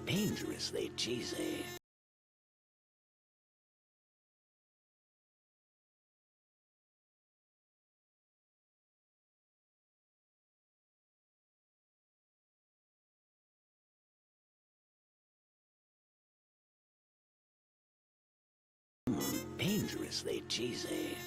Dangerously cheesy. Dangerously cheesy.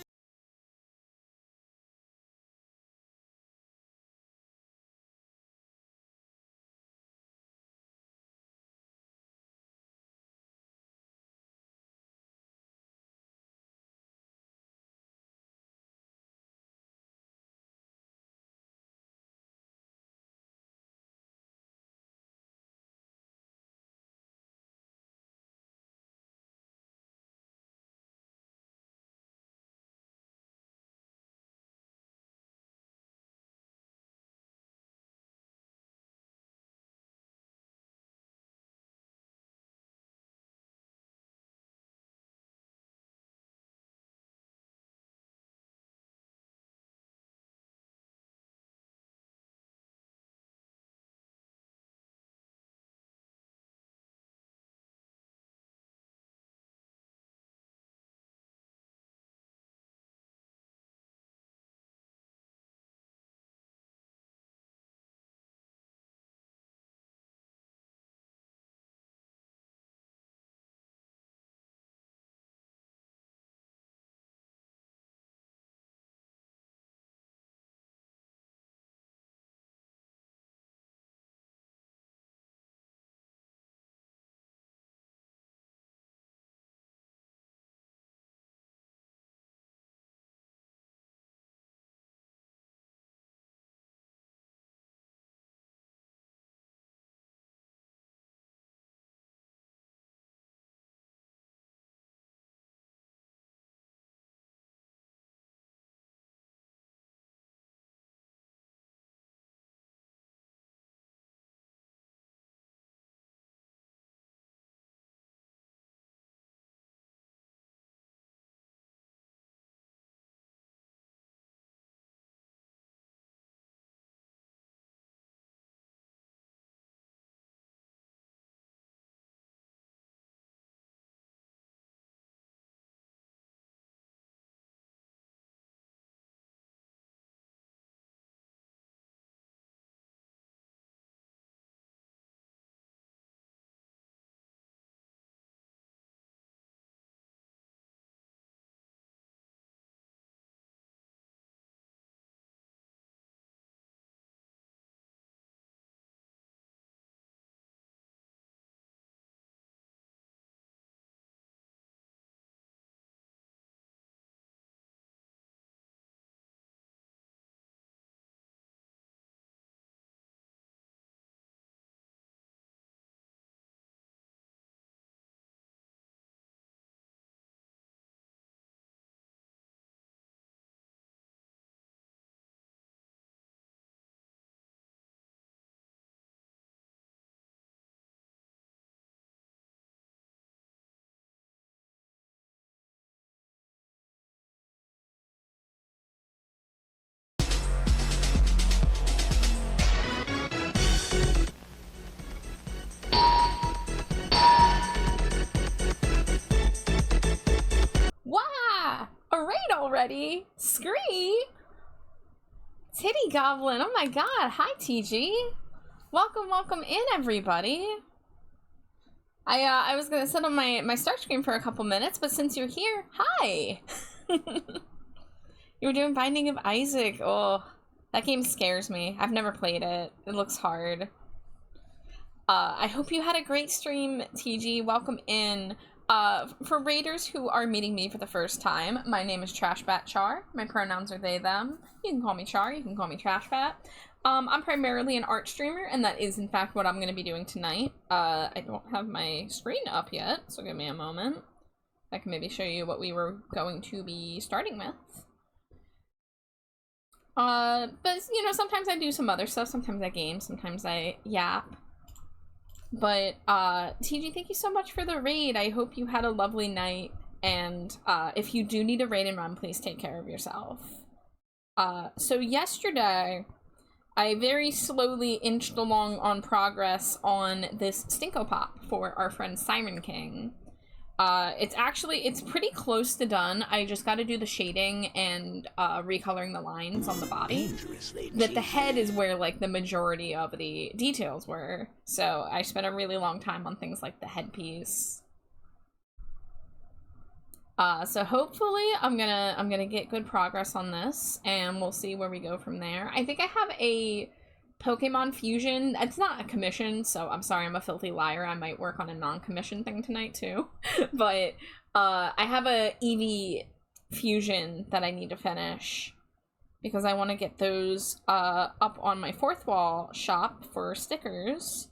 Wow! A raid already? Scree? Titty Goblin, oh my god, hi TG. Welcome in everybody. I was gonna sit on my start screen for a couple minutes, but since you're here, hi! You were doing Binding of Isaac. Oh, that game scares me. I've never played it. It looks hard. I hope you had a great stream, TG. Welcome in. For raiders who are meeting me for the first time, my name is TrashBatChar. My pronouns are they, them. You can call me Char, you can call me TrashBat. I'm primarily an art streamer, and that is in fact what I'm going to be doing tonight. I don't have my screen up yet, so give me a moment. I can maybe show you what we were going to be starting with. But, you know, sometimes I do some other stuff, sometimes I game, sometimes I yap. But, TG, thank you so much for the raid. I hope you had a lovely night, and, if you do need a raid and run, please take care of yourself. So yesterday, I very slowly inched along on progress on this Stinko Pop for our friend Siren King. It's pretty close to done. I just got to do the shading and recoloring the lines on the body. That the head is where like the majority of the details were. So I spent a really long time on things like the headpiece. So hopefully I'm gonna get good progress on this, and we'll see where we go from there. I think I have a Pokemon Fusion. It's not a commission, so I'm sorry, I'm a filthy liar. I might work on a non-commission thing tonight too. But I have a Eevee Fusion that I need to finish because I want to get those up on my fourth wall shop for stickers.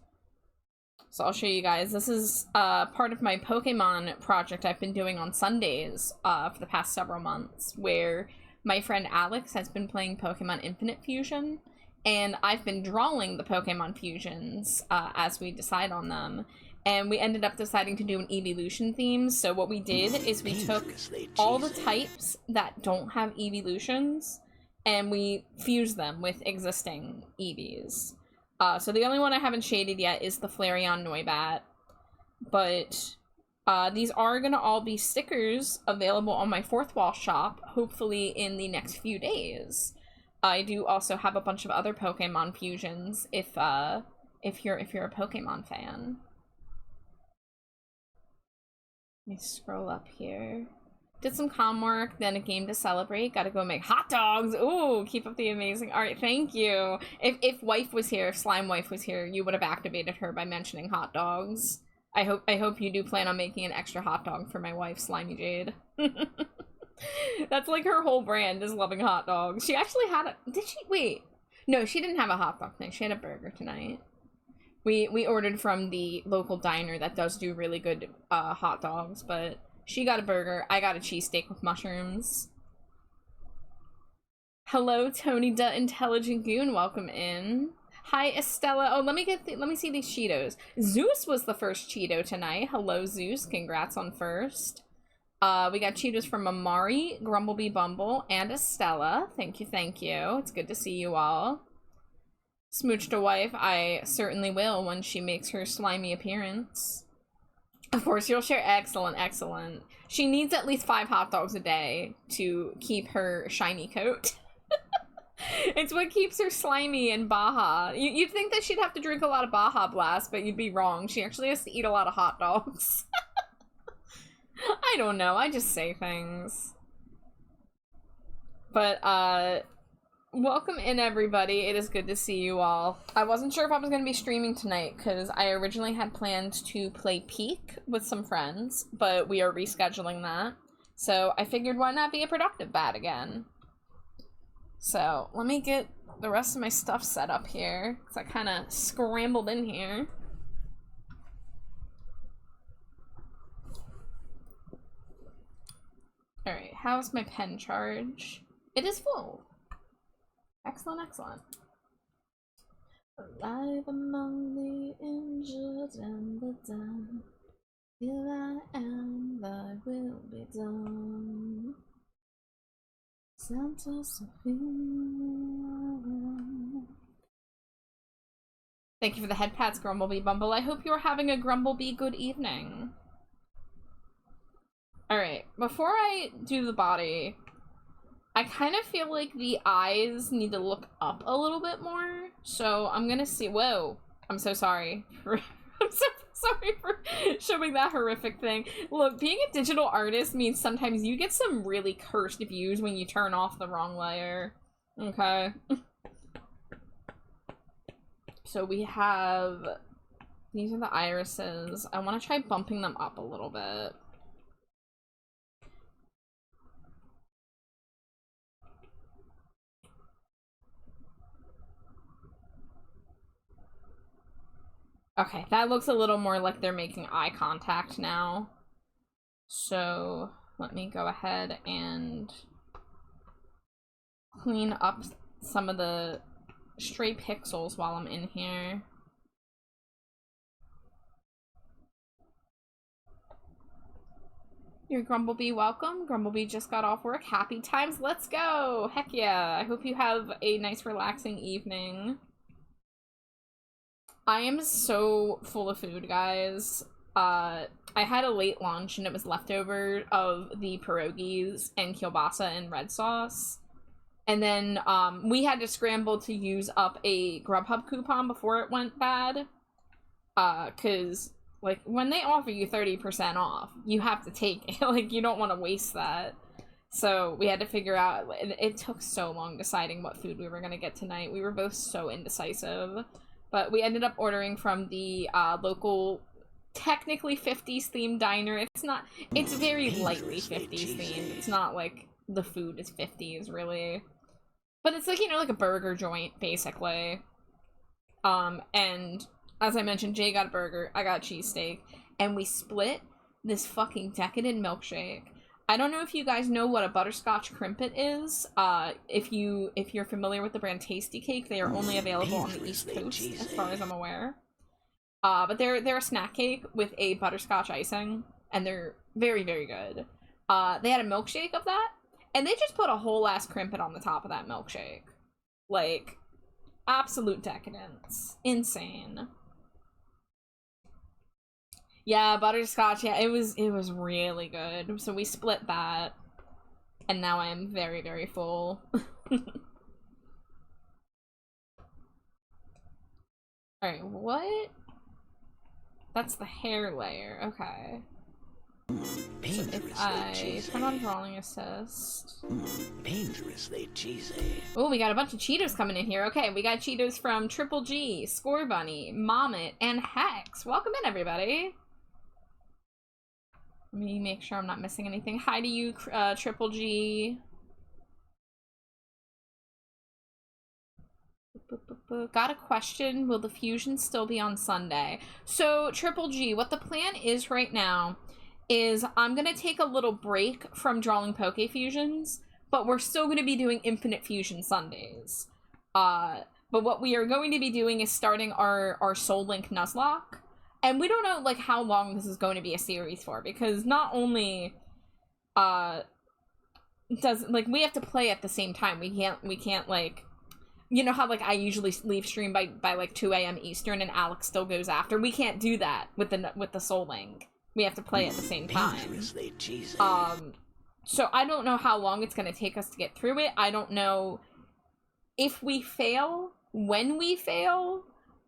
So I'll show you guys. This is part of my Pokemon project I've been doing on Sundays for the past several months, where my friend Alex has been playing Pokemon Infinite Fusion, and I've been drawing the Pokemon Fusions as we decide on them. And we ended up deciding to do an evolution theme. So what we did is we took all the types that don't have evolutions, and we fused them with existing Eevees. So the only one I haven't shaded yet is the Flareon Noibat, but these are going to all be stickers available on my fourth wall shop, hopefully in the next few days. I do also have a bunch of other Pokemon fusions if you're a Pokemon fan. Let me scroll up here. Did some comm work, then a game to celebrate. Gotta go make hot dogs. Ooh, keep up the amazing art. Thank you. If wife was here, if Slime Wife was here, you would have activated her by mentioning hot dogs. I hope you do plan on making an extra hot dog for my wife, Slimy Jade. That's like her whole brand is loving hot dogs. She actually had a, did she? Wait. No, she didn't have a hot dog thing. She had a burger tonight. We ordered from the local diner that does do really good hot dogs, but she got a burger. I got a cheesesteak with mushrooms. Hello, Tony the Intelligent Goon. Welcome in. Hi, Estella. Oh, let me see these Cheetos. Zeus was the first Cheeto tonight. Hello, Zeus. Congrats on first. We got Cheetos from Amari, Grumblebee Bumble, and Estella. Thank you, thank you. It's good to see you all. Smooched a wife. I certainly will when she makes her slimy appearance. Of course, you'll share. Excellent, excellent. She needs at least 5 hot dogs a day to keep her shiny coat. It's what keeps her slimy and Baja. You'd think that she'd have to drink a lot of Baja Blast, but you'd be wrong. She actually has to eat a lot of hot dogs. I don't know. I just say things. But, welcome in, everybody. It is good to see you all. I wasn't sure if I was going to be streaming tonight because I originally had planned to play Peak with some friends, but we are rescheduling that. So I figured why not be a productive bat again. So let me get the rest of my stuff set up here because I kind of scrambled in here. Alright, how's my pen charge? It is full. Excellent, excellent. Alive among the injured and the done. Here I am, thy will be done. Santa Sophia. Thank you for the head pats, Grumblebee Bumble. I hope you're having a Grumblebee good evening. Alright, before I do the body, I kind of feel like the eyes need to look up a little bit more. So I'm gonna see. Whoa. I'm so sorry. I'm so sorry for showing that horrific thing. Look, being a digital artist means sometimes you get some really cursed views when you turn off the wrong layer. Okay. So we have... These are the irises. I want to try bumping them up a little bit. Okay, that looks a little more like they're making eye contact now. So let me go ahead and clean up some of the stray pixels while I'm in here. Your Grumblebee, welcome. Grumblebee just got off work. Happy times. Let's go. Heck yeah. I hope you have a nice, relaxing evening. I am so full of food, guys. I had a late lunch and it was leftover of the pierogies and kielbasa and red sauce. And then we had to scramble to use up a Grubhub coupon before it went bad. Cause like when they offer you 30% off, you have to take it. Like you don't want to waste that. So we had to figure out, it took so long deciding what food we were gonna get tonight. We were both so indecisive. But we ended up ordering from the local, technically 50s themed diner. It's very lightly 50s themed. It's not like the food is 50s really. But it's like, you know, like a burger joint, basically. And as I mentioned, Jay got a burger, I got a cheesesteak, and we split this fucking decadent milkshake. I don't know if you guys know what a butterscotch crimpet is. If you're familiar with the brand Tasty Cake, they are only available on the East Coast, as far as I'm aware. But they're a snack cake with a butterscotch icing, and they're very, very good. They had a milkshake of that, and they just put a whole ass crimpet on the top of that milkshake. Like, absolute decadence. Insane. Yeah, butterscotch, yeah, it was really good. So we split that, and now I am very, very full. Alright, what? That's the hair layer, okay. So if I turn on drawing assist. Dangerously cheesy. Oh, we got a bunch of Cheetos coming in here. Okay, we got Cheetos from Triple G, Score Bunny, Mommet, and Hex. Welcome in, everybody. Let me make sure I'm not missing anything. Hi to you, Triple G. Got a question. Will the fusion still be on Sunday? So, Triple G, what the plan is right now is I'm going to take a little break from drawing Poke Fusions, but we're still going to be doing Infinite Fusion Sundays. But what we are going to be doing is starting our Soul Link Nuzlocke. And we don't know, like, how long this is going to be a series for, because not only, does, like, we have to play at the same time. We can't, like, you know how, like, I usually leave stream by like, 2 a.m. Eastern and Alex still goes after? We can't do that with the Soul Link. We have to play at the same time. So I don't know how long it's going to take us to get through it. I don't know if we fail, when we fail,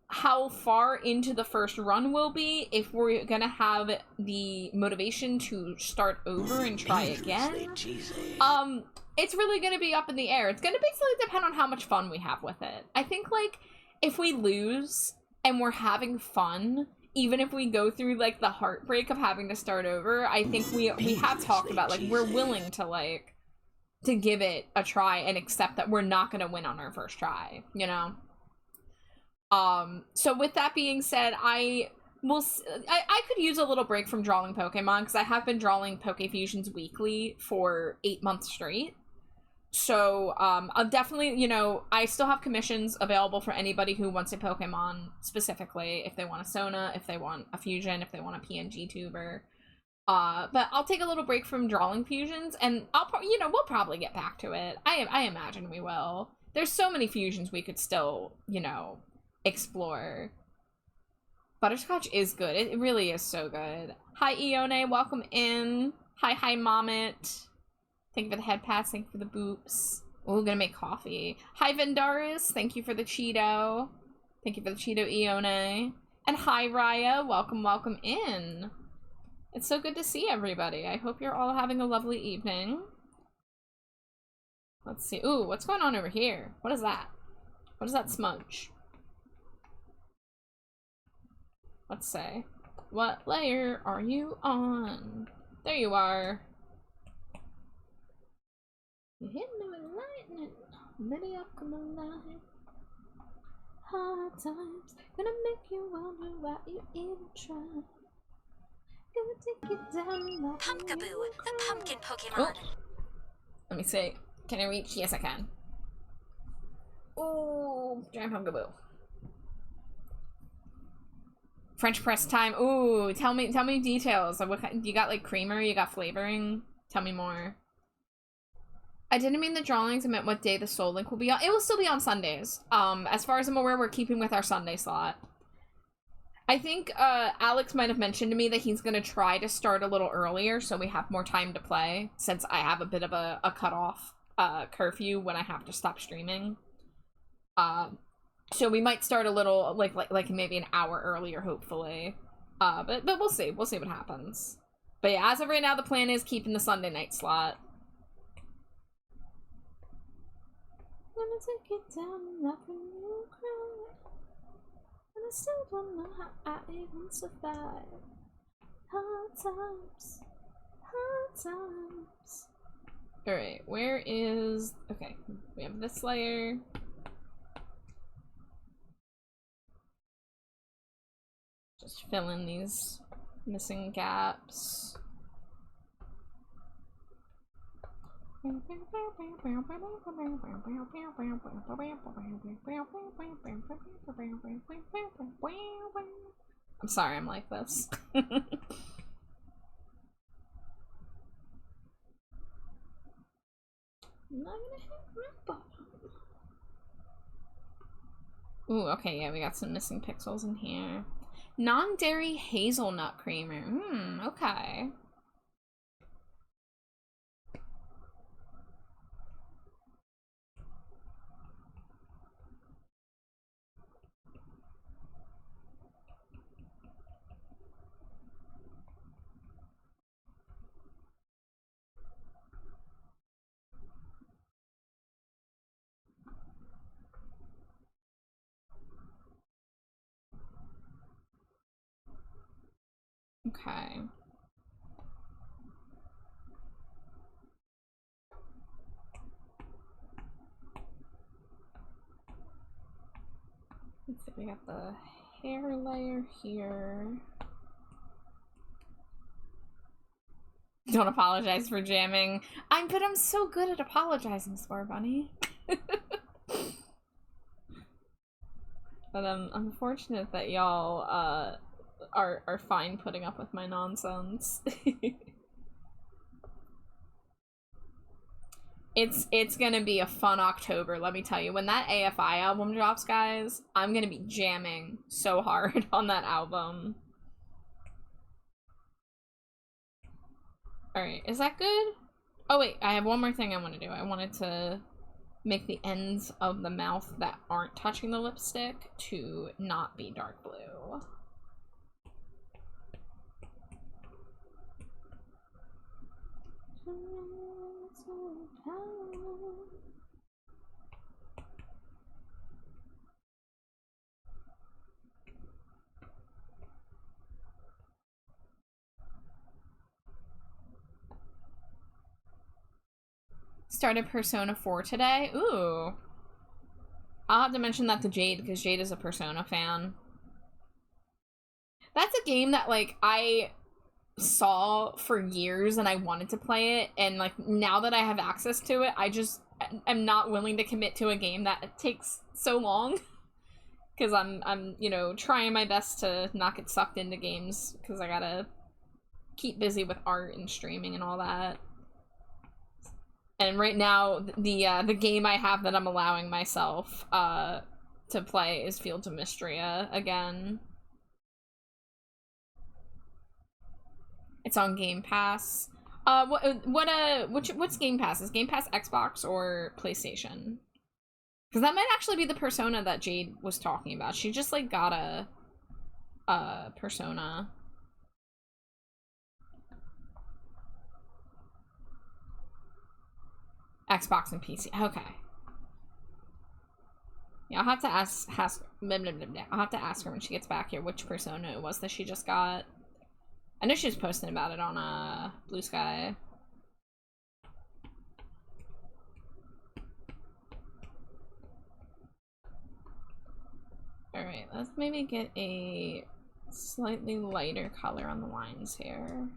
how far into the first run we'll be, if we're gonna have the motivation to start over and try again. It's really gonna be up in the air. It's gonna basically depend on how much fun we have with it. I think, like, if we lose and we're having fun, even if we go through, like, the heartbreak of having to start over, I think we have talked about, like, we're willing to, like, to give it a try and accept that we're not gonna win on our first try, you know? So with that being said, I could use a little break from drawing Pokemon, because I have been drawing Poke Fusions weekly for 8 months straight. So, I'll definitely, you know, I still have commissions available for anybody who wants a Pokemon specifically, if they want a Sona, if they want a Fusion, if they want a PNG tuber. But I'll take a little break from drawing Fusions, and we'll probably get back to it. I imagine we will. There's so many Fusions we could still, you know, explore. Butterscotch is good. It really is so good. Hi, Ione. Welcome in. Hi, Mommet. Thank you for the head pats. Thank you for the boops. Oh, gonna make coffee. Hi, Vendaris. Thank you for the Cheeto. Thank you for the Cheeto, Ione. And hi, Raya. Welcome in. It's so good to see everybody. I hope you're all having a lovely evening. Let's see. Ooh, what's going on over here? What is that? What is that smudge? Let's say, what layer are you on? There you are. You hit me with lightning, maybe I'll come alive. Hard times gonna make you wonder why you even try. Gonna take you down like Pumpkaboo, the pumpkin Pokemon. Oh. Let me see. Can I reach? Yes, I can. Oh, giant Pumpkaboo. French press time. Ooh, tell me details. What, you got like creamer? You got flavoring? Tell me more. I didn't mean the drawings. I meant what day the Soul Link will be on. It will still be on Sundays. As far as I'm aware, we're keeping with our Sunday slot. I think Alex might have mentioned to me that he's gonna try to start a little earlier so we have more time to play, since I have a bit of a cutoff curfew when I have to stop streaming. So we might start a little like maybe an hour earlier, hopefully. But we'll see. We'll see what happens. But yeah, as of right now, the plan is keeping the Sunday night slot. Gonna take it down, not when you cry. And I still don't know how I even survive. Hard times, hard times. Alright, where is... Okay, we have this layer. Just fill in these missing gaps. I'm sorry I'm like this. I'm not gonna hit my bottom. Ooh, okay, yeah, we got some missing pixels in here. Non-dairy hazelnut creamer. Okay. Okay. Let's see, we got the hair layer here. Don't apologize for jamming. But I'm so good at apologizing, Score Bunny. But I'm fortunate that y'all are fine putting up with my nonsense. It's gonna be a fun October, let me tell you. When that AFI album drops, guys, I'm gonna be jamming so hard on that album. Alright, is that good? Oh wait, I have one more thing I want to do. I wanted to make the ends of the mouth that aren't touching the lipstick to not be dark blue. Started Persona 4 today. Ooh. I'll have to mention that to Jade, because Jade is a Persona fan. That's a game that, like, I saw for years and I wanted to play it, and, like, now that I have access to it, I just am not willing to commit to a game that takes so long. Because I'm, you know, trying my best to not get sucked into games, because I gotta keep busy with art and streaming and all that. And right now, the game I have that I'm allowing myself to play is Fields of Mystria again. It's on Game Pass. What's Game Pass? Is Game Pass Xbox or PlayStation? Because that might actually be the Persona that Jade was talking about. She just like got a Persona. Xbox and PC. Okay. Yeah, I'll have to ask I'll have to ask her when she gets back here which Persona it was that she just got. I know she was posting about it on Blue Sky. Alright, let's maybe get a slightly lighter color on the lines here.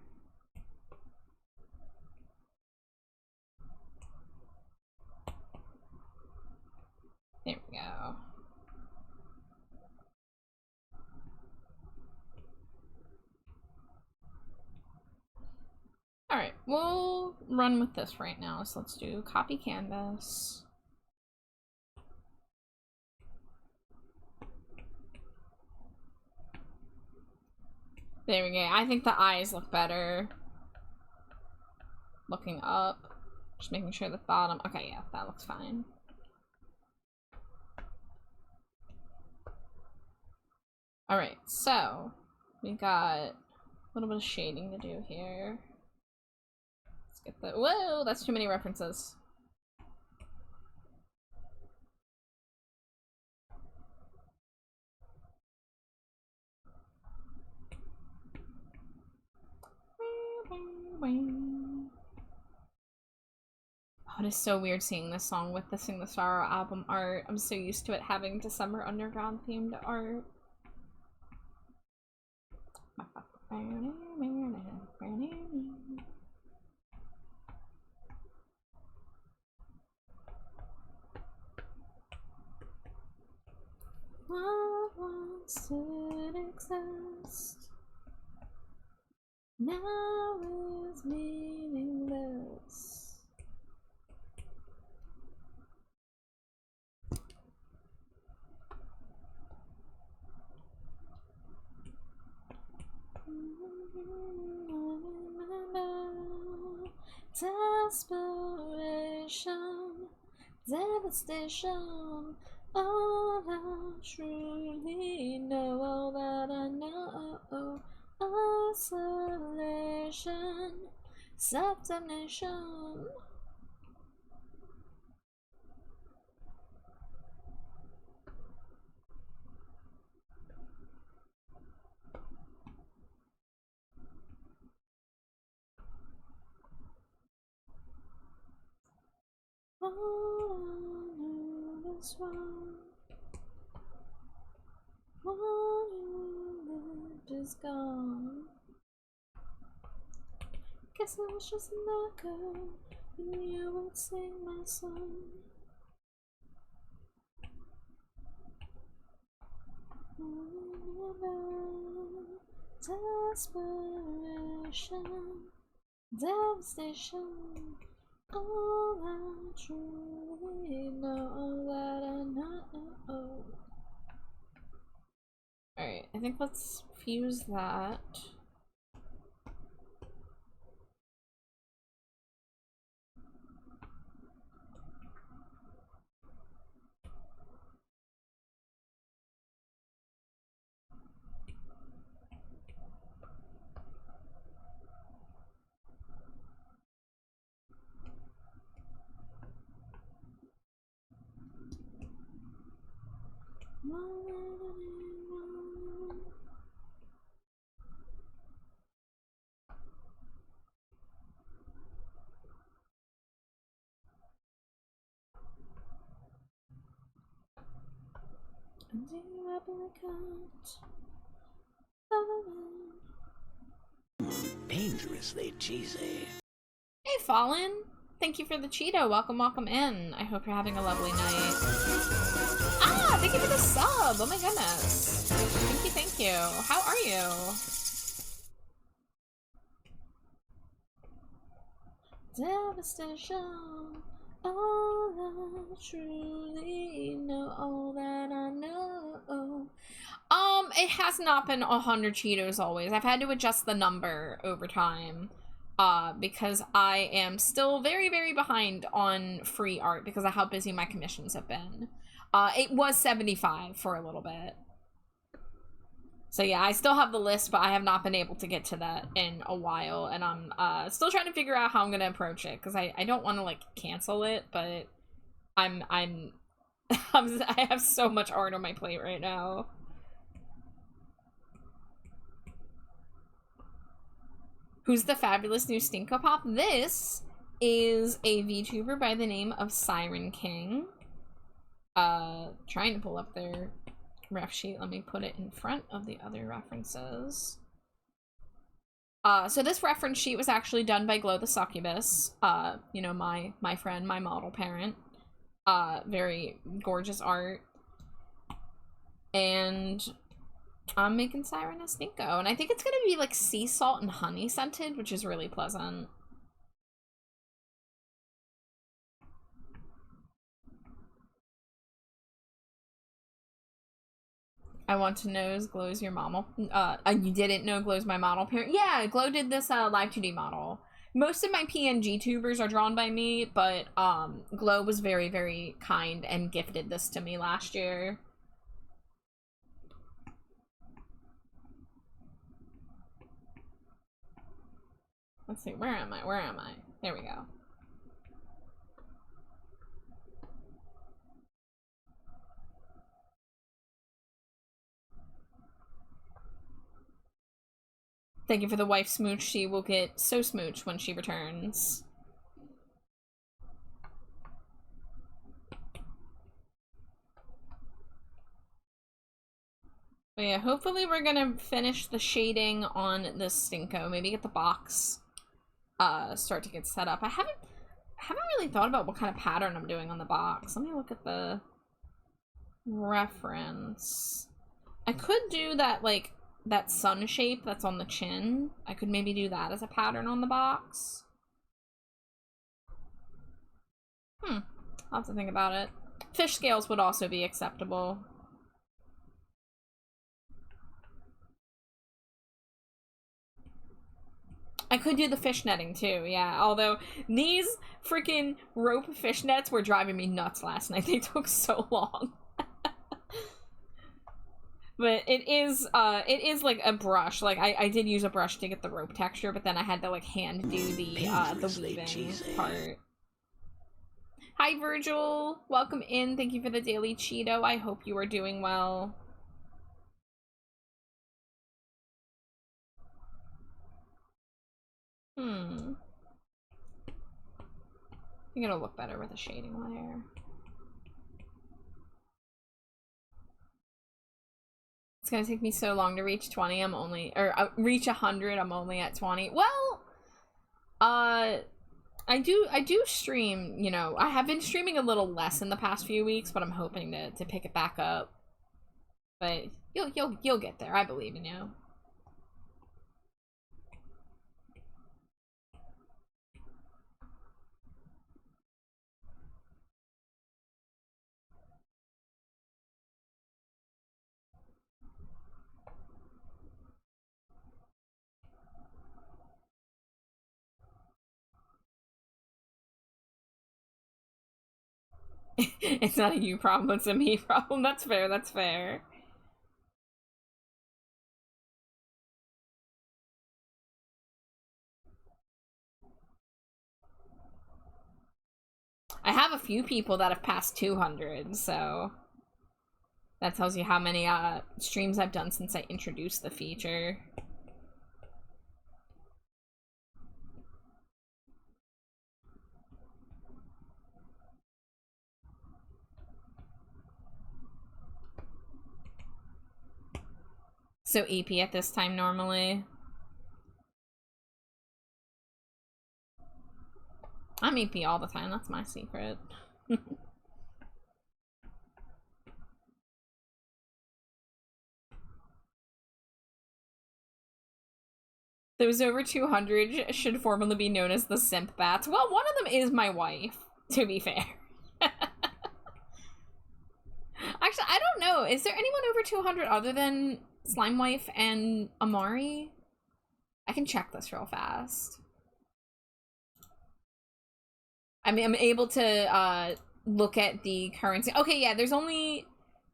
There we go. we'll run with this right now. So let's do copy canvas. There we go. I think the eyes look better. Looking up. Just making sure the bottom. Okay, yeah, that looks fine. Alright, so we got a little bit of shading to do here. Let's get the. Whoa, that's too many references. Oh, it is so weird seeing this song with the Sing the Sorrow album art. I'm so used to it having December Underground themed art. What once did exist now is meaningless. Desperation, devastation, all I truly know, all that I know, isolation, self-damnation. All I knew was wrong. All you lived is gone. Guess I was just an echo, and you would sing my song. Desperation, devastation, all I truly know, all that I know. Alright, I think let's fuse that. And you replicate Dangerously cheesy. Hey, Fallen! Thank you for the Cheeto. Welcome, welcome in. I hope you're having a lovely night. Ah, thank you for the sub! Oh my goodness. Thank you, thank you. How are you? Devastation. All I truly know, all that I know. It has not been 100 Cheetos always. I've had to adjust the number over time. Because I am still very, very behind on free art because of how busy my commissions have been. It was 75 for a little bit. So yeah, I still have the list, but I have not been able to get to that in a while, and I'm still trying to figure out how I'm gonna approach it, because I don't want to, like, cancel it, but I have so much art on my plate right now. Who's the fabulous new Stinko Pop? This is a VTuber by the name of Siren King. Trying to pull up their ref sheet. Let me put it in front of the other references. So this reference sheet was actually done by Glow the Succubus. You know, my friend, my model parent. Very gorgeous art. And I'm making Siren a Stinko, and I think it's gonna be like sea salt and honey scented, which is really pleasant. I want to know is Glow's your model. You didn't know Glow's my model parent? Yeah, Glow did this live 2D model. Most of my PNG tubers are drawn by me, but Glow was very, very kind and gifted this to me last year. Let's see, where am I? Where am I? There we go. Thank you for the wife smooch. She will get so smooch when she returns. But yeah, hopefully we're gonna finish the shading on this Stinko. Maybe get the box start to get set up. I haven't really thought about what kind of pattern I'm doing on the box. Let me look at the reference. I could do that, like, that sun shape that's on the chin. I could maybe do that as a pattern on the box. I'll have to think about it. Fish scales would also be acceptable. I could do the fish netting too, yeah. Although these freaking rope fish nets were driving me nuts last night. They took so long. But it is like a brush. Like I did use a brush to get the rope texture, but then I had to like hand do the weaving part. Hi Virgil, welcome in. Thank you for the daily Cheeto. I hope you are doing well. I think it'll look better with a shading layer. It's gonna take me so long to reach 20. I'm only, or reach 100. I'm only at 20. Well, I do stream. You know, I have been streaming a little less in the past few weeks, but I'm hoping to pick it back up. But you'll get there. I believe in you. It's not a you problem, it's a me problem. That's fair, that's fair. I have a few people that have passed 200, so that tells you how many streams I've done since I introduced the feature. So EP at this time normally. I'm EP all the time, that's my secret. Those over 200 should formally be known as the simp bats. Well, one of them is my wife, to be fair. Actually, I don't know. Is there anyone over 200 other than Slime Wife and Amari? I can check this real fast. I mean, I'm able to look at the currency. Okay, yeah, there's only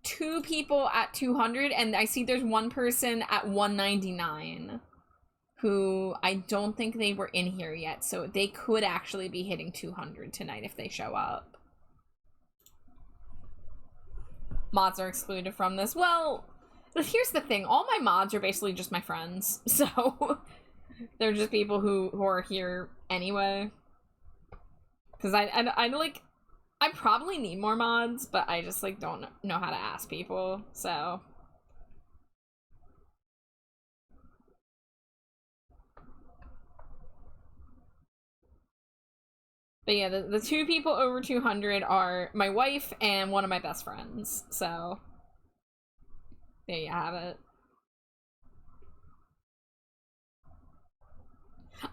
2 people at 200, and I see there's one person at 199 who I don't think they were in here yet, so they could actually be hitting 200 tonight if they show up. Mods are excluded from this. Well, here's the thing. All my mods are basically just my friends, so they're just people who are here anyway. Because I like, I probably need more mods, but I just like don't know how to ask people, so. But yeah, the 2 people over 200 are my wife and one of my best friends, so there you have it.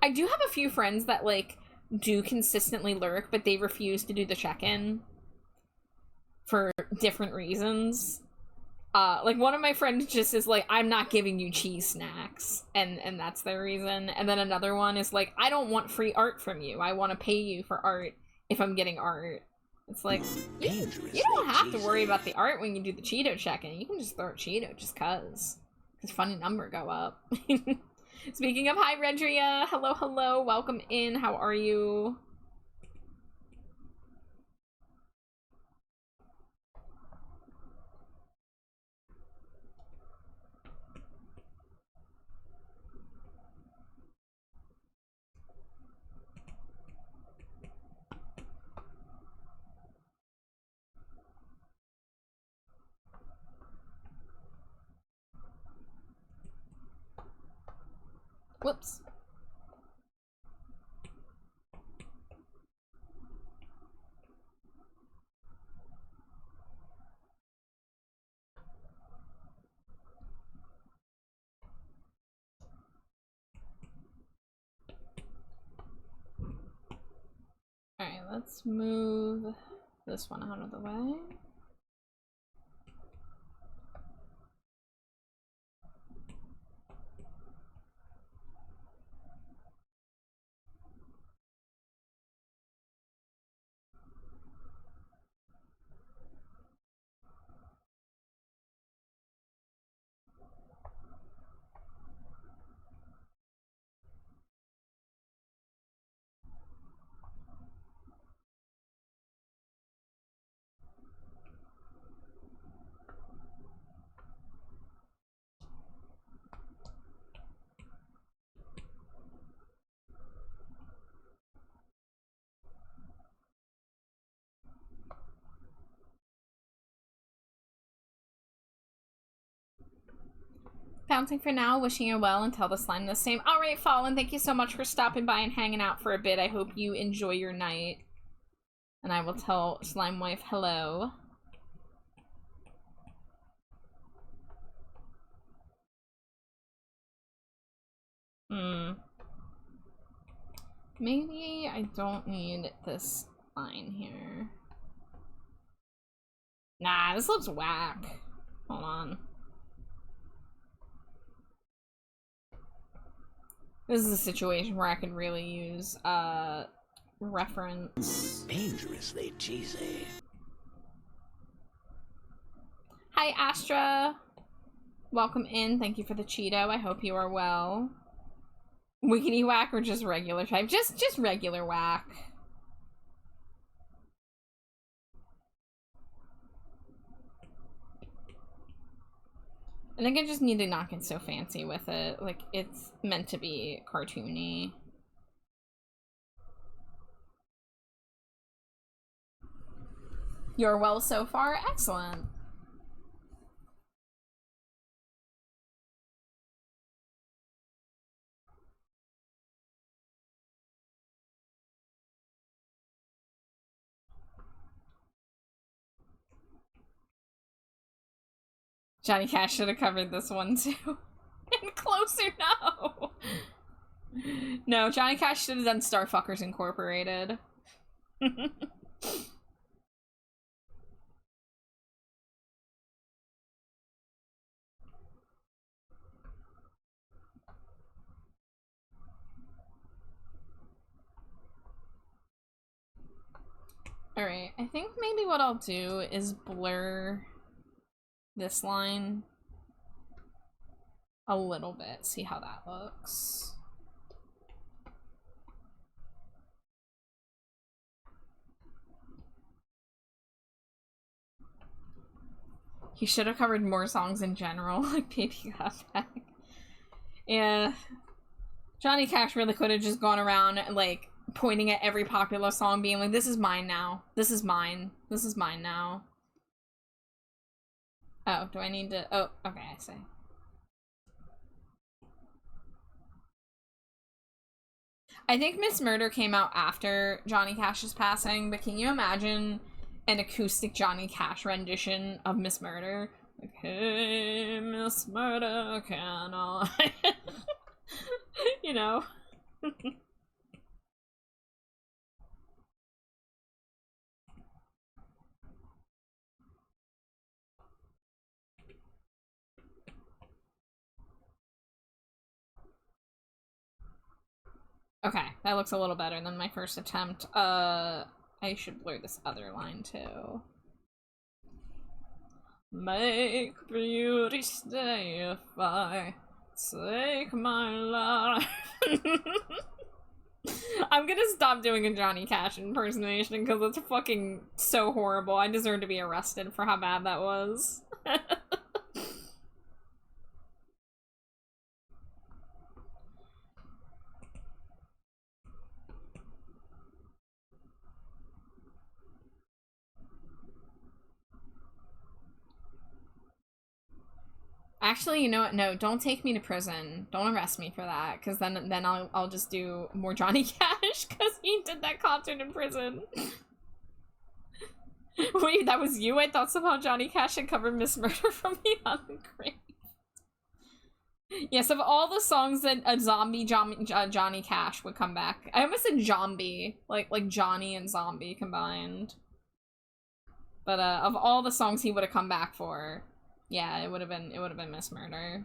I do have a few friends that like do consistently lurk, but they refuse to do the check-in for different reasons. Like one of my friends just is like, I'm not giving you cheese snacks, and that's their reason. And then another one is like, I don't want free art from you. I want to pay you for art if I'm getting art. It's like, you don't have to worry about the art when you do the Cheeto check-in. You can just throw a Cheeto just cause funny number go up. Speaking of, hi Redria, hello, hello, welcome in. How are you? Whoops. Alright, let's move this one out of the way. Bouncing for now, wishing you well and tell the slime the same. Alright, Fallen, thank you so much for stopping by and hanging out for a bit. I hope you enjoy your night. And I will tell Slime Wife hello. Maybe I don't need this line here. Nah, this looks whack. Hold on. This is a situation where I could really use, reference. Dangerously cheesy. Hi, Astra. Welcome in. Thank you for the Cheeto. I hope you are well. Wickedy whack or just regular type? Just regular whack. I think I just need to not get so fancy with it. Like, it's meant to be cartoony. You're well so far? Excellent. Johnny Cash should have covered this one too. And Closer, no! No, Johnny Cash should have done Starfuckers Incorporated. Alright, I think maybe what I'll do is blur this line a little bit, see how that looks. He should have covered more songs in general, like Baby Got Back. Yeah. Johnny Cash really could have just gone around and, like, pointing at every popular song being like, this is mine now. This is mine. This is mine now. Oh, do I need to... Oh, okay, I see. I think Miss Murder came out after Johnny Cash's passing, but can you imagine an acoustic Johnny Cash rendition of Miss Murder? Like, hey, Miss Murder, can I? You know? Okay, that looks a little better than my first attempt. I should blur this other line too. Make beauty stay if I take my life. I'm gonna stop doing a Johnny Cash impersonation because it's fucking so horrible. I deserve to be arrested for how bad that was. Actually, you know what? No, don't take me to prison. Don't arrest me for that, because then I'll just do more Johnny Cash because he did that concert in prison. Wait, that was you? I thought somehow Johnny Cash had covered Miss Murder from Beyond the Grave. Yes, of all the songs that a zombie Johnny Cash would come back. I almost said zombie, like Johnny and zombie combined. But of all the songs he would have come back for, yeah, it would have been Miss Murder.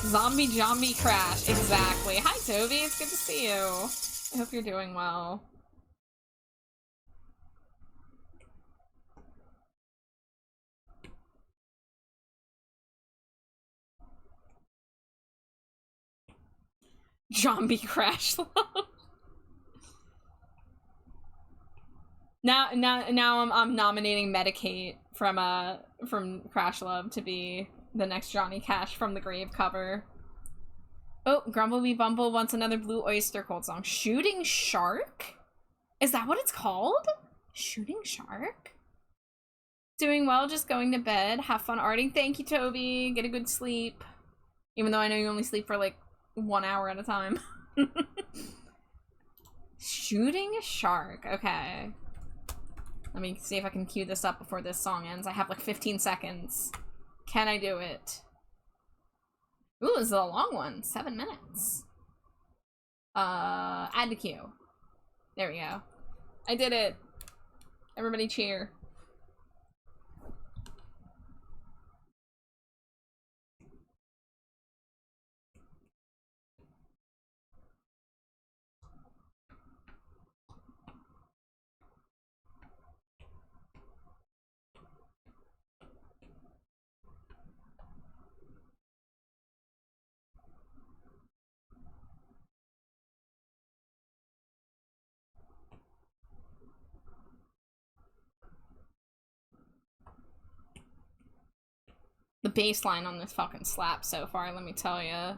Zombie Crash, exactly. Hi Toby, it's good to see you. I hope you're doing well. Zombie Crash Love. Now I'm nominating Medicate from Crash Love to be the next Johnny Cash from the Grave cover. Oh, Grumblebee Bumble wants another Blue Oyster Cult song. Shooting Shark? Is that what it's called? Shooting Shark? Doing well, just going to bed. Have fun arting. Thank you, Toby. Get a good sleep. Even though I know you only sleep for like 1 hour at a time. Shooting a Shark. Okay. Let me see if I can cue this up before this song ends. I have like 15 seconds. Can I do it? Ooh, this is a long one. 7 minutes. Add to queue. There we go. I did it. Everybody cheer. The bass line on this fucking slap so far, let me tell you.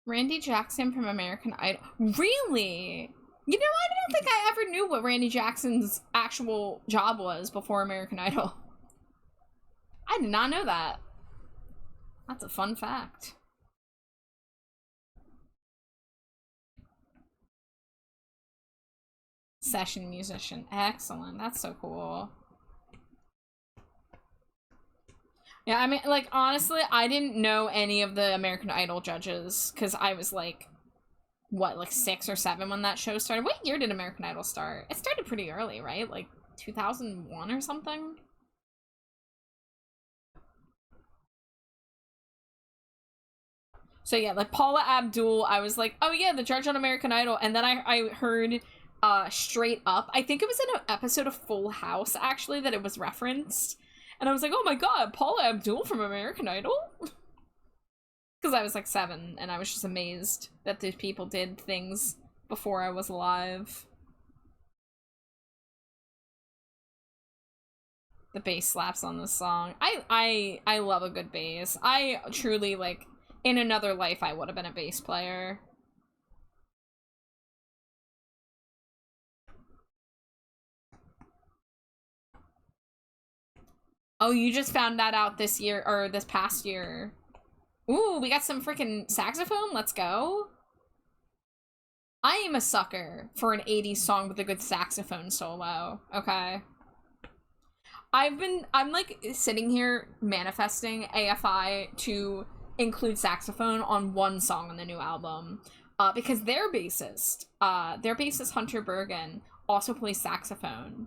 Randy Jackson from American Idol. Really? You know, I don't think I ever knew what Randy Jackson's actual job was before American Idol. I did not know that. That's a fun fact. Session musician. Excellent. That's so cool. Yeah, I mean, like, honestly, I didn't know any of the American Idol judges because I was like, what, like 6 or 7 when that show started? What year did American Idol start? It started pretty early, right? Like 2001 or something? So yeah, like Paula Abdul, I was like, oh yeah, the judge on American Idol. And then I heard Straight Up. I think it was in an episode of Full House, actually, that it was referenced. And I was like, oh my god, Paula Abdul from American Idol? Because I was like 7, and I was just amazed that these people did things before I was alive. The bass slaps on this song. I love a good bass. I truly, like, in another life, I would have been a bass player. Oh, you just found that out this year, or this past year. Ooh, we got some freaking saxophone. Let's go. I am a sucker for an 80s song with a good saxophone solo, okay? I'm like sitting here manifesting AFI to include saxophone on one song on the new album. Because their bassist Hunter Bergen, also plays saxophone.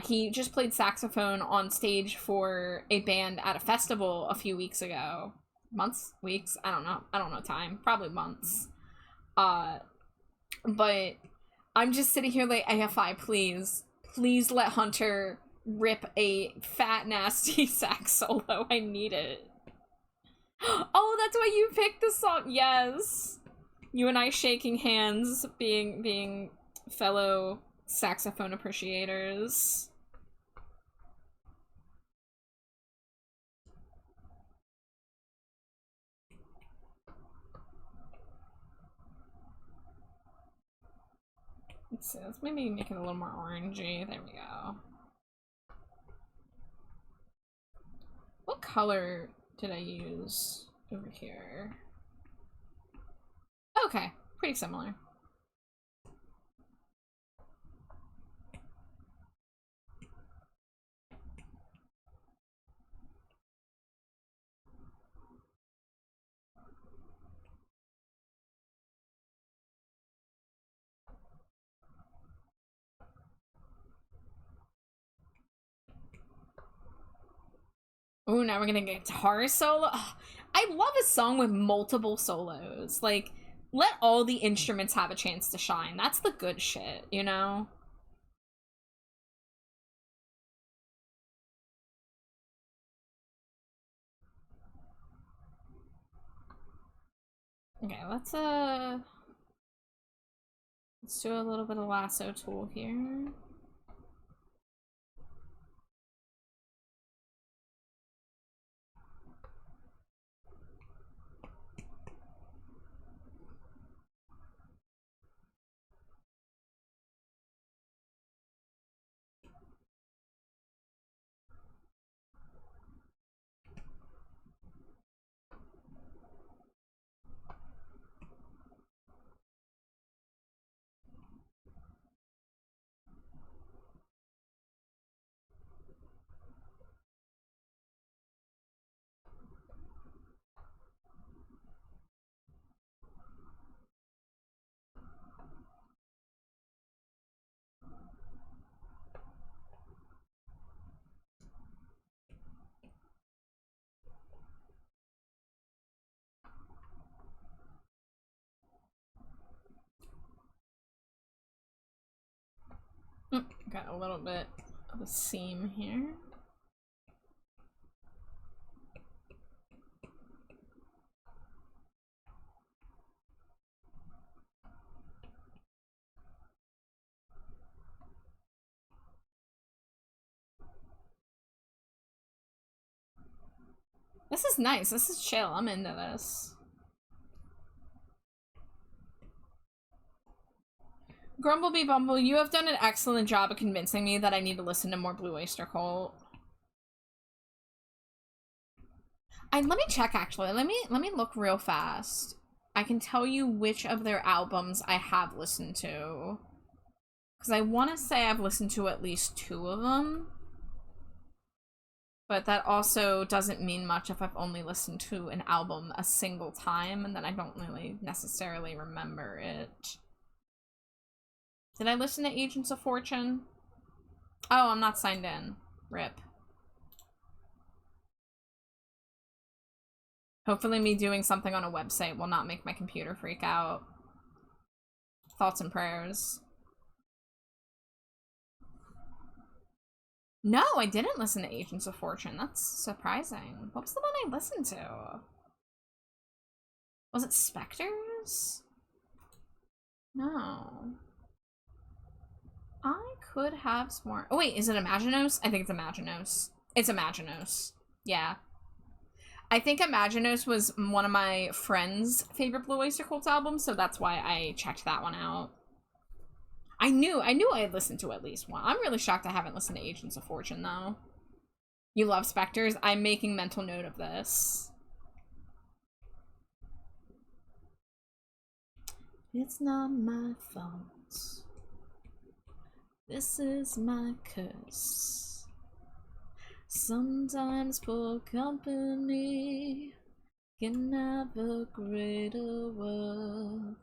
He just played saxophone on stage for a band at a festival a few weeks ago. Months? Weeks? I don't know time. Probably months. But I'm just sitting here like, AFI, please. Please let Hunter rip a fat, nasty sax solo. I need it. Oh, that's why you picked the song. Yes. You and I shaking hands, being fellow saxophone appreciators. Let's see, let's maybe make it a little more orangey. There we go. What color did I use over here? Okay, pretty similar. Ooh, now we're gonna get guitar solo. Ugh, I love a song with multiple solos. Like, let all the instruments have a chance to shine. That's the good shit, you know? Okay, let's do a little bit of lasso tool here. Got a little bit of a seam here. This is nice. This is chill. I'm into this. Grumblebee Bumble, you have done an excellent job of convincing me that I need to listen to more Blue Oyster Cult. Let me check actually. Let me look real fast. I can tell you which of their albums I have listened to. Because I want to say I've listened to at least 2 of them. But that also doesn't mean much if I've only listened to an album a single time and then I don't really necessarily remember it. Did I listen to Agents of Fortune? Oh, I'm not signed in. RIP. Hopefully me doing something on a website will not make my computer freak out. Thoughts and prayers. No, I didn't listen to Agents of Fortune. That's surprising. What was the one I listened to? Was it Spectres? No. I could have sworn. Oh wait, is it Imaginos? I think it's Imaginos. It's Imaginos. Yeah. I think Imaginos was one of my friend's favorite Blue Oyster Cult albums, so that's why I checked that one out. I knew I had listened to at least one. I'm really shocked I haven't listened to Agents of Fortune, though. You love Spectres? I'm making mental note of this. It's not my fault. This is my curse. Sometimes poor company can have a greater worth.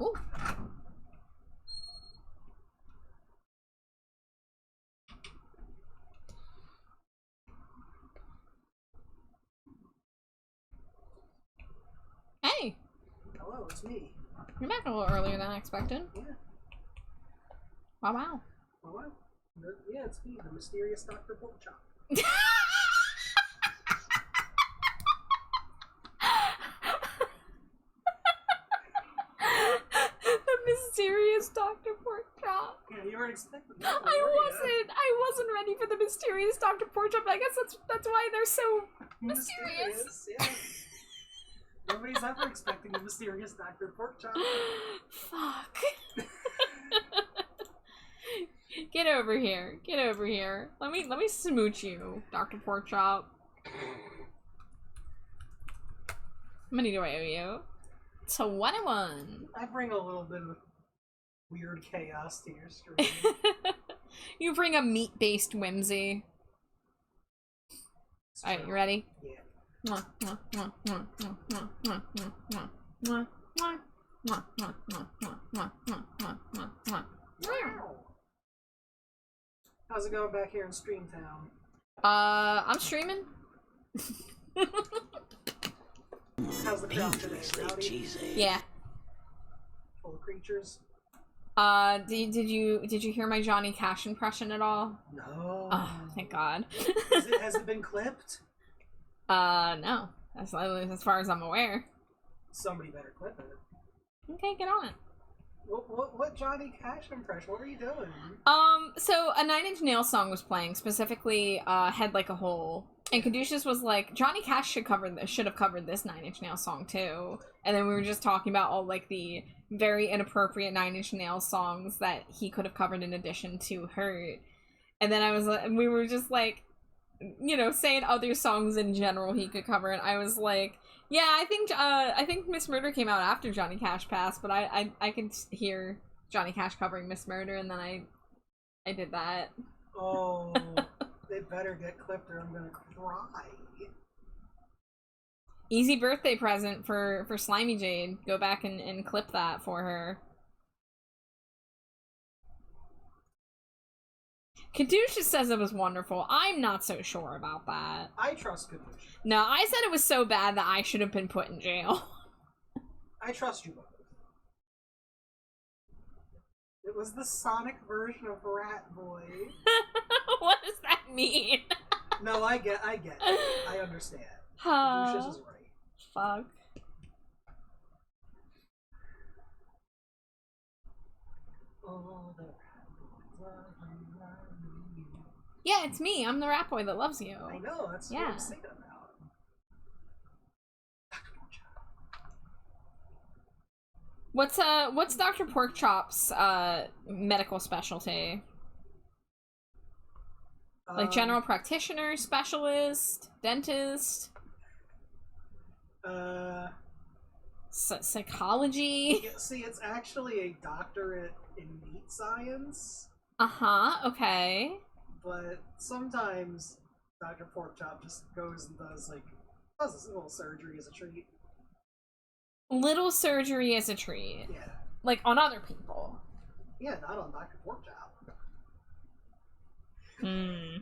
Ooh. Hey! Hello, it's me. You're back a little earlier than I expected. Yeah. Wow, wow. Oh, wow. Yeah, it's me, the mysterious Dr. Porkchop. The mysterious Dr. Porkchop. Yeah, you weren't expecting that. I wasn't ready for the mysterious Dr. Porkchop. I guess that's why they're so mysterious. Yeah. Nobody's ever expecting the mysterious Dr. Porkchop. Fuck. Get over here. Get over here. Let me smooch you, Dr. Porkchop. How many do I owe you? 21. I bring a little bit of weird chaos to your stream. You bring a meat-based whimsy. Alright, you ready? Yeah. How's it going back here in Streamtown? I'm streaming. How's the crowd today? Dangerously Rowdy? cheesy. Yeah. Full of creatures? Did you hear my Johnny Cash impression at all? No. Oh, thank God. Has it been clipped? No. As far as I'm aware. Somebody better clip it. Okay, get on it. What Johnny Cash impression? What were you doing? So a Nine Inch Nails song was playing, specifically, Head Like a Hole. And Caduceus was like, Johnny Cash should have covered this Nine Inch Nails song too. And then we were just talking about all like the very inappropriate Nine Inch Nails songs that he could have covered in addition to Hurt. And then we were just like, you know, saying other songs in general he could cover, and I was like, yeah, I think Miss Murder came out after Johnny Cash passed, but I could hear Johnny Cash covering Miss Murder, and then I did that. Oh, they better get clipped or I'm gonna cry. Easy birthday present for Slimy Jade. Go back and clip that for her. Caduceus says it was wonderful. I'm not so sure about that. I trust Caduceus. No, I said it was so bad that I should have been put in jail. I trust you both. It was the Sonic version of Rat Boy. What does that mean? No, I get it. I understand. Caduceus is right. Fuck. Oh, the Rat Boys are me. Yeah, it's me. I'm the rat boy that loves you. I know, that's what I'm saying about. What's Dr. Porkchop's medical specialty? Like general practitioner, specialist, dentist, psychology. Yeah, see, it's actually a doctorate in meat science. Okay. But sometimes Dr. Porkchop just goes and does this little surgery as a treat. Little surgery as a treat. Yeah. Like on other people. Yeah, not on Dr. Porkchop. Hmm.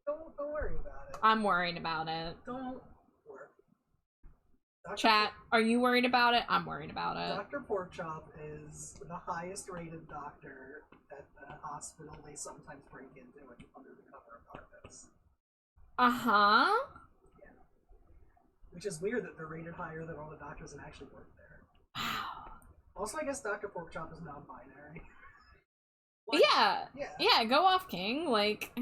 Don't worry about it. I'm worried about it. Don't worry. Chat, are you worried about it? I'm worried about it. Dr. Porkchop is the highest rated doctor at the hospital they sometimes break into under the cover of darkness. Uh-huh. Yeah. Which is weird that they're rated higher than all the doctors that actually work there. Wow. Also, I guess Dr. Porkchop is non-binary. Yeah. Yeah. Yeah, go off, King. Like,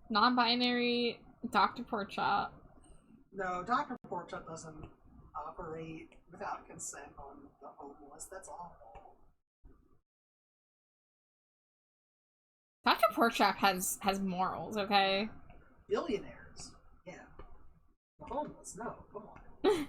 non-binary Dr. Porkchop. No, Dr. Porkchop doesn't operate without consent on the homeless. That's awful. Dr. Porkchop has morals, okay? Billionaires. Yeah. The homeless, no, come on.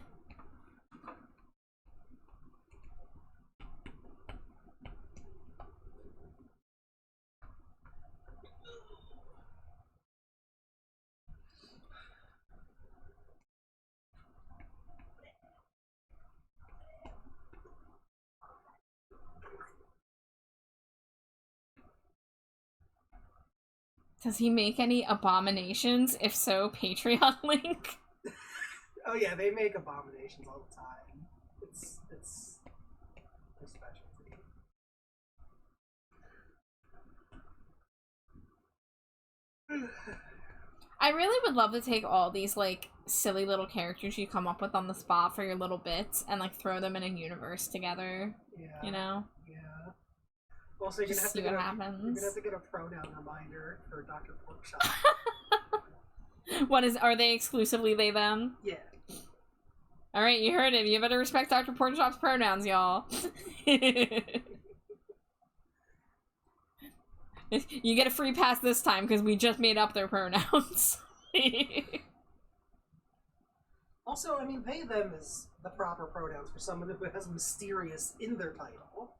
Does he make any abominations? If so, Patreon link. Oh yeah, they make abominations all the time. It's their specialty. I really would love to take all these, like, silly little characters you come up with on the spot for your little bits and, like, throw them in a universe together. Yeah. You know? Yeah. Also, you're gonna Just have to see what You're happens. gonna have to get a pronoun reminder for Dr. Porkchop. Are they exclusively they, them? Yeah. Alright, you heard him. You better respect Dr. Porkchop's pronouns, y'all. You get a free pass this time because we just made up their pronouns. Also, I mean, they, them is the proper pronouns for someone who has mysterious in their title.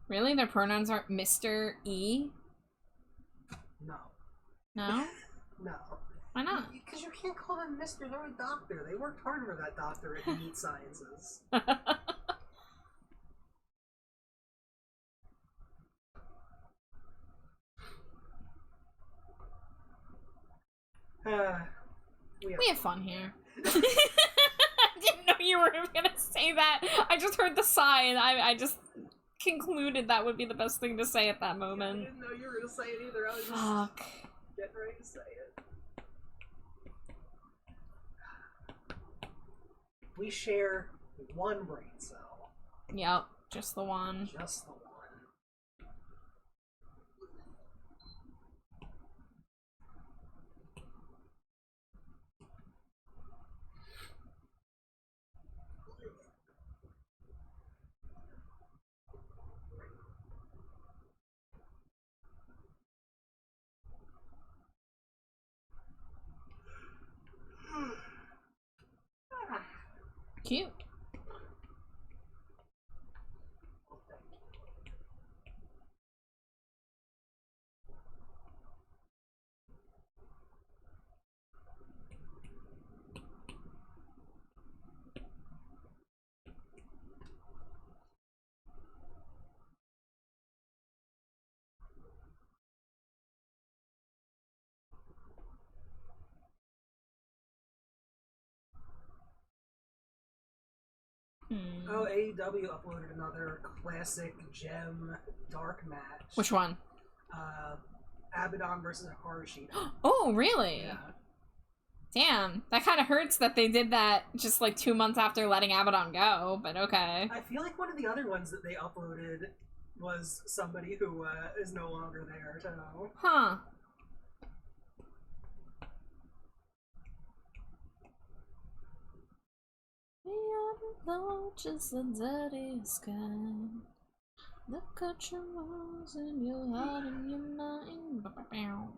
Really? Their pronouns aren't Mr. E? No. No? No. Why not? Because you can't call them Mr. They're a doctor. They worked hard for that doctorate in meat sciences. We have fun here. I didn't know you were gonna say that. I just heard the sigh and I just concluded that would be the best thing to say at that moment. Yeah, I didn't know you were gonna say it either. I was just getting ready to say it. We share one brain cell. Yep, just the one. Just the one. Cute. Oh, AEW uploaded another classic gem dark match. Which one? Abaddon versus Harushi. Oh, really? Yeah. Damn, that kind of hurts that they did that just like 2 months after letting Abaddon go, but okay. I feel like one of the other ones that they uploaded was somebody who is no longer there, so. Huh. Beyond the lodges, the dirty sky. Look at your walls and your heart and your mind. Ba-ba-bow.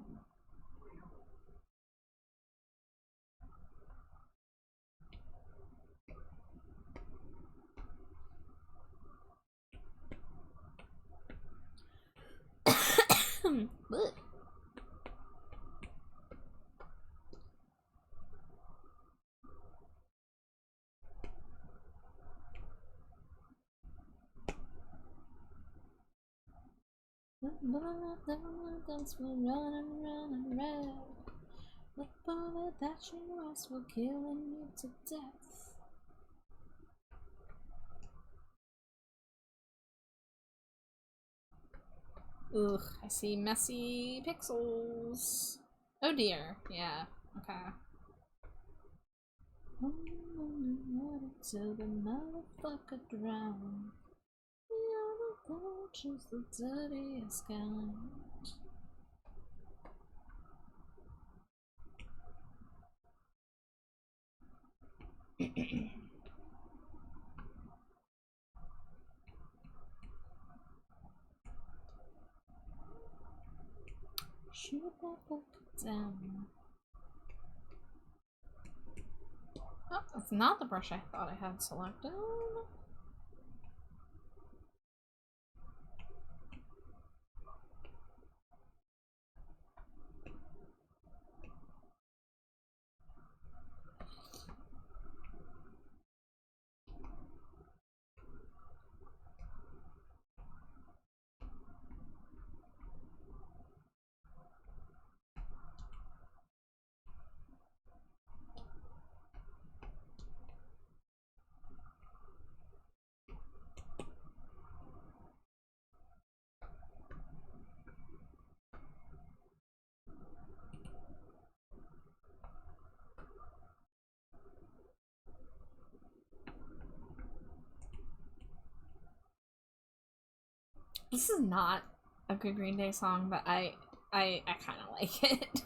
Blech. Dance will run and run and run. The bullet that you lost will killing you to death. Ugh, I see messy pixels. Oh dear, yeah, okay. Till the motherfucker drown. The other is the dirtiest kind. Shoot that bucket down. Oh, that's not the brush I thought I had selected. This is not a good Green Day song, but I kind of like it.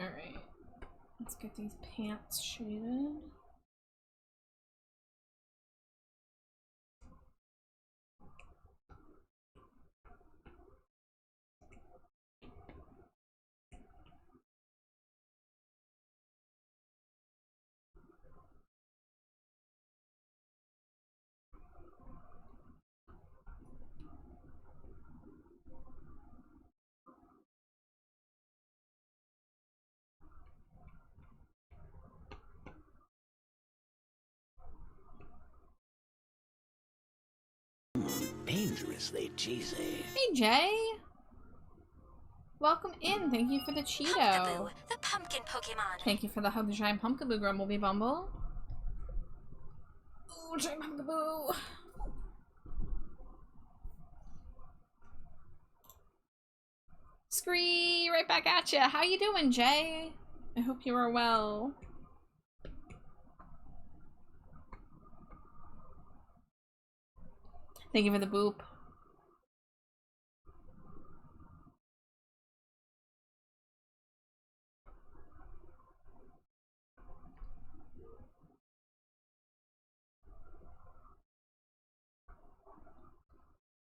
Alright. Let's get these pants shaded. Dangerously cheesy. Hey, Jay! Welcome in. Thank you for the Cheeto. Pumpkaboo, the pumpkin Pokemon. Thank you for the hug, giant Pumpkaboo, Grumblebee Bumble. Ooh, giant Pumpkaboo. Scree, right back at ya. How you doing, Jay? I hope you are well. Thank you for the boop.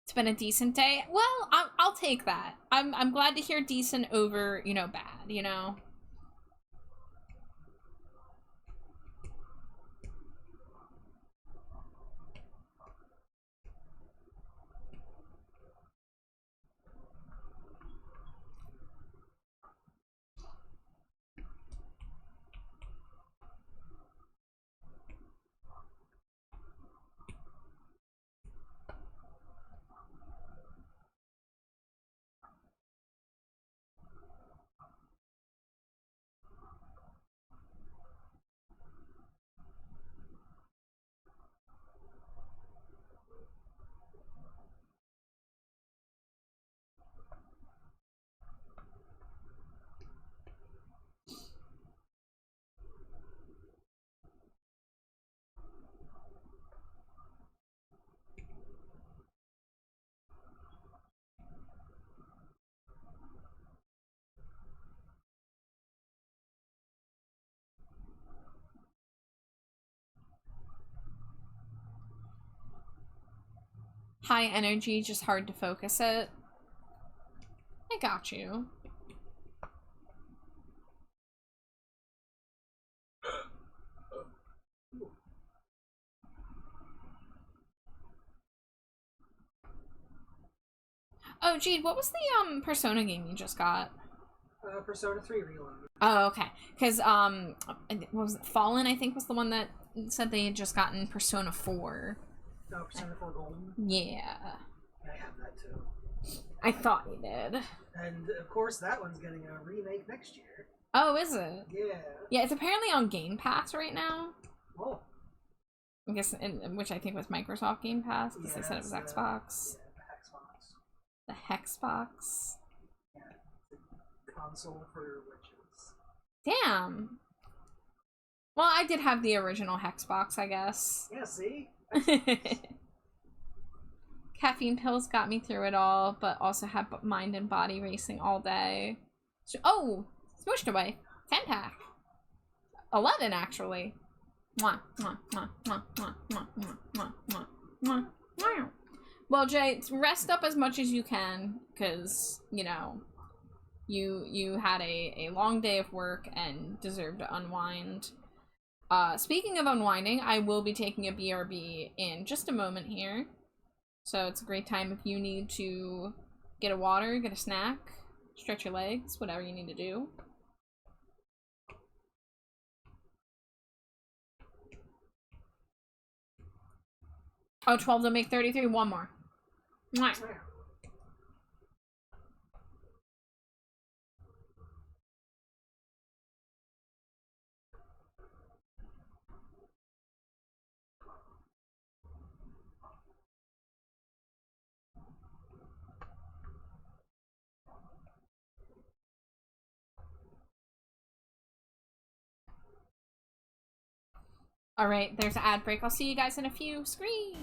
It's been a decent day. Well, I'll take that. I'm glad to hear decent over, you know, bad, you know? High energy, just hard to focus it. I got you. Oh, Jade, what was the Persona game you just got? Persona 3 Reload. Oh, okay. Because what was it? Fallen, I think, was the one that said they had just gotten Persona 4. No, Persona 4 Golden. Yeah. I have that too. I thought you did. And of course, that one's getting a remake next year. Oh, is it? Yeah. Yeah, it's apparently on Game Pass right now. Oh. I guess, which I think was Microsoft Game Pass, because they said it was Xbox. Yeah, the Xbox. The Hexbox. Yeah. console for witches. Damn. Well, I did have the original Hexbox, I guess. Yeah, see? Caffeine pills got me through it all, but also had mind and body racing all day. Oh! Smushed away. 10-pack. 11, actually. Mwah, mwah, mwah, mwah, mwah, mwah, mwah, mwah, mwah, mwah, mwah. Well, Jay, rest up as much as you can, because, you know, you had a long day of work and deserve to unwind. Speaking of unwinding, I will be taking a BRB in just a moment here. So it's a great time if you need to get a water, get a snack, stretch your legs, whatever you need to do. Oh, 12 to make 33, one more. Mwah. Alright, there's an ad break. I'll see you guys in a few. Scree!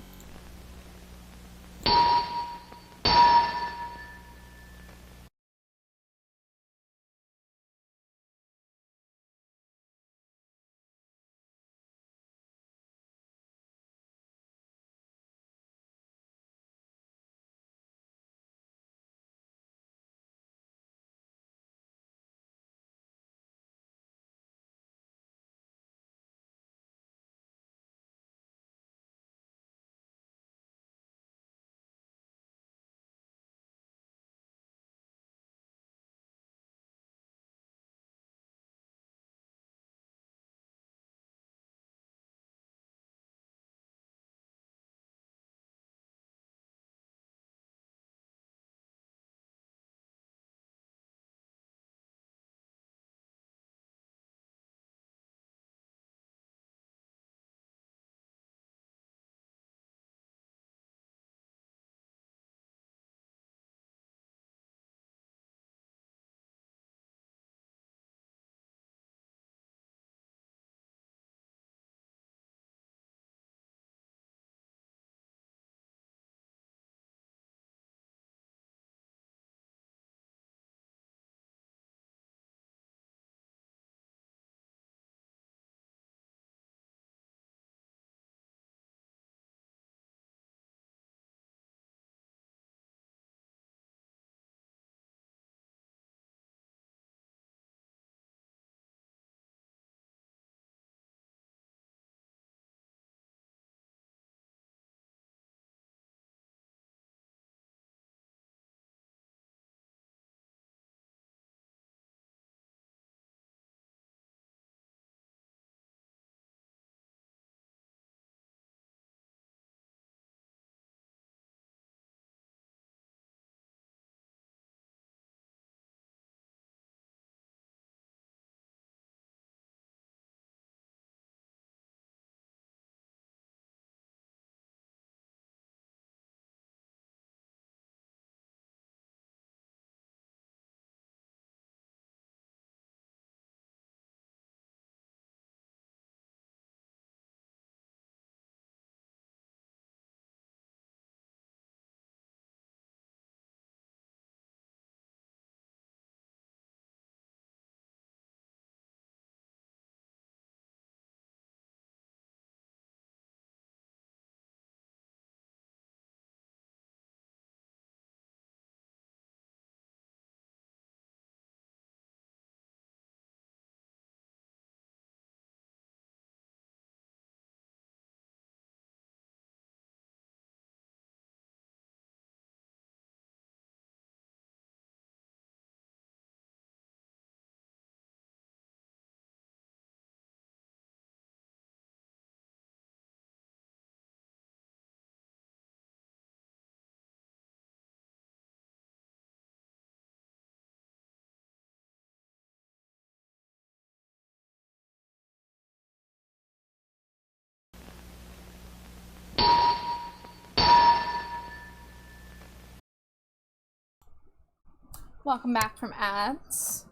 Welcome back from ads.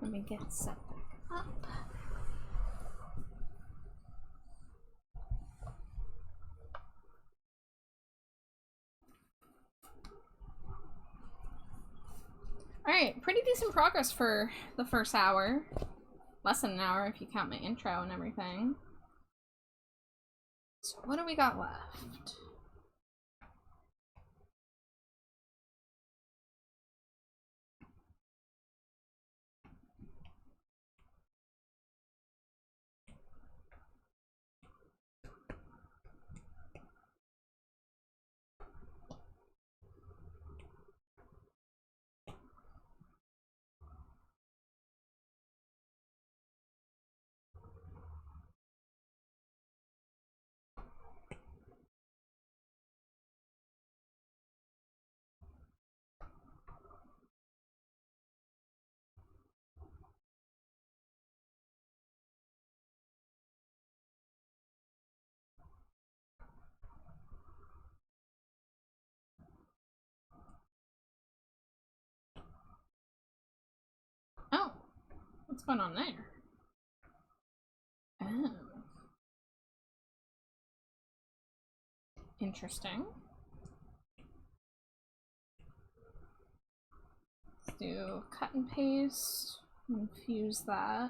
Let me get set back up. Alright, pretty decent progress for the first hour. Less than an hour if you count my intro and everything. So what do we got left? Oh, what's going on there? Oh. Interesting. Let's do cut and paste, infuse that.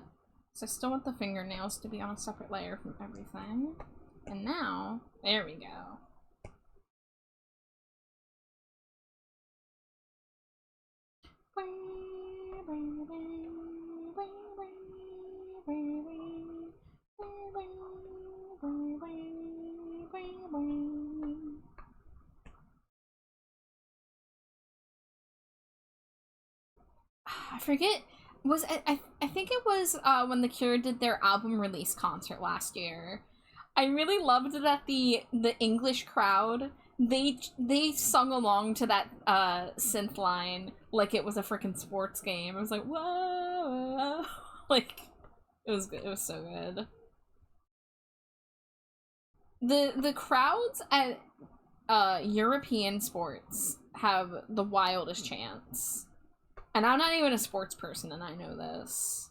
So I still want the fingernails to be on a separate layer from everything. And now, there we go. I forget. I think it was when The Cure did their album release concert last year. I really loved that the English crowd they sung along to that synth line like it was a freaking sports game. I was like, whoa, like it was good. It was so good. The crowds at European sports have the wildest chants. And I'm not even a sports person, and I know this.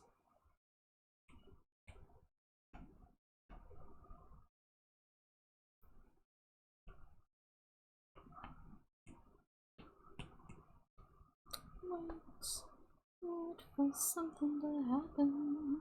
Wait for something to happen.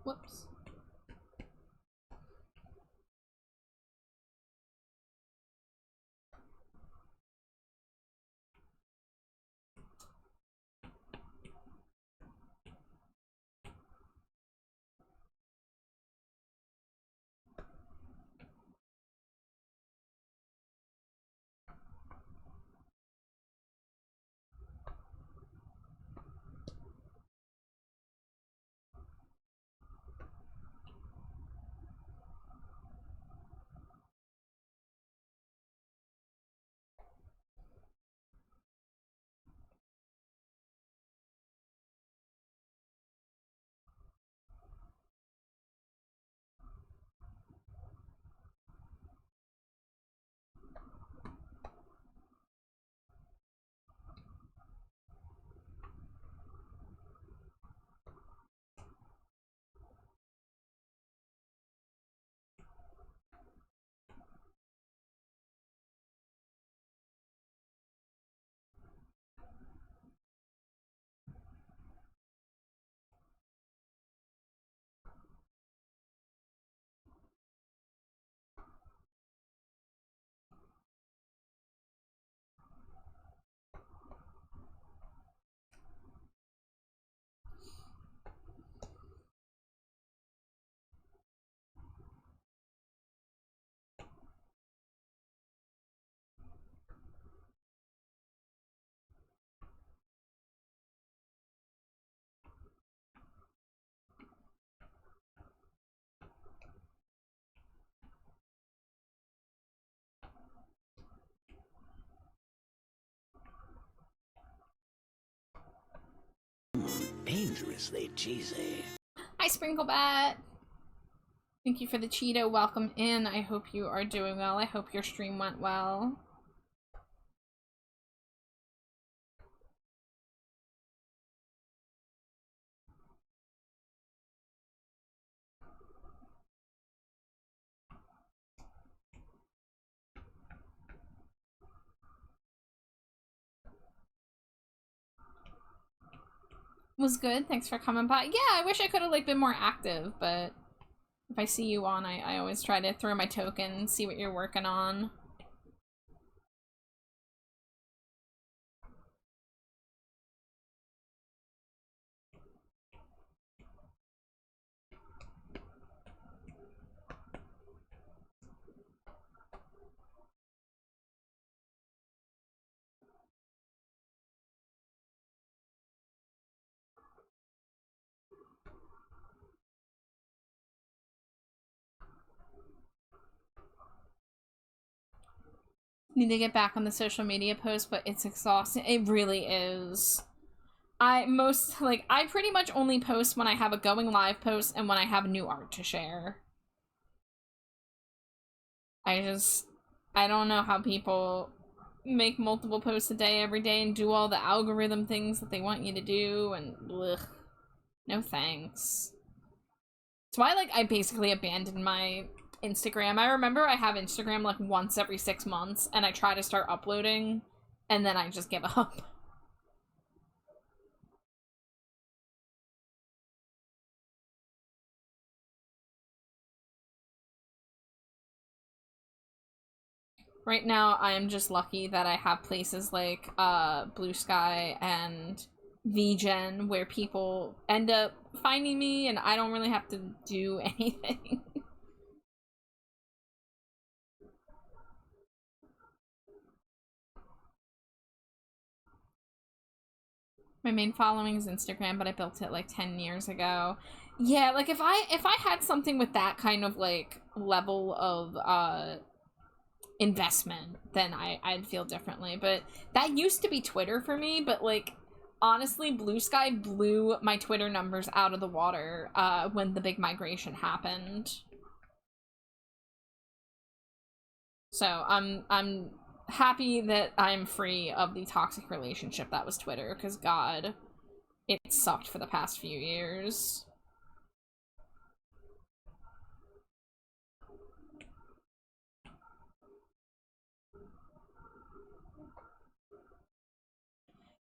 Whoops. dangerously cheesy. Hi, Sprinklebat. Thank you for the Cheeto. Welcome in. I hope you are doing well. I hope your stream went well. Was good. Thanks for coming by. Yeah, I wish I could have like been more active, but if I see you on, I always try to throw my token, see what you're working on. Need to get back on the social media post, but it's exhausting. It really is. I pretty much only post when I have a going live post and when I have new art to share. I don't know how people make multiple posts a day every day and do all the algorithm things that they want you to do, and blech. No thanks. That's why, like, I basically abandoned my Instagram. I remember I have Instagram, like, once every 6 months, and I try to start uploading, and then I just give up. Right now, I am just lucky that I have places like Blue Sky and VGen where people end up finding me and I don't really have to do anything. My main following is Instagram, but I built it like 10 years ago. Yeah, like if I had something with that kind of like level of investment, then I'd feel differently. But that used to be Twitter for me, but like honestly, Blue Sky blew my Twitter numbers out of the water when the big migration happened. So I'm happy that I'm free of the toxic relationship that was Twitter, because God, it sucked for the past few years.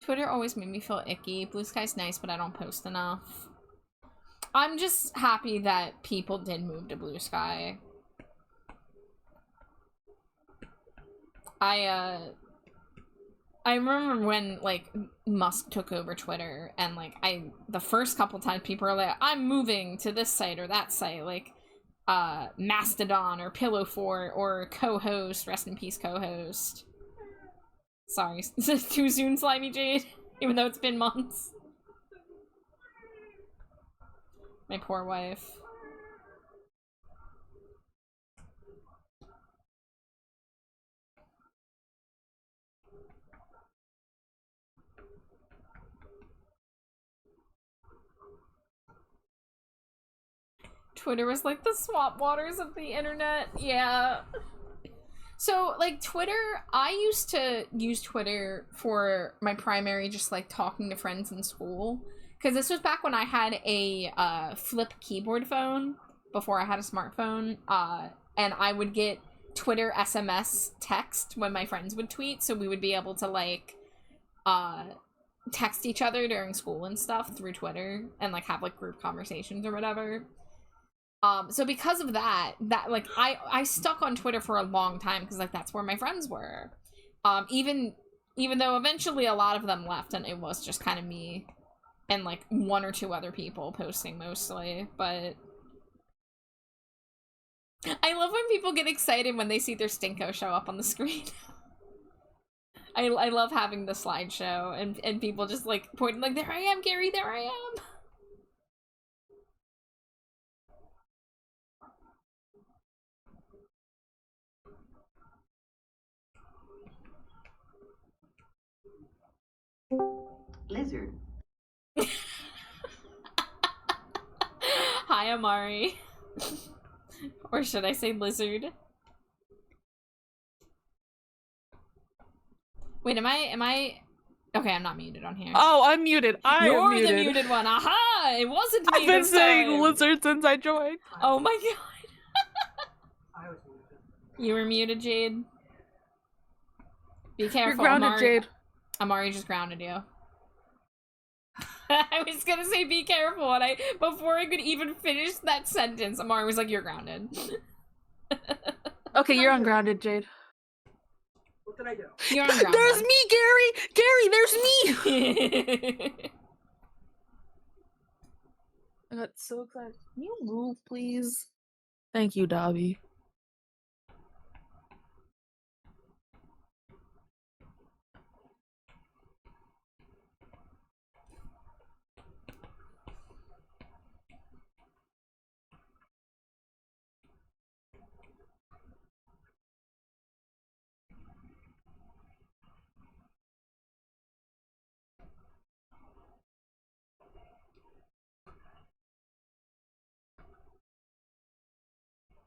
Twitter always made me feel icky. Blue Sky's nice, but I don't post enough. I'm just happy that people did move to Blue Sky. I remember when, like, Musk took over Twitter, and, like, the first couple times people were like, I'm moving to this site or that site, like, Mastodon or Pillow Fort or co-host, rest in peace co-host. Sorry, too soon, Slimy Jade, even though it's been months. My poor wife. Twitter was like the swamp waters of the internet. Yeah. So, like, Twitter, I used to use Twitter for my primary, just, like, talking to friends in school. Because this was back when I had a flip keyboard phone, before I had a smartphone. And I would get Twitter SMS text when my friends would tweet, so we would be able to, like, text each other during school and stuff through Twitter, and, like, have, like, group conversations or whatever. So because of that, like I stuck on Twitter for a long time because like that's where my friends were. Even though eventually a lot of them left and it was just kind of me and like one or two other people posting mostly, but I love when people get excited when they see their Stinko show up on the screen. I love having the slideshow and people just like pointing like, there I am, Gary, there I am. Lizard. Hi, Amari. Or should I say lizard? Wait, am I... Okay, I'm not muted on here. Oh, I'm muted. You're muted. the muted one. Aha! It wasn't me I've been this saying time. lizard since I joined. Oh my god. I was muted. You were muted, Jade. Be careful, You're grounded, Amari. Jade. Amari just grounded you. I was gonna say be careful, and before I could even finish that sentence, Amari was like, "You're grounded." Okay, you're ungrounded, Jade. What did I do? You're ungrounded. There's me, Gary! Gary, there's me! I got so excited. Can you move, please? Thank you, Dobby.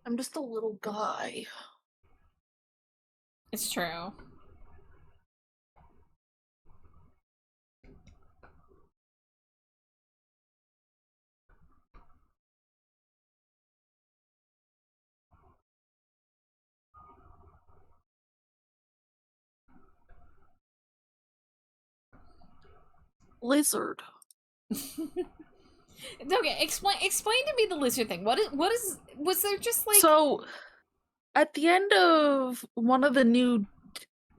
I'm just a little guy. It's true. Lizard. Okay, explain to me the lizard thing. What is was there just like So, at the end of one of the new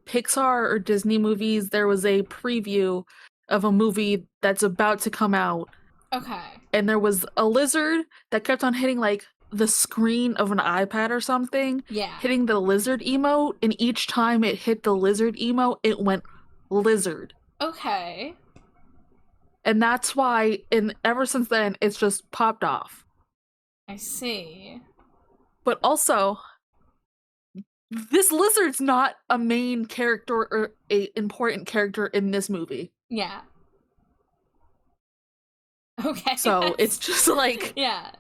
Pixar or Disney movies, there was a preview of a movie that's about to come out. Okay. And there was a lizard that kept on hitting like the screen of an iPad or something, Yeah. hitting the lizard emote, and each time it hit the lizard emote, it went lizard. Okay. And that's why, and ever since then, it's just popped off. I see. But also, this lizard's not a main character or a important character in this movie. Yeah. Okay. So it's just like, yeah.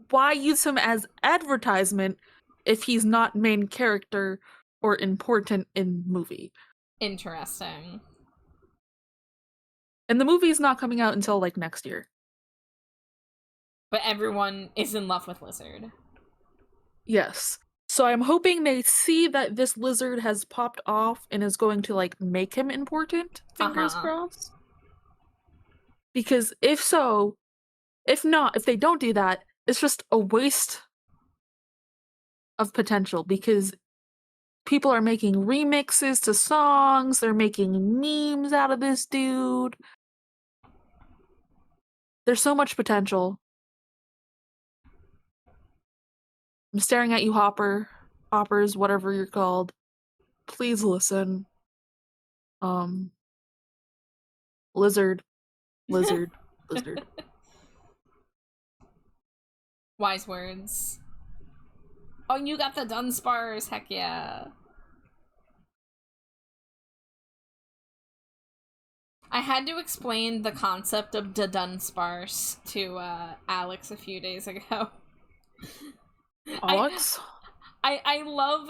why use him as advertisement if he's not main character or important in movie? Interesting. And the movie's not coming out until like next year. But everyone is in love with Lizard. Yes. So I'm hoping they see that this lizard has popped off and is going to like make him important. Fingers crossed. Because if so, if not, if they don't do that, it's just a waste of potential because people are making remixes to songs, they're making memes out of this dude. There's so much potential. I'm staring at you, Hoppers, whatever you're called. Please listen. Lizard. Lizard. Wise words. Oh, you got the Dunspars, heck yeah. I had to explain the concept of the Dunspars to Alex a few days ago. Alex? I love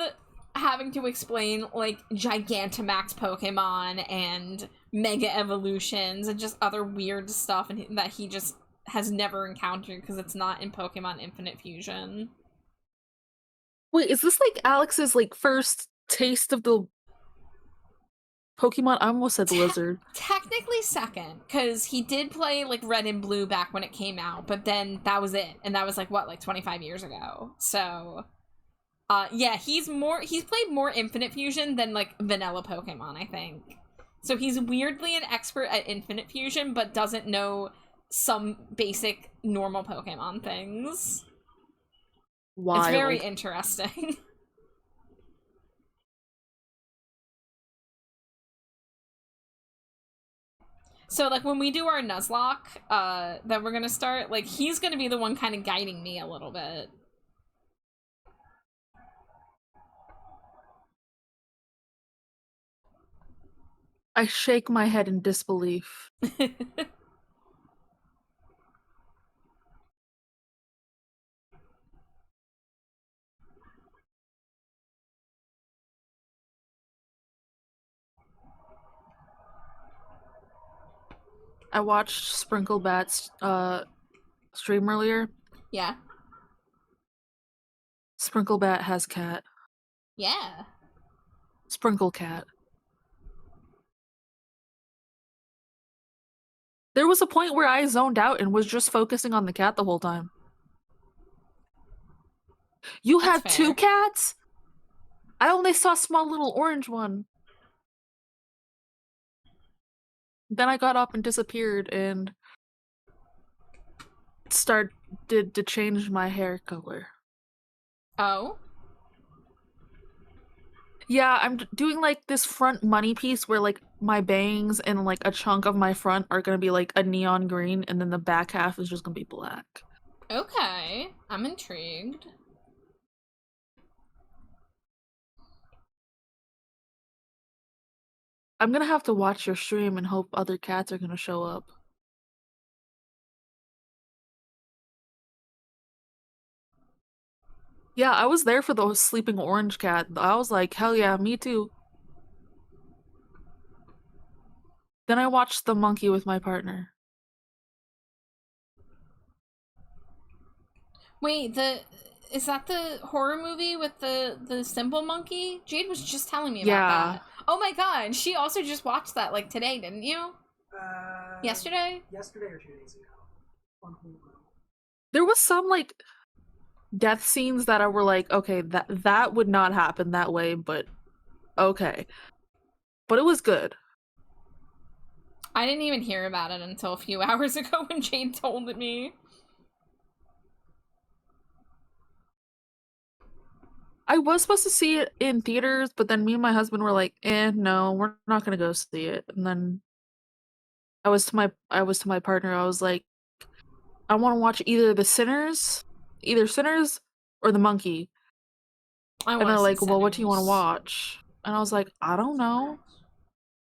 having to explain like Gigantamax Pokemon and Mega Evolutions and just other weird stuff that he just has never encountered because it's not in Pokemon Infinite Fusion. Wait, is this like Alex's like first taste of the Pokemon? I almost said lizard. Technically second, because he did play like Red and Blue back when it came out, but then that was it, and that was like what, like 25 years ago. So, yeah, he's played more Infinite Fusion than like vanilla Pokemon, I think. So he's weirdly an expert at Infinite Fusion, but doesn't know some basic normal Pokemon things. Wild. It's very interesting. So, like, when we do our Nuzlocke, that we're gonna start, like, he's gonna be the one kind of guiding me a little bit. I shake my head in disbelief. I watched Sprinkle Bat's stream earlier. Yeah. Sprinkle Bat has cat. Yeah. Sprinkle cat. There was a point where I zoned out and was just focusing on the cat the whole time. You That's have two fair. cats? I only saw a small little orange one. Then I got up and disappeared and started to change my hair color. Oh? Yeah, I'm doing like this front money piece where like my bangs and like a chunk of my front are gonna be like a neon green and then the back half is just gonna be black. Okay. I'm intrigued. I'm gonna have to watch your stream and hope other cats are gonna show up. Yeah, I was there for the sleeping orange cat. I was like, hell yeah, me too. Then I watched the monkey with my partner. Wait, is that the horror movie with the simple monkey? Jade was just telling me about Yeah. that. Oh my god, she also just watched that like today, didn't you? Yesterday? Yesterday or 2 days ago. On Hulu. There was some like death scenes that I were like, okay, that would not happen that way, but okay. But it was good. I didn't even hear about it until a few hours ago when Jade told me. I was supposed to see it in theaters, but then me and my husband were like, no, we're not gonna go see it. And then I was to my partner, I was like, I want to watch either Sinners or The Monkey. And they're like, well, what do you want to watch? And I was like, I don't know.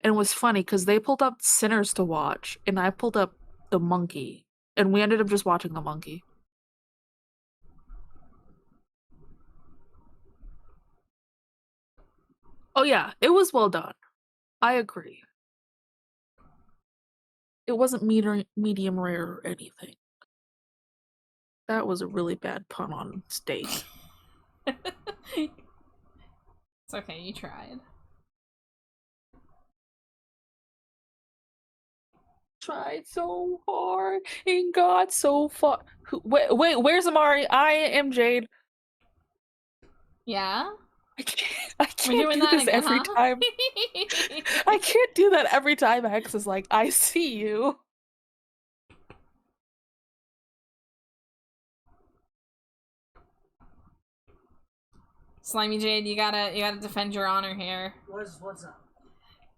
And it was funny because they pulled up Sinners to watch, and I pulled up The Monkey, and we ended up just watching The Monkey. Oh yeah, it was well done. I agree. It wasn't medium rare or anything. That was a really bad pun on steak. It's okay, you tried. Tried so hard and got so far. Wait, where's Amari? I am Jade. Yeah? I We're can't doing do that this again, every huh? time. I can't do that every time Hex is like, I see you. Slimy Jade, you gotta defend your honor here. What's up?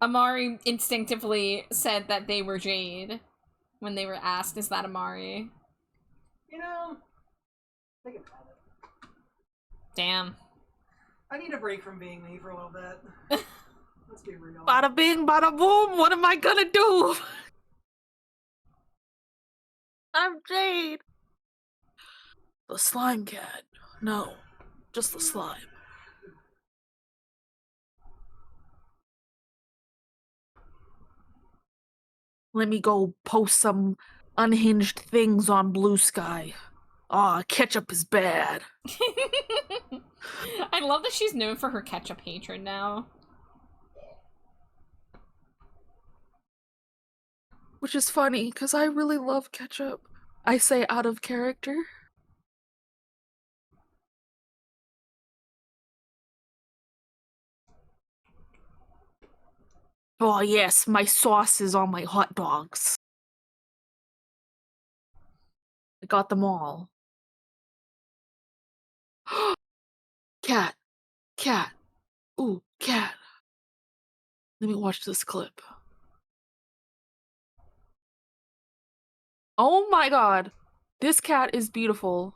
Amari instinctively said that they were Jade when they were asked, is that Amari? You know, think about it. Damn. I need a break from being me for a little bit. Let's be real. Bada bing, bada boom. What am I gonna do? I'm Jade. The slime cat. No, just the slime. Let me go post some unhinged things on Blue Sky. Aw, ketchup is bad. I love that she's known for her ketchup hatred now. Which is funny, because I really love ketchup. I say out of character. Oh yes, my sauce is on my hot dogs. I got them all. Cat. Cat. Ooh, cat. Let me watch this clip. Oh my god. This cat is beautiful.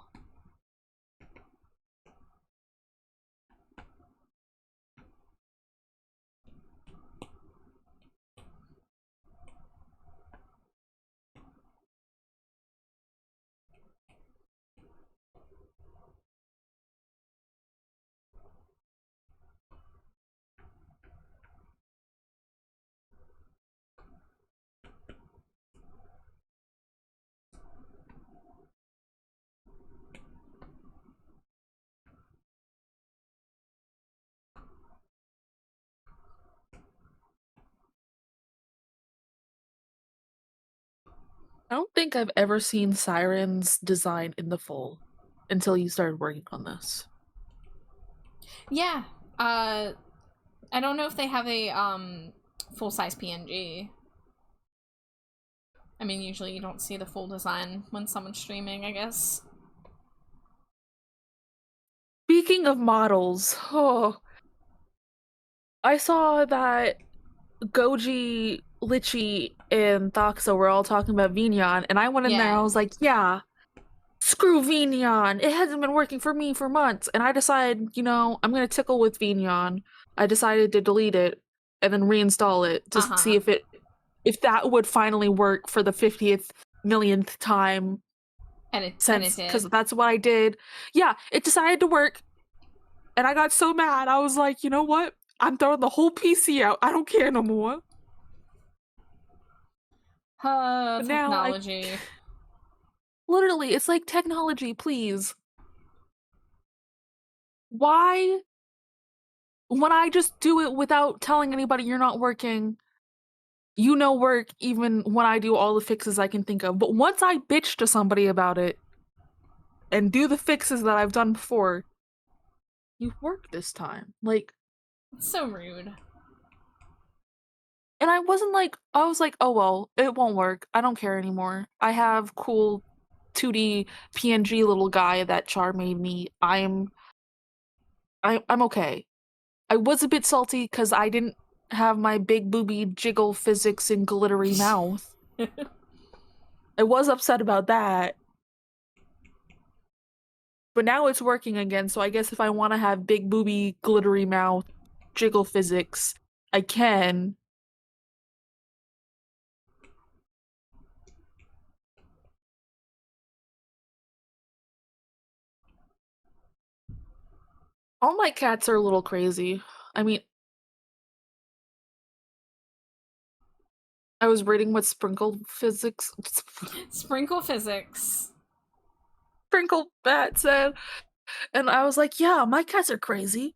I don't think I've ever seen Siren's design in the full until you started working on this. Yeah. I don't know if they have a full-size PNG. I mean, usually you don't see the full design when someone's streaming, I guess. Speaking of models, I saw that Goji, Litchi, and Thaxa were all talking about Vignon, and I went in there and I was like, yeah, screw Vignon. It hasn't been working for me for months. And I decided, I'm gonna tickle with Vignon. I decided to delete it and then reinstall it to see if that would finally work for the 50th millionth time. And it Since, did. because that's what I did. Yeah, it decided to work. And I got so mad. I was like, you know what? I'm throwing the whole PC out. I don't care no more. Technology. Literally, it's like technology, please. Why? When I just do it without telling anybody you're not working, work even when I do all the fixes I can think of. But once I bitch to somebody about it and do the fixes that I've done before, you work this time. Like, it's so rude. And I was like, oh well, it won't work. I don't care anymore. I have cool 2D PNG little guy that Char made me. I'm okay. I was a bit salty because I didn't have my big booby jiggle physics and glittery mouth. I was upset about that. But now it's working again, so I guess if I want to have big booby glittery mouth jiggle physics, I can. All my cats are a little crazy. I mean, I was reading what Sprinkle Physics Sprinkle Physics. Sprinkle Bat said, and I was like, yeah, my cats are crazy.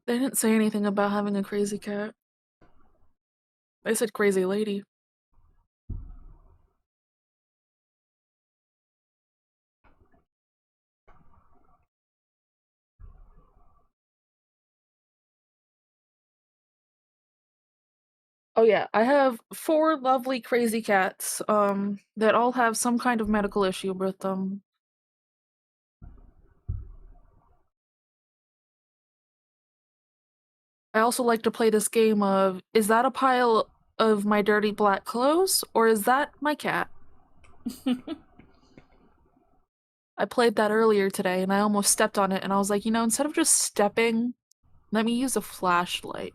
They didn't say anything about having a crazy cat. They said crazy lady. Oh yeah, I have 4 lovely crazy cats, that all have some kind of medical issue with them. I also like to play this game of, is that a pile of my dirty black clothes, or is that my cat? I played that earlier today, and I almost stepped on it, and I was like, instead of just stepping, let me use a flashlight.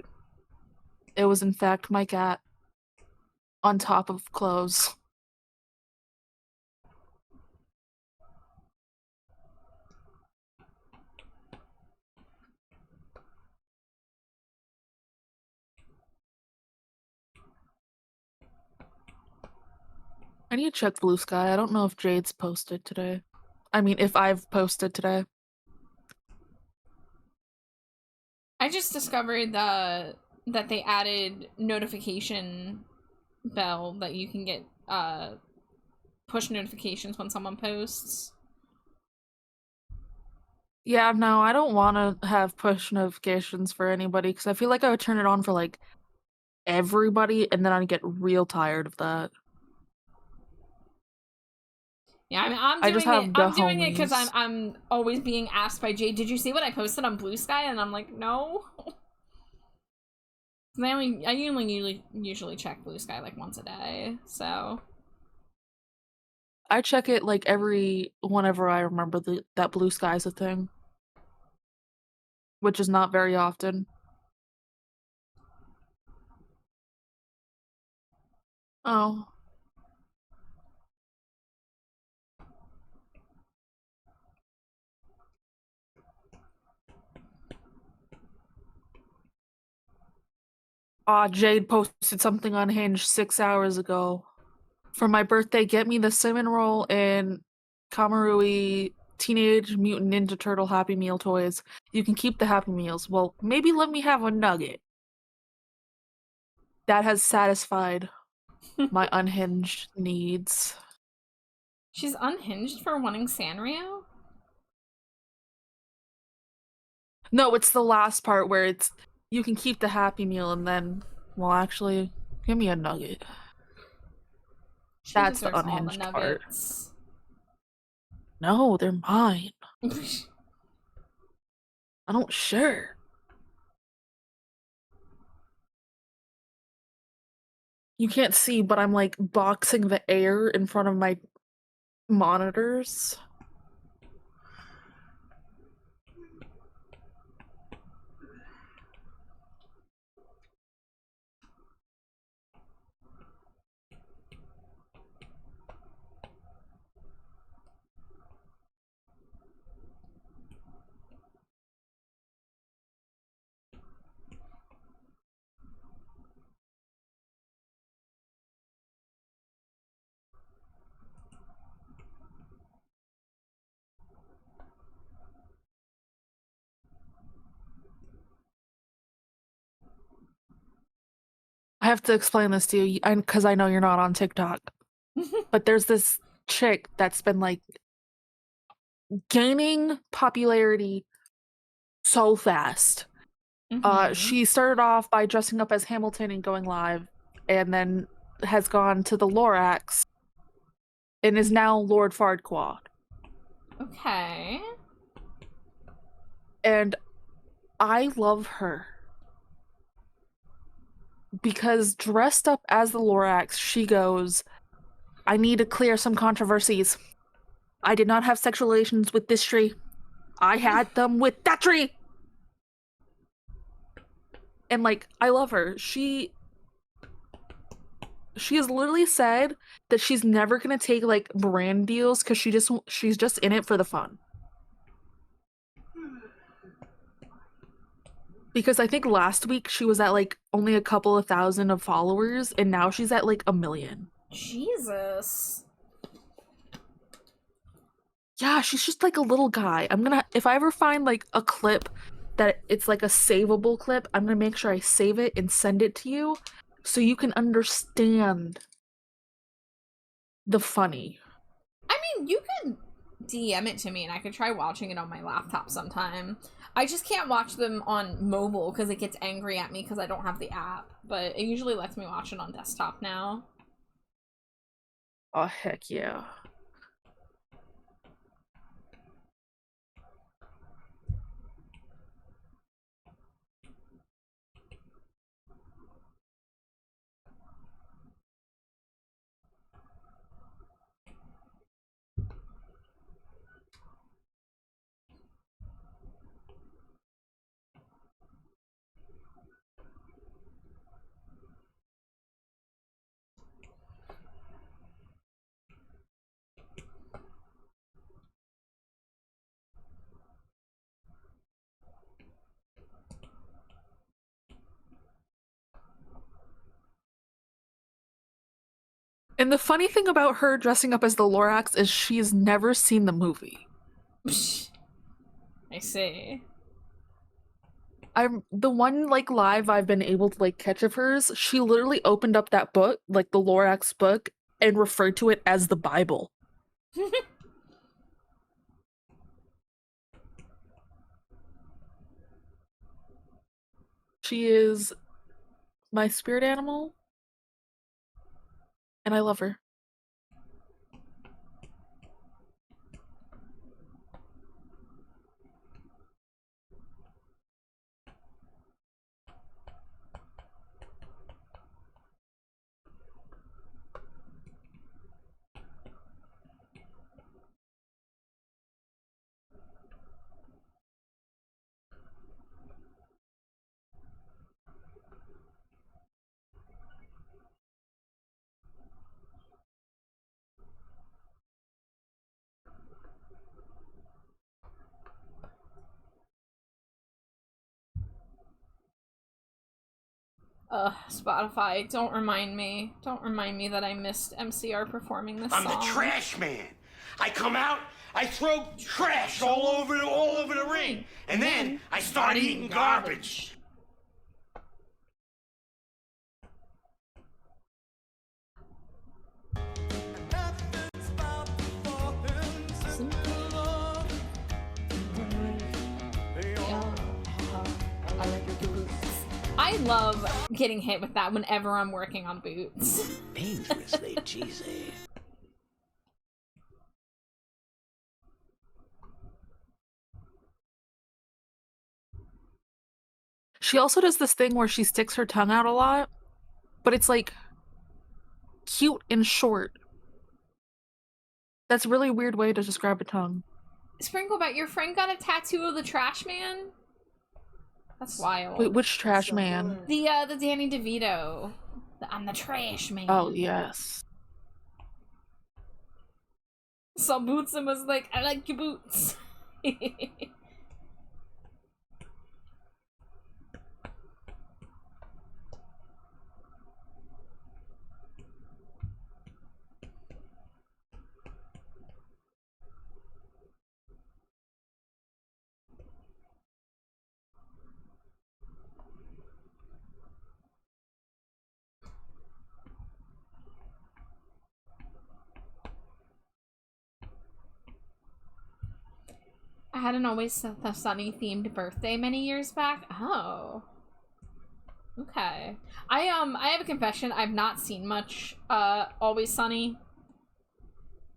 It was in fact my cat. On top of clothes. I need to check Blue Sky. I don't know if Jade's posted today. I mean, if I've posted today. I just discovered that they added notification bell that you can get push notifications when someone posts. Yeah, no, I don't want to have push notifications for anybody because I feel like I would turn it on for like everybody and then I'd get real tired of that. Yeah, I mean, I'm doing it because homies. I'm always being asked by Jade, did you see what I posted on Blue Sky? And I'm like, no. I usually check Blue Sky like once a day, so. I check it like whenever I remember that Blue Sky's a thing. Which is not very often. Oh. Jade posted something on Hinge 6 hours ago. For my birthday, get me the cinnamon roll and Kamarui Teenage Mutant Ninja Turtle Happy Meal toys. You can keep the Happy Meals. Well, maybe let me have a nugget. That has satisfied my unhinged needs. She's unhinged for wanting Sanrio? No, it's the last part where it's you can keep the Happy Meal and then, well, actually, give me a nugget. She That's the deserves all the unhinged part. nuggets. No, they're mine. I don't share. You can't see, but I'm like boxing the air in front of my monitors. I have to explain this to you because I know you're not on TikTok. But there's this chick that's been like gaining popularity so fast. She started off by dressing up as Hamilton and going live, and then has gone to the Lorax and is now Lord Farquaad. Okay. And I love her. Because dressed up as the Lorax, she goes, I need to clear some controversies. I did not have sexual relations with this tree. I had them with that tree. And like, I love her. She has literally said that she's never gonna take like brand deals because she's just in it for the fun. Because I think last week she was at like only a couple of thousand of followers, and now she's at like 1 million. Jesus. Yeah, she's just like a little guy. If I ever find like a clip that it's like a savable clip, I'm gonna make sure I save it and send it to you so you can understand the funny. I mean, you could DM it to me and I could try watching it on my laptop sometime. I just can't watch them on mobile because it gets angry at me because I don't have the app. But it usually lets me watch it on desktop now. Oh, heck yeah. And the funny thing about her dressing up as the Lorax is she's never seen the movie. I see. I'm the one like live I've been able to like catch of hers, she literally opened up that book, like the Lorax book, and referred to it as the Bible. She is my spirit animal, and I love her. Spotify, don't remind me. Don't remind me that I missed MCR performing this I'm song. the trash man. I come out, I throw trash all over the ring, and then I start eating garbage. I love getting hit with that whenever I'm working on boots. Dangerously cheesy. She also does this thing where she sticks her tongue out a lot, but it's like cute and short. That's a really weird way to describe a tongue. Sprinklebat, your friend got a tattoo of the trash man? That's wild. Wait, which trash So man? good. The Danny DeVito. I'm the trash man. Oh, yes. Saw boots and was like, I like your boots. I had an Always Sunny themed birthday many years back. Oh. Okay. I have a confession. I've not seen much Always Sunny.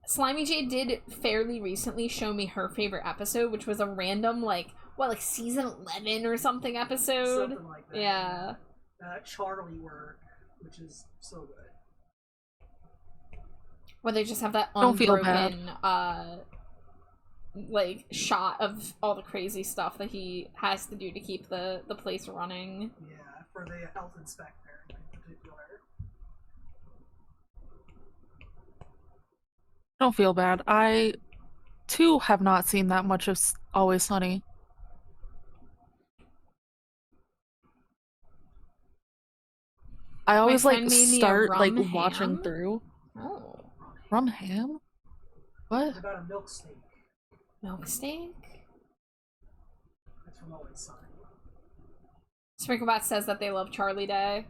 Slimy J did fairly recently show me her favorite episode, which was a random like season 11 or something episode. Something like that. Yeah. Charlie work, which is so good. Where they just have that Don't feel bad. unbroken like shot of all the crazy stuff that he has to do to keep the place running. Yeah, for the health inspector in particular. Don't feel bad. I, too, have not seen that much of Always Sunny. I always friend like made me a start like rum watching ham. through. Oh. Rum ham? What? What about a milk steak? Milk steak? That's from Always Sunny. Sprinklebat says that they love Charlie Day.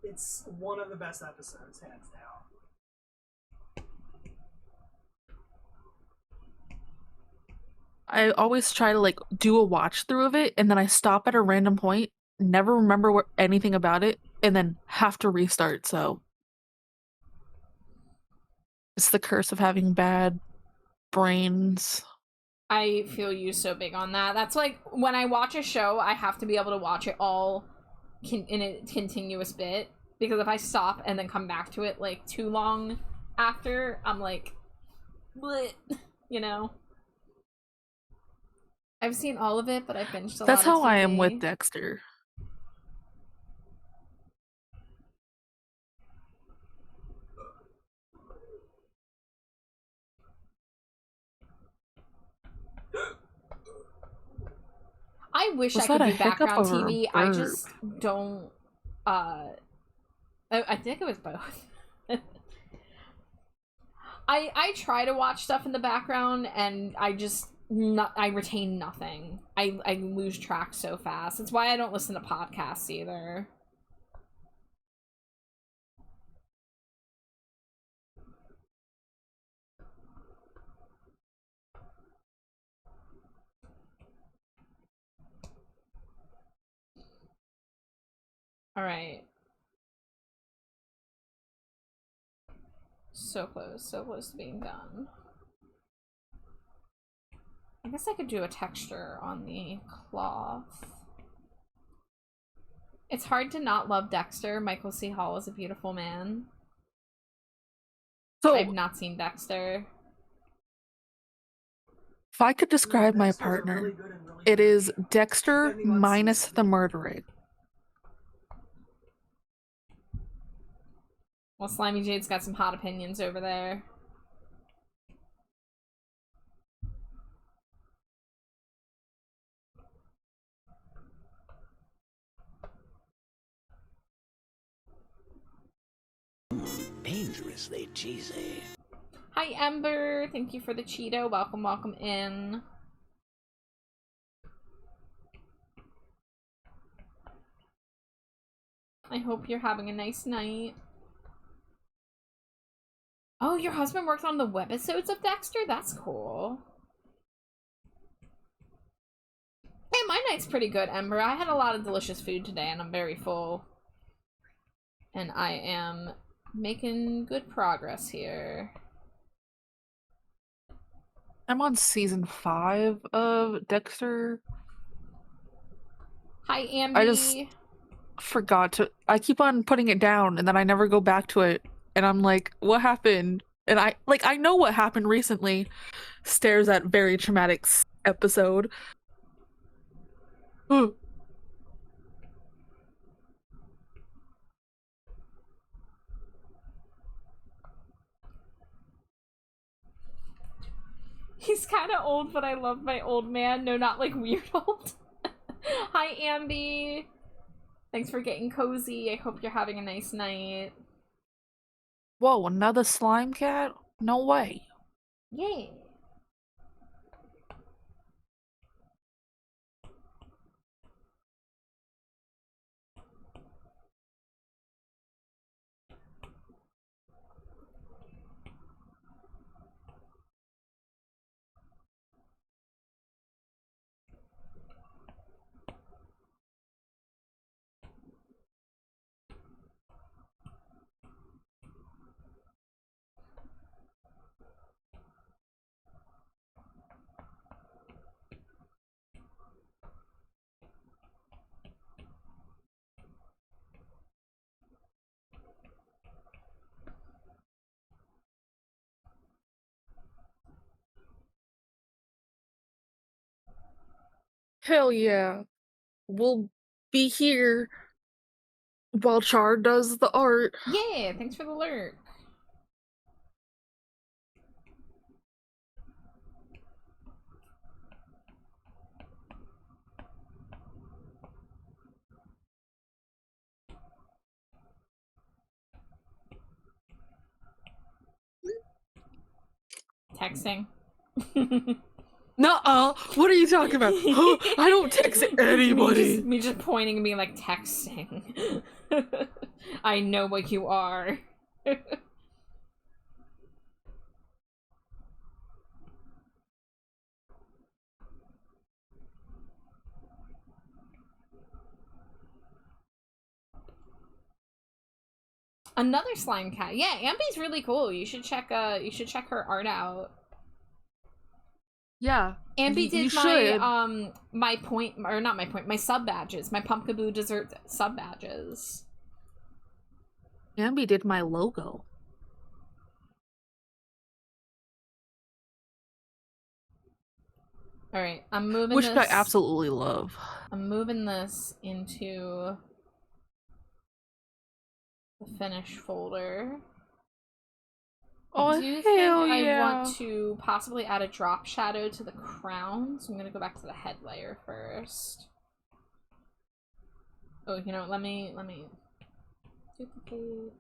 It's one of the best episodes, hands down. I always try to like do a watch through of it, and then I stop at a random point, never remember anything about it, and then have to restart. So it's the curse of having bad brains. I feel you so big on that. That's like when I watch a show, I have to be able to watch it all in a continuous bit, because if I stop and then come back to it like too long after, I'm like, bleh, you know. I've seen all of it, but I binged a That's lot of how I am with TV. Dexter. I wish Was I could that a do hiccup background or a TV. I burp? just don't. I think it was both. I try to watch stuff in the background, and I retain nothing. I lose track so fast. That's why I don't listen to podcasts either. All right. So close to being done. I guess I could do a texture on the cloth. It's hard to not love Dexter. Michael C. Hall is a beautiful man. So I've not seen Dexter. if I could describe my Dexter's a partner, really good and really it bad is show, Dexter depending on minus season. the murdering. Well, Slimy Jade's got some hot opinions over there. Dangerously cheesy. Hi, Ember. Thank you for the Cheeto. Welcome, welcome in. I hope you're having a nice night. Oh, your husband worked on the webisodes of Dexter? That's cool. my night's pretty good, Ember. I had a lot of delicious food today, and I'm very full. And I am making good progress here. I'm on season 5 of Dexter. Hi, Amby. I just forgot to. I keep on putting it down, and then I never go back to it. And I'm like, what happened? And I know what happened recently. Stares at very traumatic episode. Ugh. He's kind of old, but I love my old man. No, not like weird old. Hi, Amby. Thanks for getting cozy. I hope you're having a nice night. Whoa, another slime cat? No way. Yeah. Hell yeah. We'll be here while Char does the art. Yeah, thanks for the alert. Texting. Nuh-uh. What are you talking about? I don't text anybody. Me just pointing and being like, texting. I know what you are. Another slime cat. Yeah, Amby's really cool. You should check her art out. Yeah. Amby did should. my sub badges, my Pumpkaboo dessert sub badges. Amby did my logo. Alright, I'm moving Which this. I absolutely love. I'm moving this into the finish folder. Oh, I do hell think yeah. I want to possibly add a drop shadow to the crown, so I'm gonna go back to the head layer first. Oh, you know what, let me duplicate.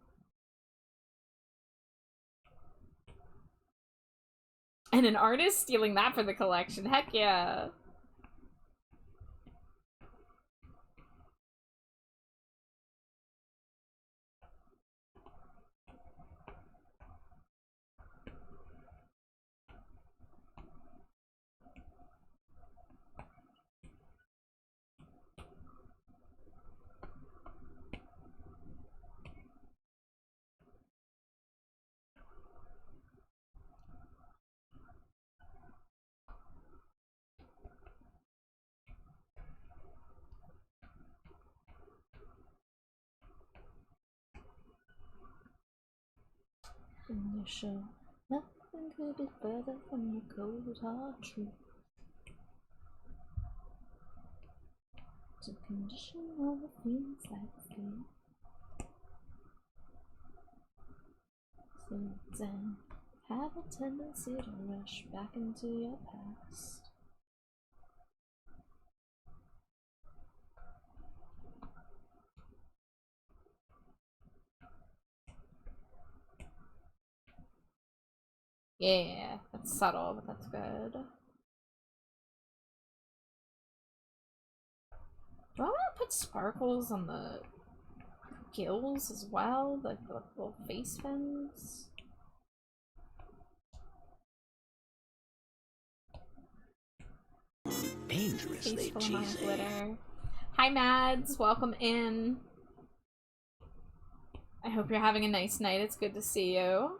And an artist stealing that for the collection, heck yeah. Initial. Nothing could be further from the cold hard truth. To condition all the things like sleep. Slow down. Have a tendency to rush back into your past. Yeah, that's subtle, but that's good. Do I want to put sparkles on the gills as well? Like the little face fins? dangerously Tasteful amount of cheesy. glitter. Hi, Mads. Welcome in. I hope you're having a nice night. It's good to see you.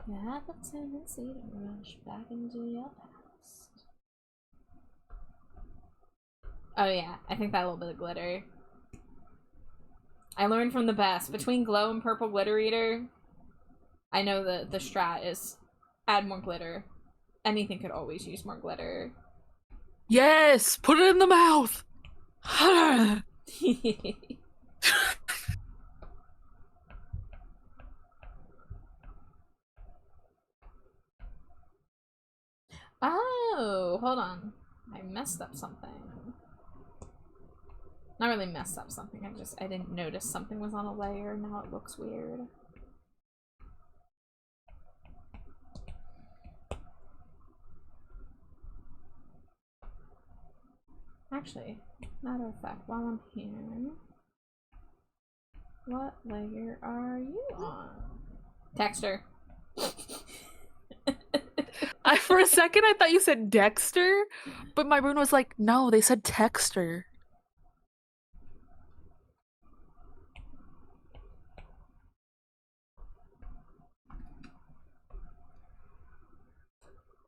You have a tendency to rush back into your past. Oh yeah, I think that little bit of glitter. I learned from the best. Between glow and purple glitter eater, I know the strat is add more glitter. Anything could always use more glitter. Yes! Put it in the mouth! Oh, hold on. I messed up something. Not really messed up something, I didn't notice something was on a layer, now it looks weird. Actually, matter of fact, while I'm here, what layer are you on? Texture. For a second, I thought you said Dexter, but my brain was like, no, they said Texter.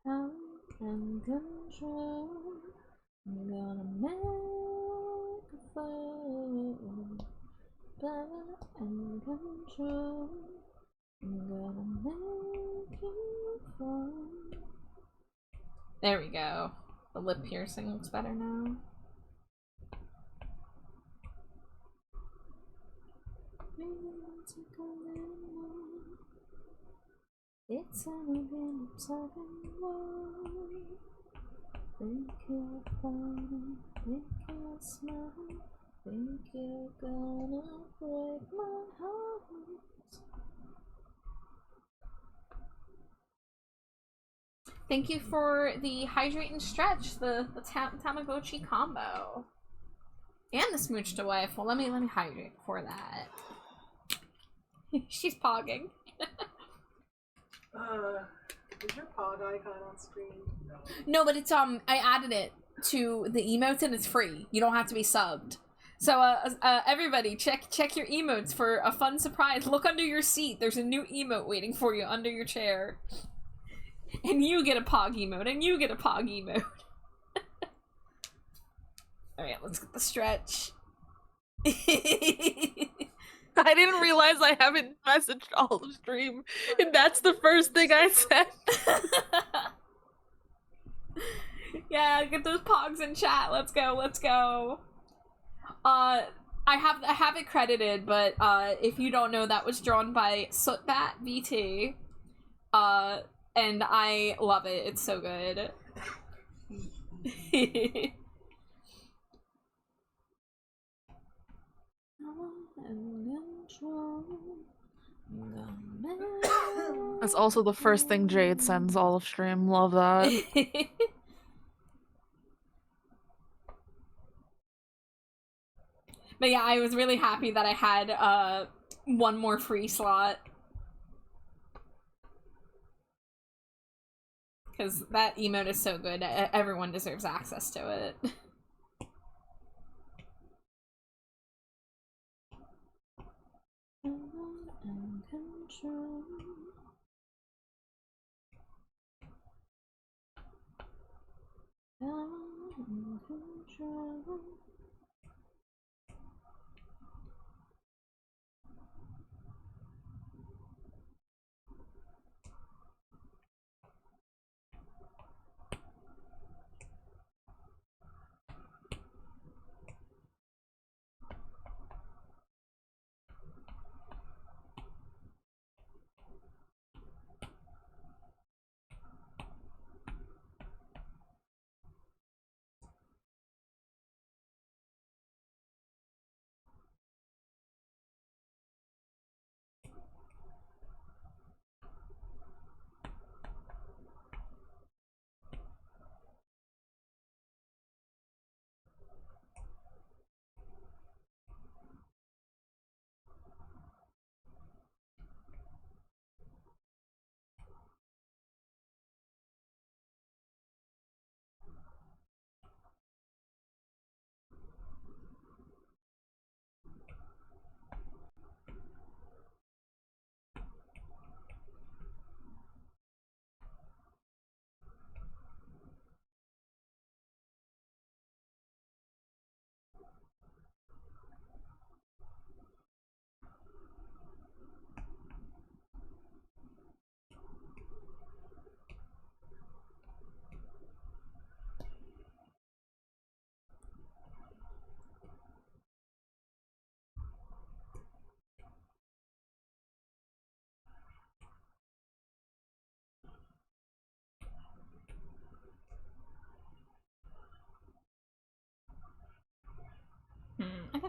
I'm in control. I'm gonna make a fool. In control. I'm gonna make you fall. There we go. The lip piercing looks better now. It's only been a second word. Think you're funny, think you're smart, think you're gonna break my heart. Thank you for the hydrate and stretch, the Tamagotchi combo. And the smooch to wife. Well, let me hydrate for that. She's pogging. Is your pog icon on screen? No. No, but it's I added it to the emotes and it's free. You don't have to be subbed. So everybody check your emotes for a fun surprise. Look under your seat. There's a new emote waiting for you under your chair. And you get a pog emote and you get a pog emote. Alright, let's get the stretch. I didn't realize I haven't messaged all the stream, and that's the first thing I said. Yeah, get those pogs in chat. Let's go, let's go. I have it credited, but if you don't know, that was drawn by Sootbat VT. And I love it. It's so good. That's also the first thing Jade sends all of stream. Love that. But yeah, I was really happy that I had one more free slot. Because that emote is so good. Everyone deserves access to it.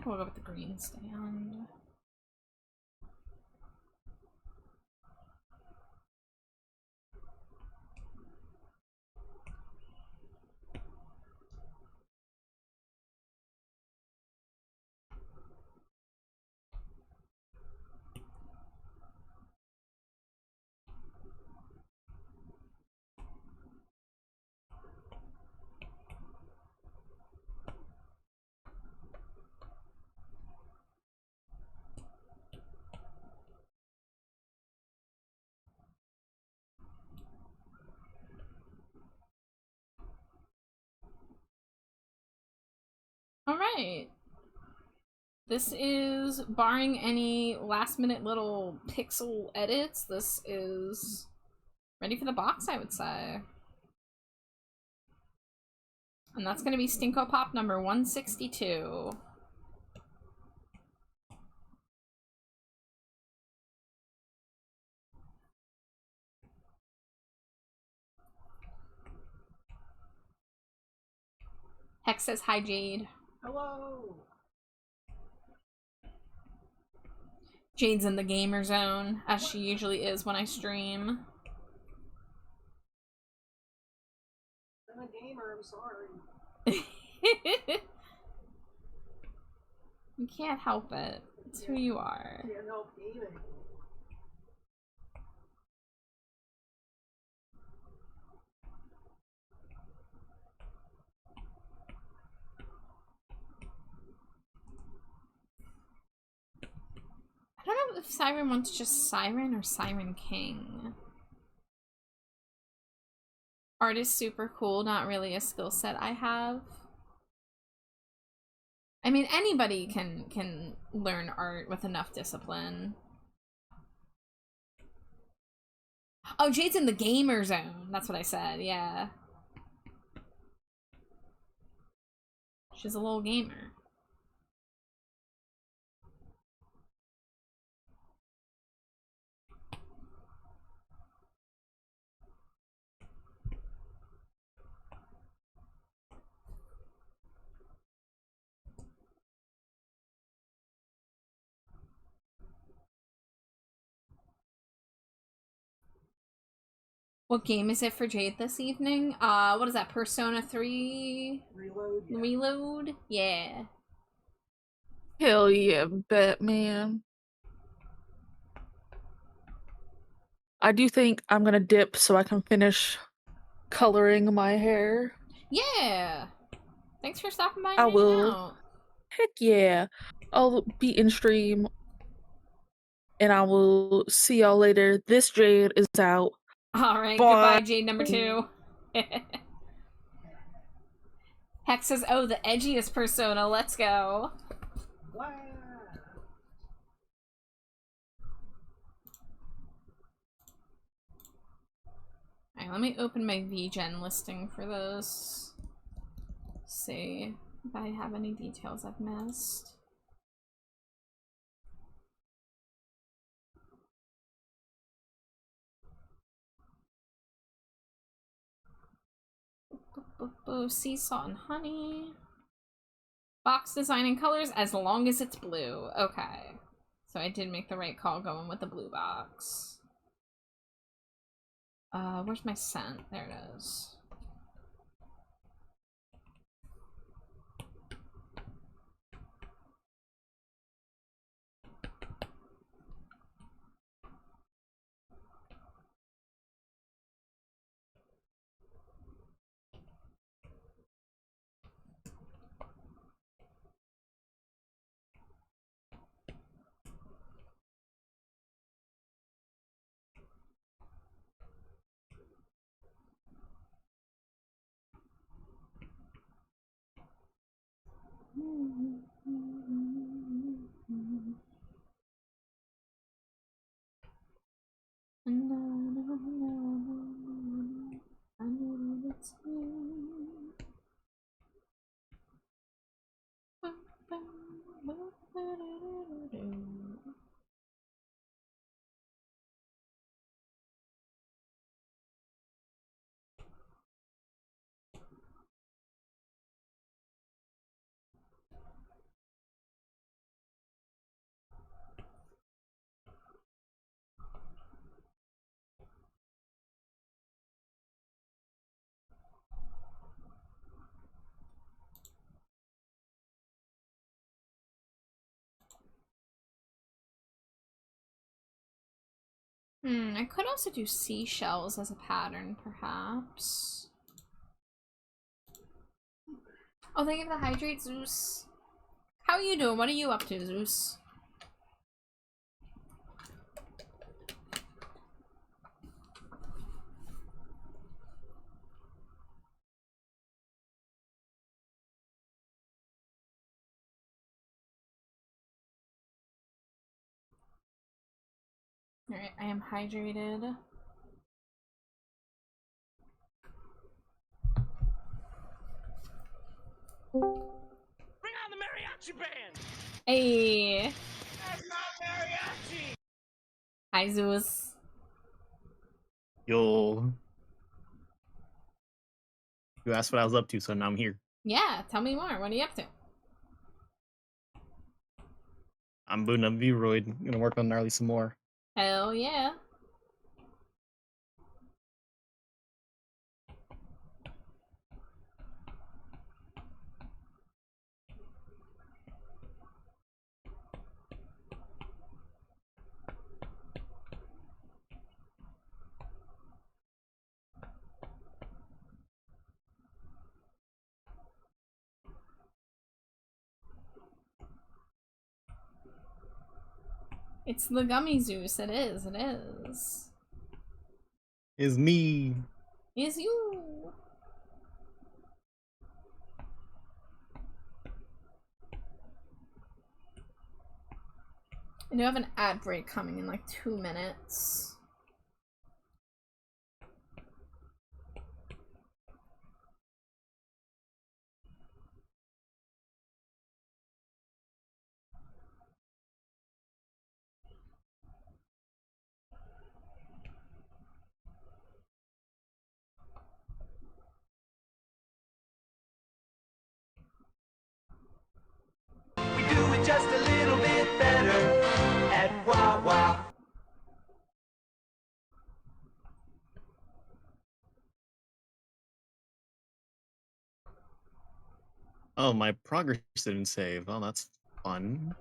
think we'll go with the green stand. Alright. This is, barring any last minute little pixel edits, this is ready for the box, I would say. And that's gonna be Stinko Pop number 162. Hex says hi, Jade. Hello. Jade's in the gamer zone, as she usually is when I stream. I'm a gamer. I'm sorry. You can't help it. It's who you are. Can't help gaming. I don't know if Siren wants just Siren or Siren King. Art is super cool, not really a skill set I have. I mean, anybody can learn art with enough discipline. Oh, Jade's in the gamer zone. That's what I said, yeah. She's a little gamer. What game is it for Jade this evening? What is that? Persona 3? Reload. Yeah. Reload? Yeah. Hell yeah, Batman. I do think I'm gonna dip so I can finish coloring my hair. Yeah. Thanks for stopping by and I hanging will. out. Heck yeah. I'll be in stream and I will see y'all later. This Jade is out. Alright, Bye. goodbye, Jade number 2. Hex says, oh, the edgiest Persona, let's go. Wow. Alright, let me open my VGen listing for this. See if I have any details I've missed. Sea salt and honey. Box design and colors as long as it's blue. Okay. So I did make the right call going with the blue box. Where's my scent? There it is. I could also do seashells as a pattern, perhaps. Oh, thank you for the hydrate, Zeus. How are you doing? What are you up to, Zeus? Alright, I am hydrated. Bring on the mariachi band! Hey! That's my mariachi! Hi, Zeus. Yo. You asked what I was up to, so now I'm here. Yeah, tell me more. What are you up to? I'm booting up V-Roid. Gonna work on Gnarly some more. Hell yeah. It's the gummy Zeus. It is. It is. Is me. Is you. I do have an ad break coming in like 2 minutes. We do it just a little bit better at Wawa. Oh, my progress didn't save. Oh, that's fun.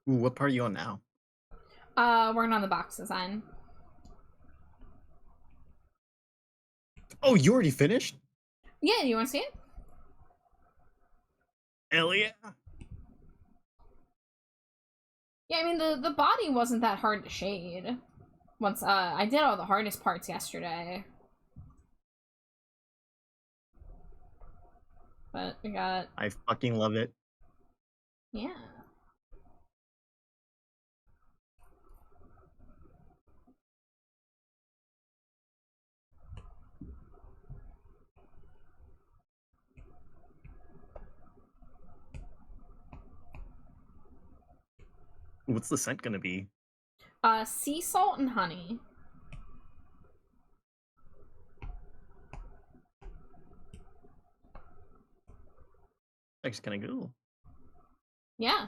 Ooh, what part are you on now? Working on the box design. Oh, you already finished? Yeah, you want to see it? Hell yeah. Yeah, I mean, the body wasn't that hard to shade. Once, I did all the hardest parts yesterday. But we got... I fucking love it. Yeah. What's the scent gonna be? Sea salt and honey. Actually kind of cool. Yeah.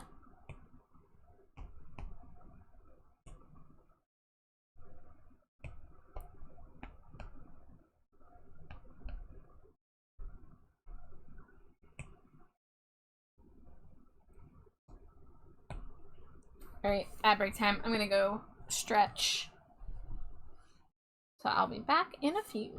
Alright, ad break time. I'm gonna go stretch. So I'll be back in a few.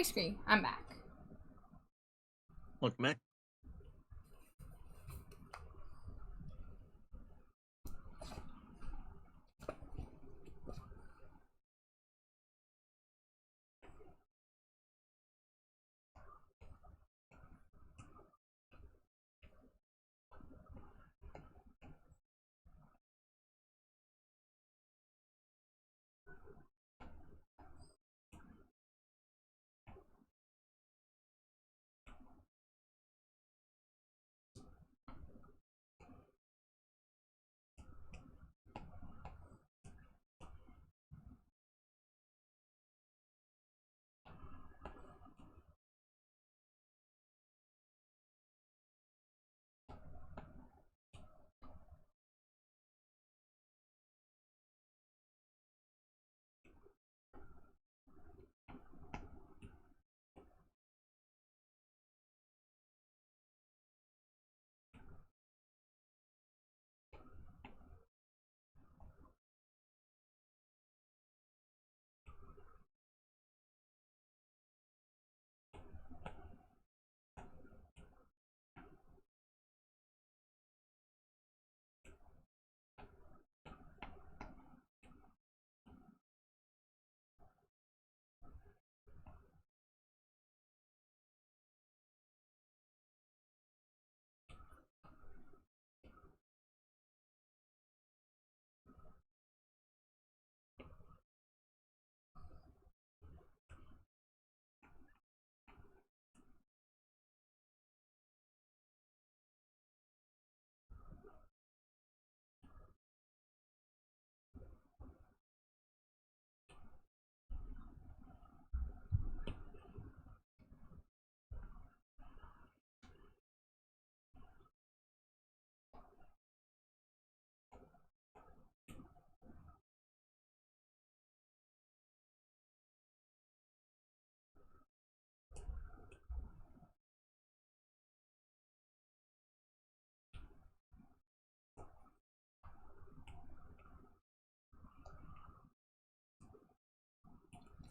Scree, I'm back. Look, Mac.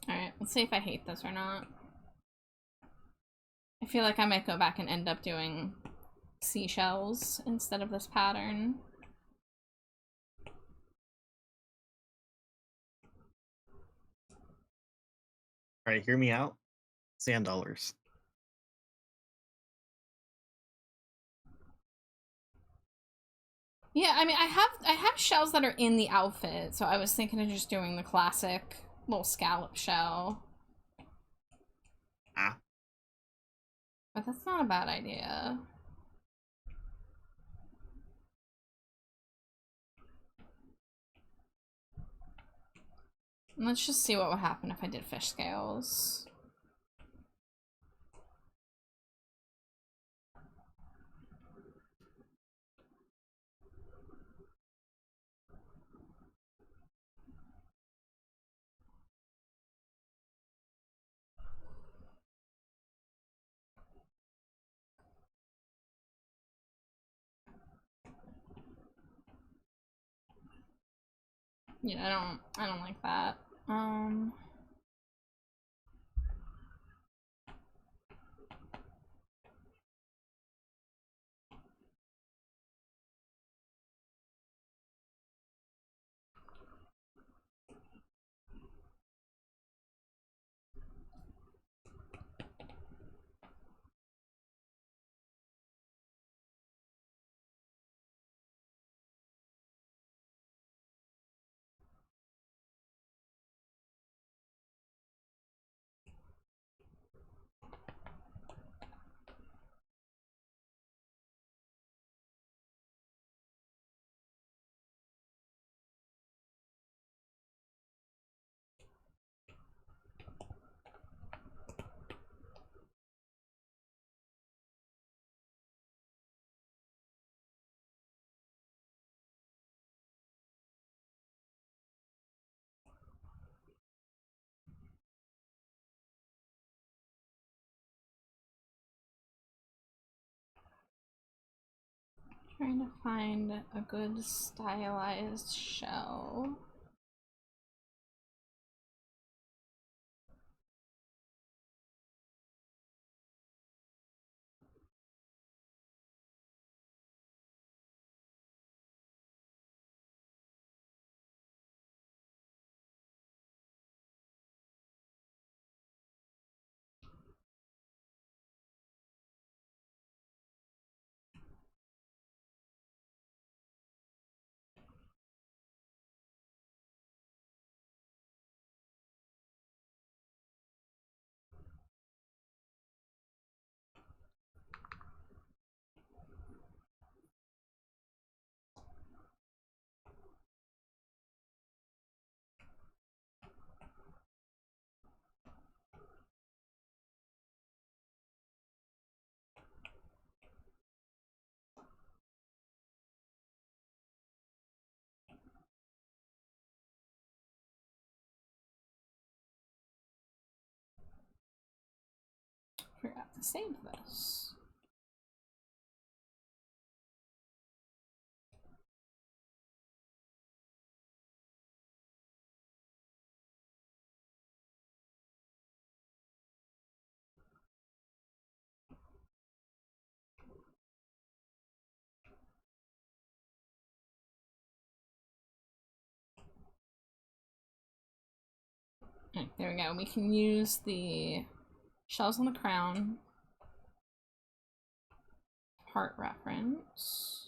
Alright, let's see if I hate this or not. I feel like I might go back and end up doing seashells instead of this pattern. Alright, hear me out. Sand dollars. Yeah, I mean, I have shells that are in the outfit, so I was thinking of just doing the classic little scallop shell. Ah. But that's not a bad idea. Let's just see what would happen if I did fish scales. Yeah, I don't like that. Trying to find a good stylized shell. to save this. Okay, there we go. We can use the shells on the crown. Part reference.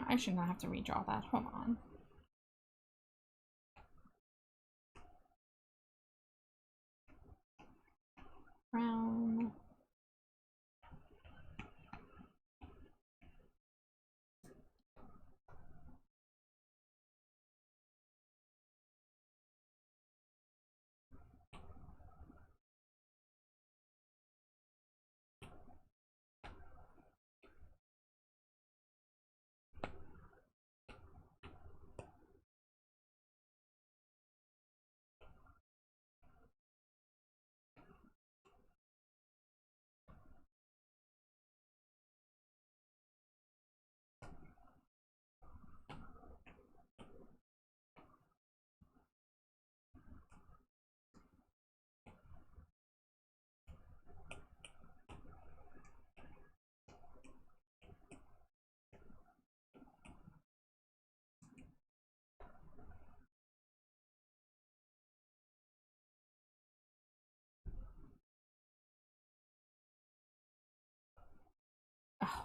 I should not have to redraw that. Hold on. Crown.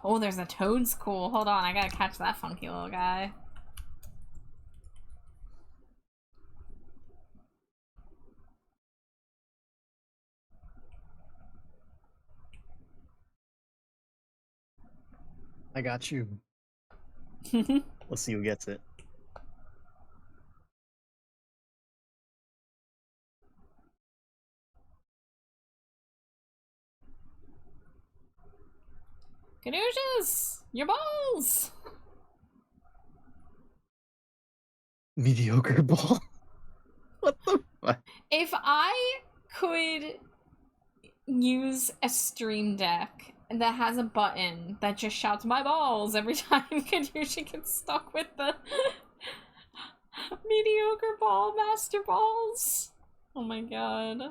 Oh, there's a toad school. Hold on, I gotta catch that funky little guy. I got you. Let's see who gets it. Caduceus! Your balls! Mediocre ball. What the fuck? If I could use a stream deck that has a button that just shouts my balls every time Caduceus gets stuck with the mediocre ball master balls. Oh my god.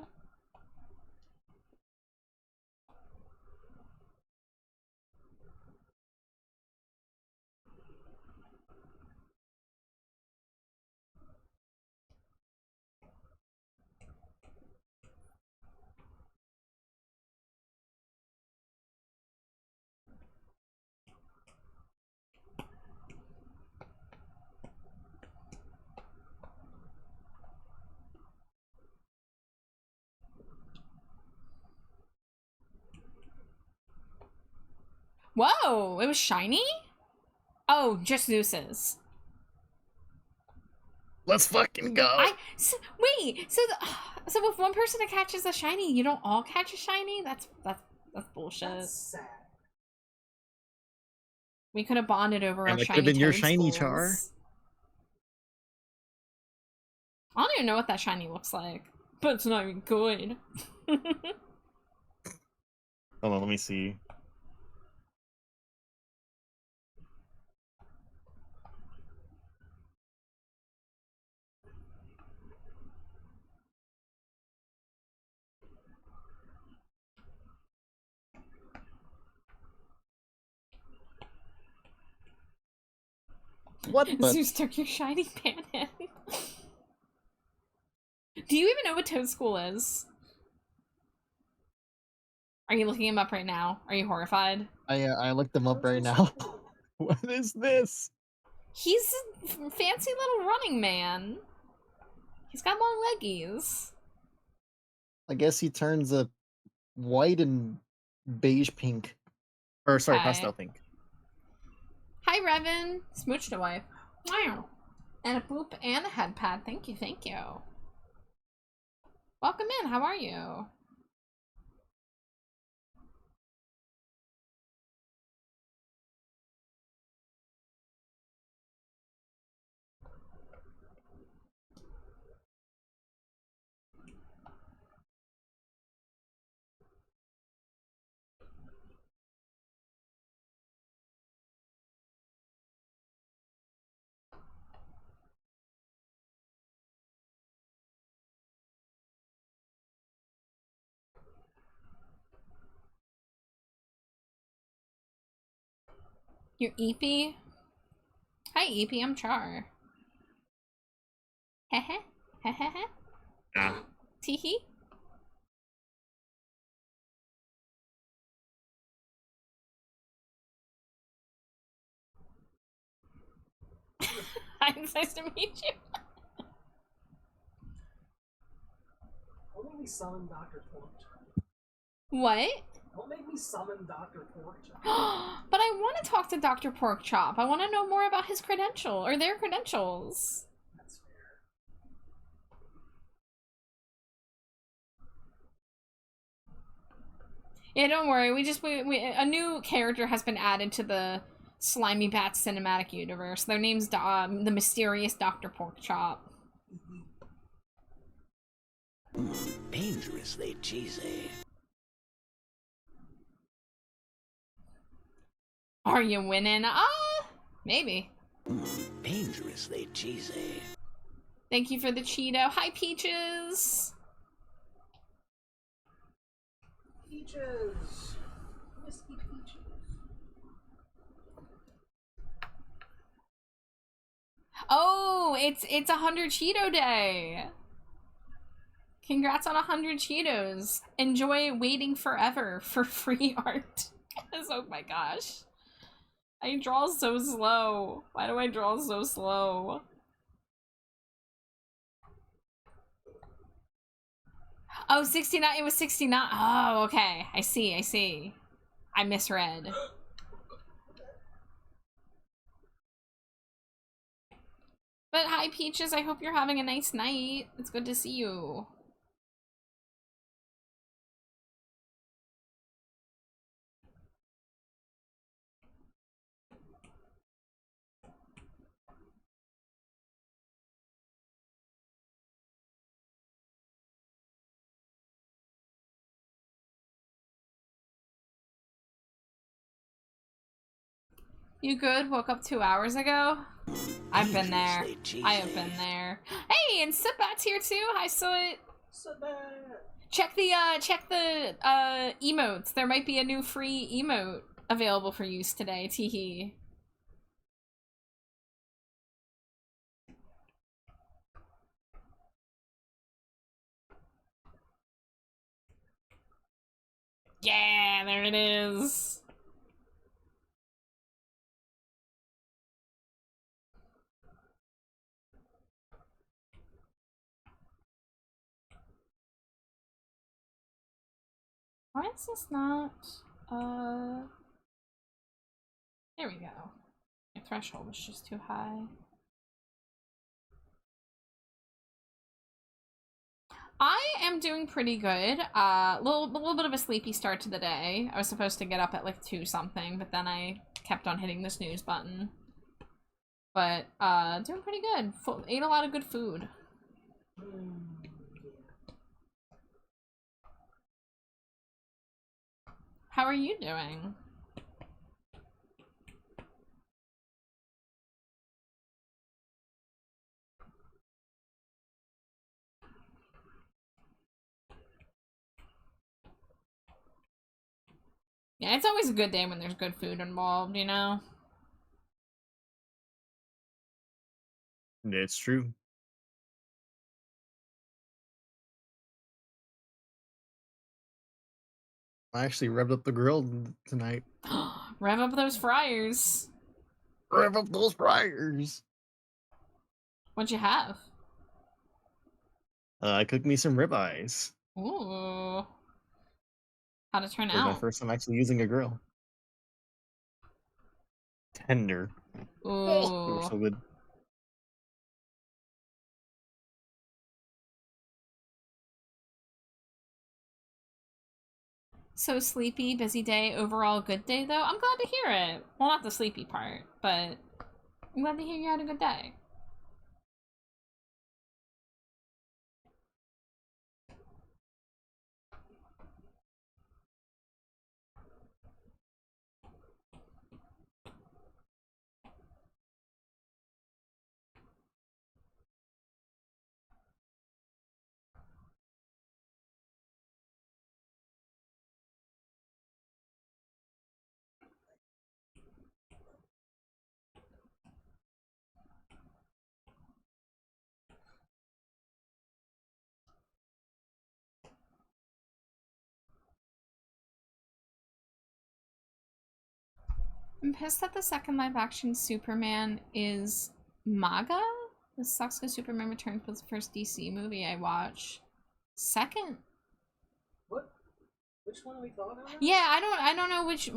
Whoa, it was shiny? Oh, just Zeus's. Let's fucking go. Wait, so if one person catches a shiny, you don't all catch a shiny? That's bullshit. That's sad. We could have bonded over And our that shiny could have been your shiny Toadstools. Char. I don't even know what that shiny looks like, but it's not even good. Hold on, let me see. What the? Zeus took your shiny Panhead. Do you even know what Toadstool is? Are you looking him up right now? Are you horrified? I looked them up right now. What is this? He's a fancy little running man. He's got long leggies. I guess he turns a white and beige pink. Or sorry, Okay. pastel pink. Hi, Revan. Smooch to wife. Wow. And a boop and a head pad. Thank you, thank you. Welcome in. How are you? You're Eepy? Hi, Eepy. I'm Char. Hehe. Hehehe. Ah. Teehee. Hi, it's nice to meet you. Don't make me summon Dr. Porkchop. What? Don't make me summon Dr. Porkchop. But I want to talk to Dr. Porkchop. I want to know more about his credential, or their credentials. That's fair. Yeah, don't worry. A new character has been added to the Slimy Bats cinematic universe. Their name's the mysterious Dr. Porkchop. Dangerously cheesy. Are you winning? Maybe. Dangerously cheesy. Thank you for the Cheeto. Hi, Peaches. Peaches. Whiskey Peaches. Oh, it's 100 Cheeto Day. Congrats on 100 Cheetos. Enjoy waiting forever for free art. Oh my gosh. I draw so slow. Why do I draw so slow? Oh, 69. It was 69. Oh, okay. I see. I misread. But hi, Peaches. I hope you're having a nice night. It's good to see you. You good? Woke up 2 hours ago? I've been there. I have been there. Hey, and Sipbat's here too. Hi, Soot. Check the emotes. There might be a new free emote available for use today. Teehee. Yeah, there it is. Why is this not There we go. My threshold was just too high. I am doing pretty good. Little bit of a sleepy start to the day. I was supposed to get up at like 2 something, but then I kept on hitting the snooze button. But doing pretty good. Ate a lot of good food. How are you doing? Yeah, it's always a good day when there's good food involved, you know? It's true. I actually revved up the grill tonight. Rev up those fryers. Rev up those fryers. What'd you have? I cooked me some ribeyes. Ooh. How'd it turn It was my out? first time actually using a grill. Tender. They were Ooh. so good. So sleepy, busy day, overall good day though? I'm glad to hear it. Well, not the sleepy part, but I'm glad to hear you had a good day. I'm pissed that the second live action Superman is MAGA? This sucks because Superman Returns was the first DC movie I watched. Second? What? Which one are we talking about? Yeah, I don't know which is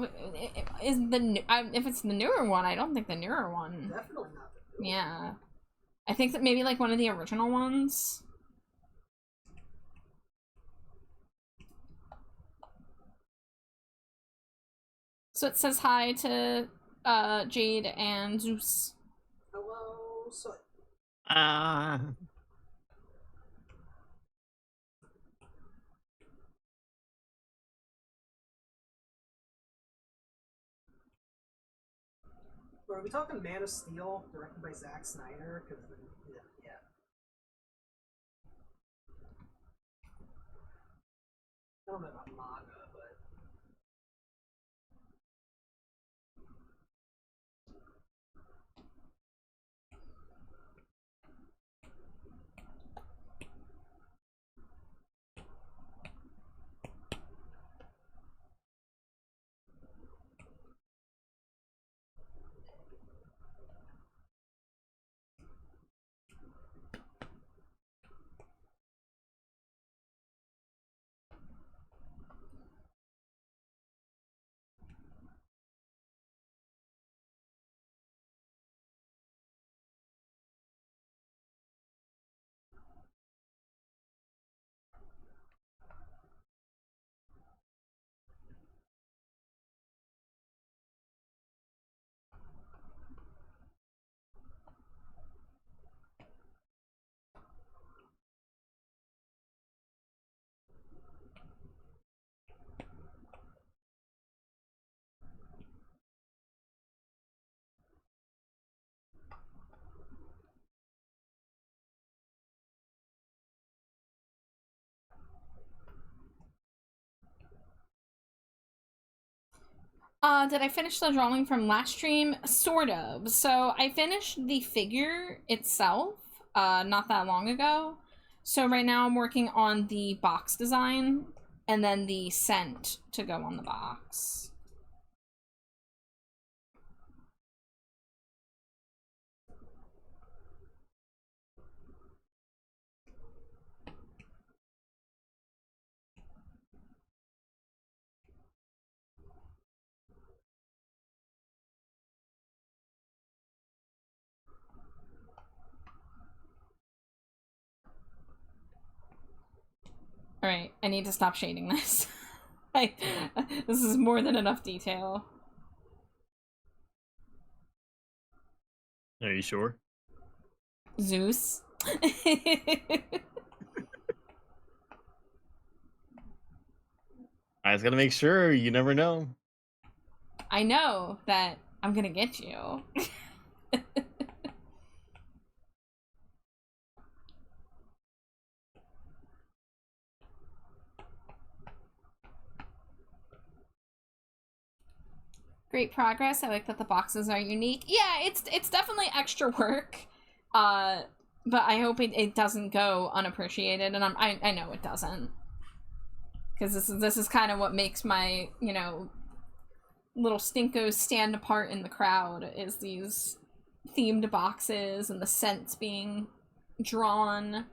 if it's the newer one. I don't think the newer one. Definitely not the new Yeah, I think that maybe like one of the original ones. So it says hi to Jade and Zeus. Hello, so Ah. are we talking Man of Steel, directed by Zack Snyder? Because yeah. I don't know about manga, but Did I finish the drawing from last stream? Sort of. So I finished the figure itself, not that long ago. So right now I'm working on the box design and then the scent to go on the box. Alright, I need to stop shading this. This is more than enough detail. Are you sure? Zeus. I just gotta make sure. You never know. I know that I'm gonna get you. Great progress. I like that the boxes are unique. Yeah, it's definitely extra work. But I hope it doesn't go unappreciated, and I know it doesn't. Because this is kind of what makes my, you know, little stinkos stand apart in the crowd, is these themed boxes and the scents being drawn.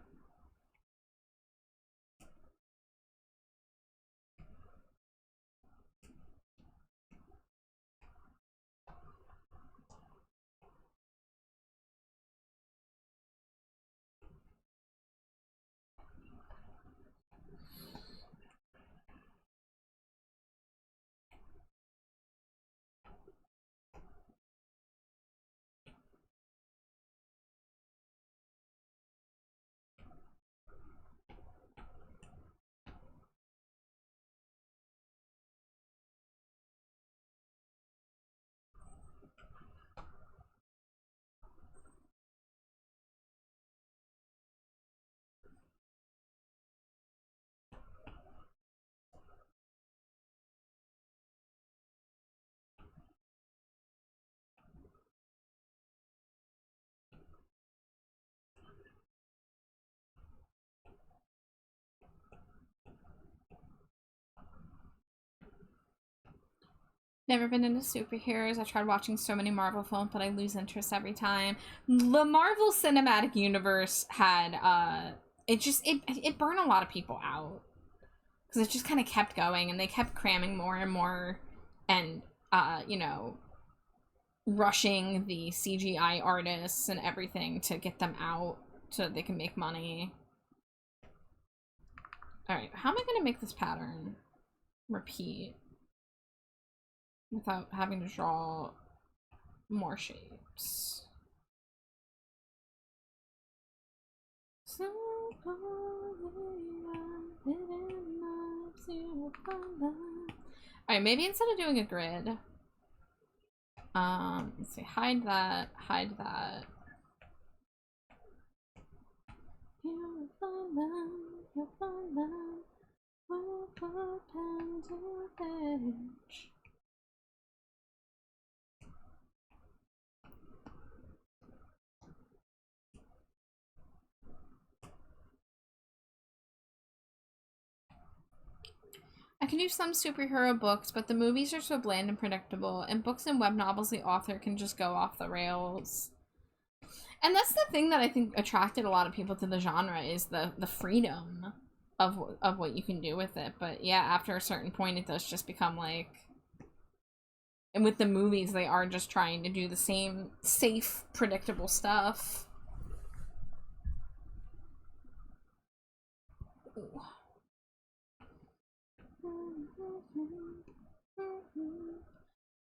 Never been into superheroes. I tried watching so many Marvel films, but I lose interest every time. The Marvel Cinematic Universe had, it burned a lot of people out. Because it just kind of kept going, and they kept cramming more and more, and, you know, rushing the CGI artists and everything to get them out so that they can make money. Alright, how am I going to make this pattern repeat without having to draw more shapes? Alright, maybe instead of doing a grid, let's see, hide that, hide that. You'll find them, you'll find them, we'll put pen to page. I can do some superhero books, but the movies are so bland and predictable. In books and web novels, the author can just go off the rails. And that's the thing that I think attracted a lot of people to the genre, is the freedom of what you can do with it. But yeah, after a certain point, it does just become like... And with the movies, they are just trying to do the same safe, predictable stuff. Ooh.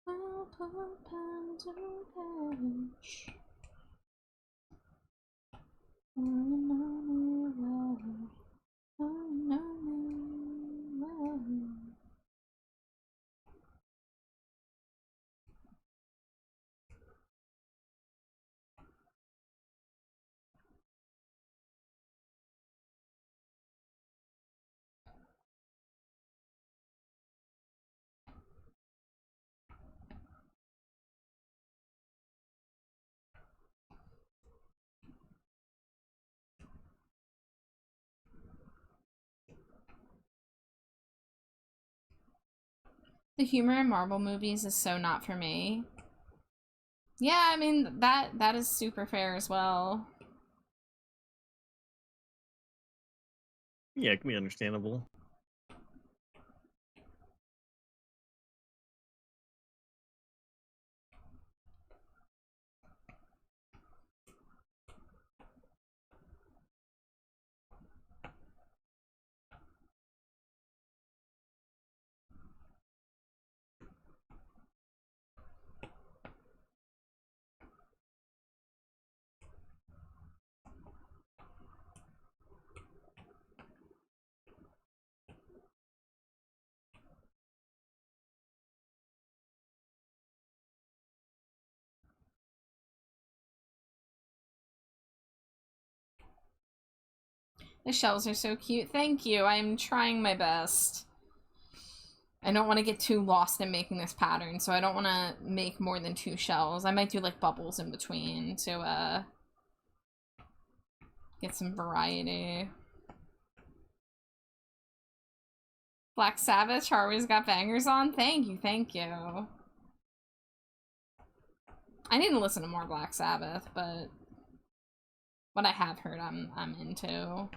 I'll put pen to page. Oh, you know me well. Oh, you know me well. The humor in Marvel movies is so not for me. Yeah, I mean, that is super fair as well. Yeah, it can be understandable. The shells are so cute. Thank you. I'm trying my best. I don't want to get too lost in making this pattern, so I don't want to make more than 2 shells. I might do like bubbles in between to get some variety. Black Sabbath, Charwy's got bangers on. Thank you, thank you. I need to listen to more Black Sabbath, but what I have heard I'm into.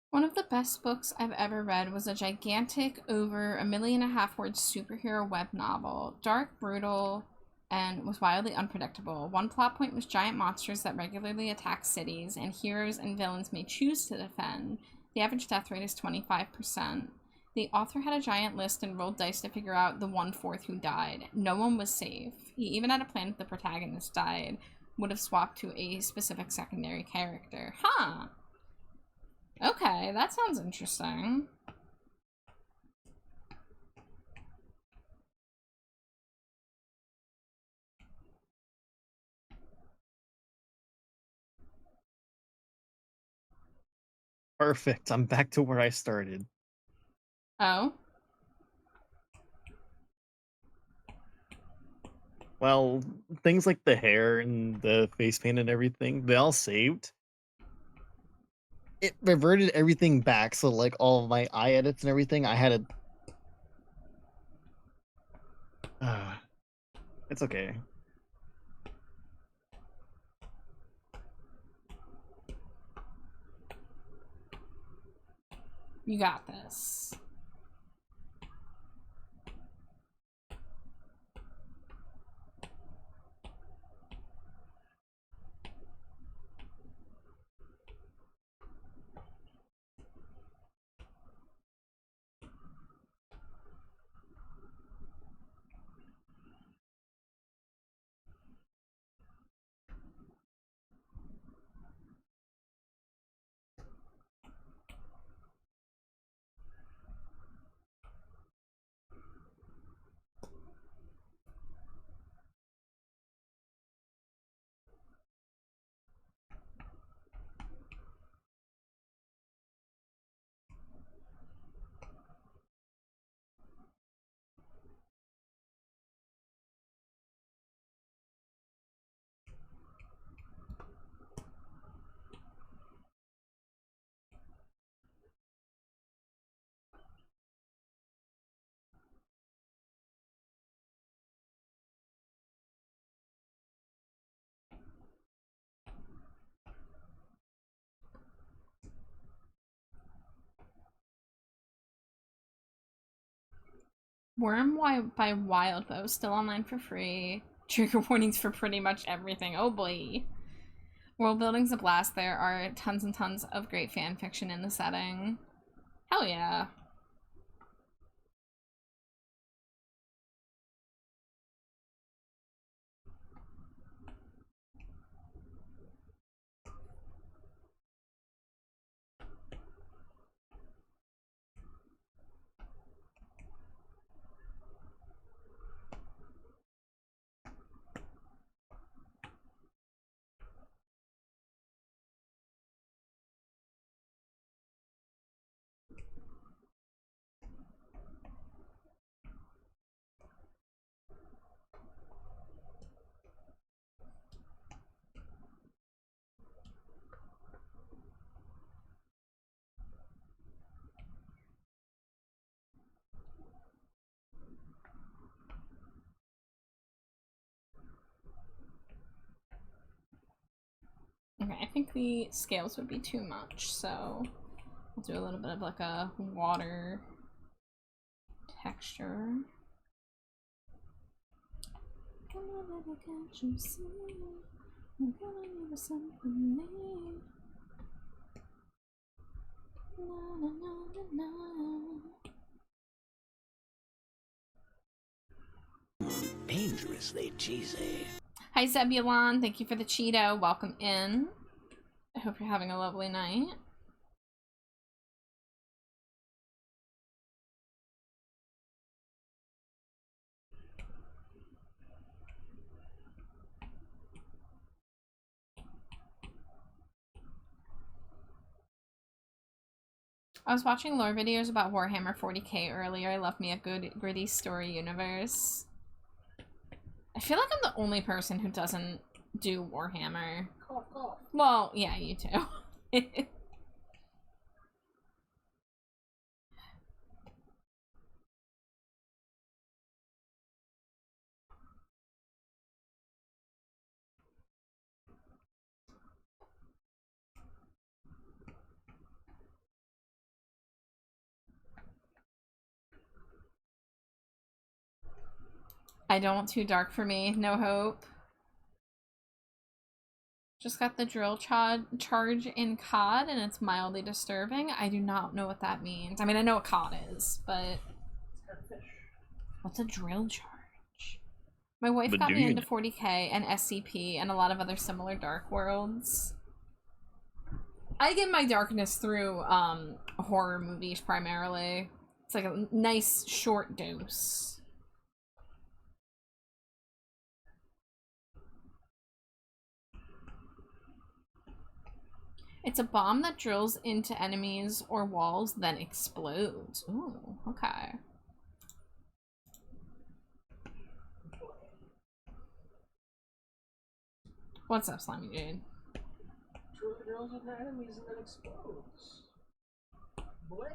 One of the best books I've ever read was a gigantic, over 1.5 million word superhero web novel. Dark, brutal, and was wildly unpredictable. One plot point was giant monsters that regularly attack cities, and heroes and villains may choose to defend. The average death rate is 25%. The author had a giant list and rolled dice to figure out the 1/4 who died. No one was safe. He even had a plan if the protagonist died, would have swapped to a specific secondary character. Huh. Okay, that sounds interesting. Perfect. I'm back to where I started. Oh? Well, things like the hair and the face paint and everything, they all saved. It reverted everything back, so like all of my eye edits and everything, I had to. It's okay. You got this. by Wildbow, still online for free. Trigger warnings for pretty much everything. Oh boy. World building's a blast. There are tons and tons of great fan fiction in the setting. Hell yeah. Okay, I think the scales would be too much, so we'll do a little bit of like a water texture. Come on, baby, can't you see? I'm gonna give you something new. Na, na, na, na. Dangerously cheesy. Hi Zebulon, thank you for the Cheeto. Welcome in. I hope you're having a lovely night. I was watching lore videos about Warhammer 40k earlier. I love me a good gritty story universe. I feel like I'm the only person who doesn't do Warhammer. Cough, cough. Well, yeah, you too. I don't, too dark for me. No hope. Just got the drill charge in COD and it's mildly disturbing. I do not know what that means. I mean, I know what COD is, but what's a drill charge? My wife But got do me you into know? 40k and SCP and a lot of other similar dark worlds. I get my darkness through horror movies primarily. It's like a nice short dose. It's a bomb that drills into enemies or walls, then explodes. Ooh, okay. What's up, Slimy Jade? Drills into enemies and then explodes. Bleh.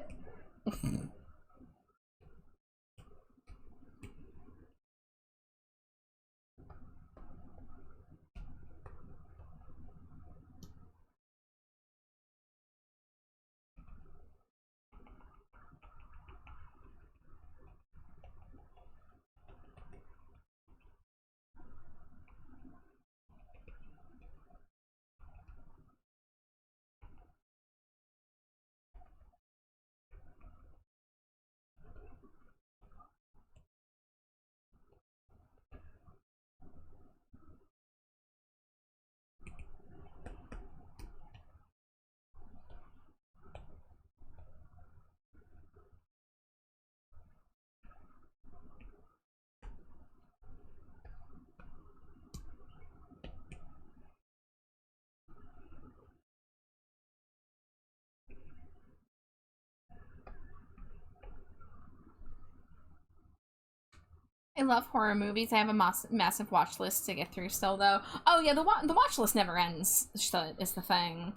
I love horror movies. I have a massive watch list to get through still, though. Oh yeah, the watch list never ends. Is the thing.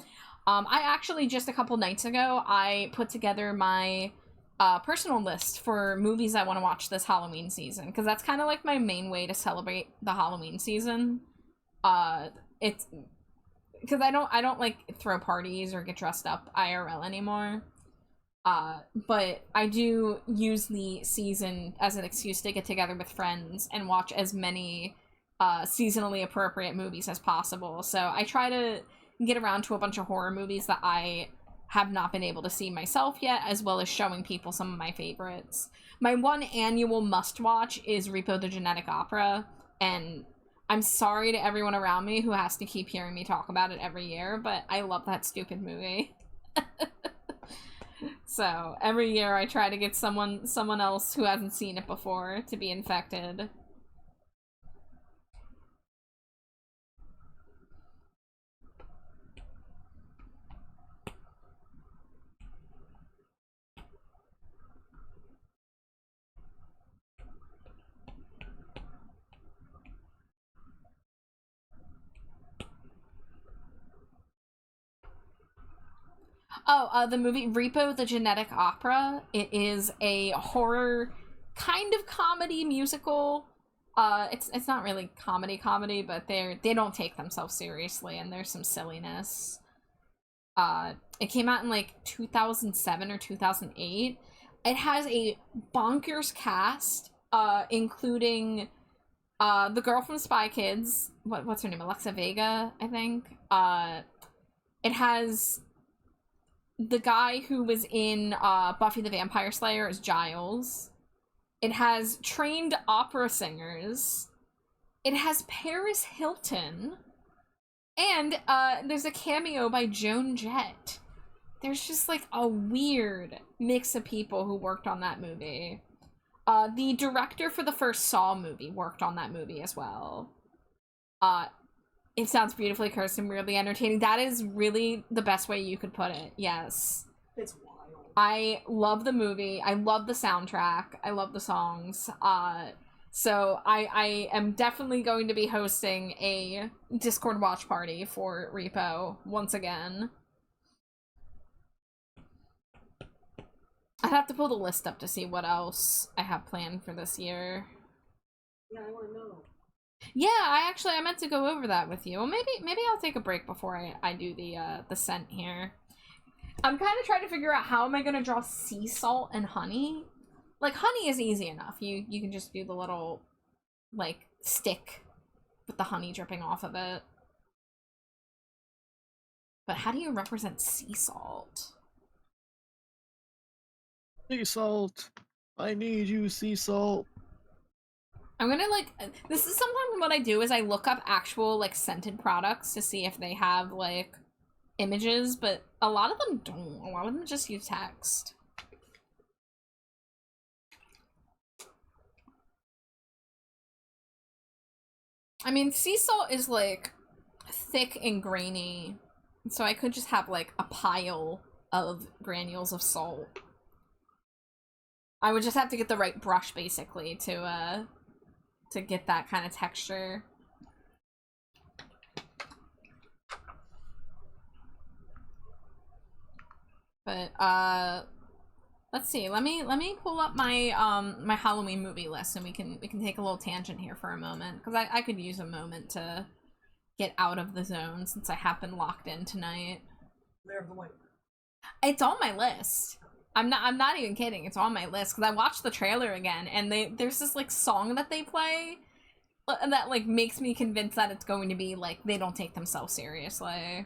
I actually just a couple nights ago I put together my personal list for movies I want to watch this Halloween season because that's kind of like my main way to celebrate the Halloween season. It's because I don't like throw parties or get dressed up IRL anymore. But I do use the season as an excuse to get together with friends and watch as many seasonally appropriate movies as possible. So I try to get around to a bunch of horror movies that I have not been able to see myself yet, as well as showing people some of my favorites. My one annual must-watch is Repo the Genetic Opera, and I'm sorry to everyone around me who has to keep hearing me talk about it every year, but I love that stupid movie. So every year I try to get someone else who hasn't seen it before to be infected. Oh, the movie Repo the Genetic Opera. It is a horror kind of comedy musical. It's not really comedy, but they don't take themselves seriously, and there's some silliness. It came out in like 2007 or 2008. It has a bonkers cast, including the girl from Spy Kids. What's her name? Alexa Vega, I think. It has the guy who was in Buffy the Vampire Slayer as Giles. It has trained opera singers. It has Paris Hilton. And there's a cameo by Joan Jett. There's just like a weird mix of people who worked on that movie. The director for the first Saw movie worked on that movie as well. It sounds beautifully cursed and weirdly entertaining. That is really the best way you could put it. Yes. It's wild. I love the movie. I love the soundtrack. I love the songs. So I am definitely going to be hosting a Discord watch party for Repo once again. I'd have to pull the list up to see what else I have planned for this year. Yeah, I want to know. Yeah, I meant to go over that with you. Well, maybe I'll take a break before I do the scent here. I'm kind of trying to figure out how am I gonna draw sea salt and honey. Like, honey is easy enough. You can just do the little, like, stick with the honey dripping off of it. But how do you represent sea salt? Sea salt. I need you, sea salt. I'm gonna, like, this is sometimes what I do is I look up actual, like, scented products to see if they have, like, images, but a lot of them don't. A lot of them just use text. I mean, sea salt is, like, thick and grainy, so I could just have, like, a pile of granules of salt. I would just have to get the right brush, basically, to get that kind of texture. But, let's see. Let me pull up my my Halloween movie list, and we can take a little tangent here for a moment, because I could use a moment to get out of the zone since I have been locked in tonight. They're the white. It's on my list. I'm not even kidding. It's on my list because I watched the trailer again, and there's this like song that they play that like makes me convinced that it's going to be like they don't take themselves seriously.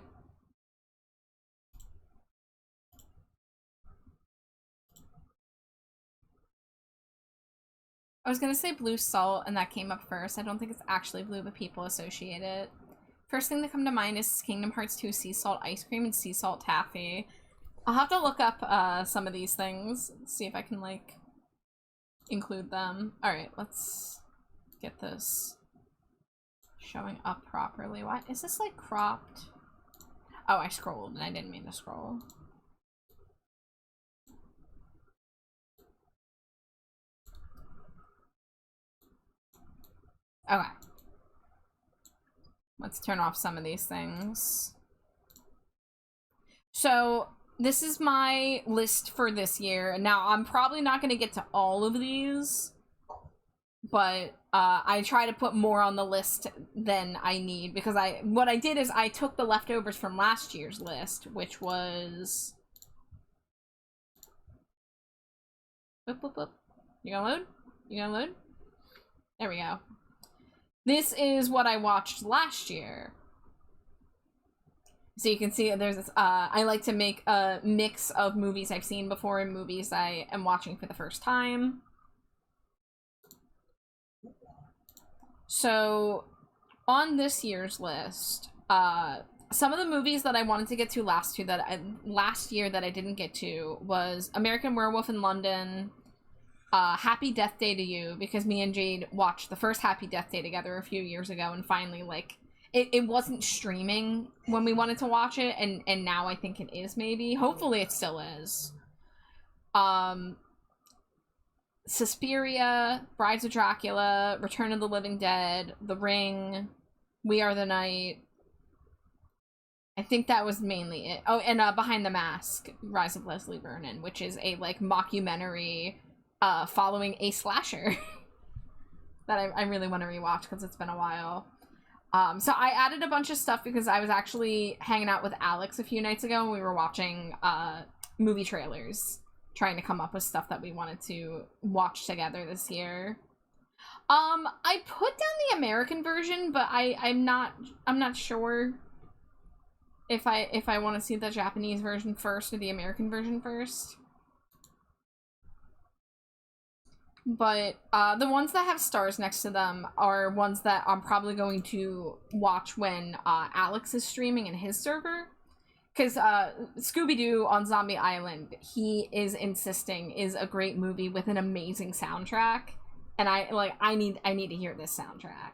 I was gonna say blue salt, and that came up first. I don't think it's actually blue, but people associate it. First thing that come to mind is Kingdom Hearts 2 sea salt ice cream and sea salt taffy. I'll have to look up some of these things, see if I can like include them. Alright, let's get this showing up properly. Why is this like cropped? Oh, I scrolled and I didn't mean to scroll. Okay. Let's turn off some of these things. So, this is my list for this year. Now, I'm probably not going to get to all of these, but I try to put more on the list than I need, because what I did is I took the leftovers from last year's list, which was Boop, boop, boop. You gonna load? You gonna load? There we go. This is what I watched last year. So you can see there's this, I like to make a mix of movies I've seen before and movies I am watching for the first time. So, on this year's list, some of the movies that I wanted to get to last year that I didn't get to was American Werewolf in London, Happy Death Day to You, because me and Jade watched the first Happy Death Day together a few years ago, and finally, like, it wasn't streaming when we wanted to watch it, and now I think it is, maybe. Hopefully it still is. Suspiria, Brides of Dracula, Return of the Living Dead, The Ring, We Are the Night. I think that was mainly it. Oh, and Behind the Mask, Rise of Leslie Vernon, which is a, like, mockumentary following a slasher that I really want to rewatch because it's been a while. So I added a bunch of stuff because I was actually hanging out with Alex a few nights ago and we were watching movie trailers, trying to come up with stuff that we wanted to watch together this year. I put down the American version, but I'm not sure if I want to see the Japanese version first or the American version first. But the ones that have stars next to them are ones that I'm probably going to watch when Alex is streaming in his server. Because Scooby-Doo on Zombie Island, he is insisting is a great movie with an amazing soundtrack. And I need to hear this soundtrack.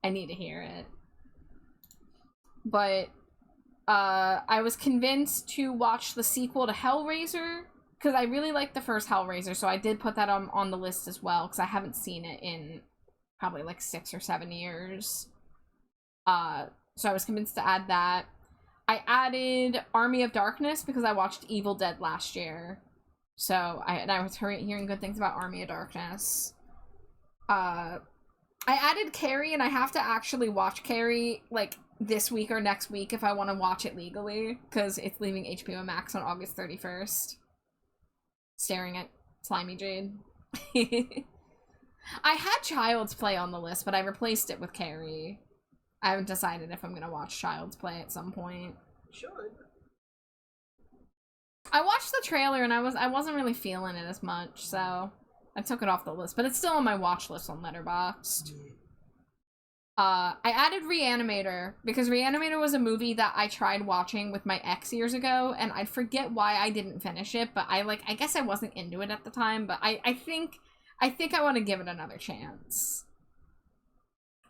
I need to hear it. But I was convinced to watch the sequel to Hellraiser, because I really liked the first Hellraiser, so I did put that on the list as well, because I haven't seen it in probably like 6 or 7 years. So I was convinced to add that. I added Army of Darkness because I watched Evil Dead last year. So I was hearing good things about Army of Darkness. I added Carrie, and I have to actually watch Carrie like this week or next week if I want to watch it legally, because it's leaving HBO Max on August 31st. Staring at Slimy Jade. I had Child's Play on the list, but I replaced it with Carrie. I haven't decided if I'm gonna watch Child's Play at some point. Should. I watched the trailer and I wasn't really feeling it as much, so I took it off the list, but it's still on my watch list on Letterboxd. I added Reanimator because Reanimator was a movie that I tried watching with my ex years ago, and I forget why I didn't finish it, but I guess I wasn't into it at the time, but I think I want to give it another chance.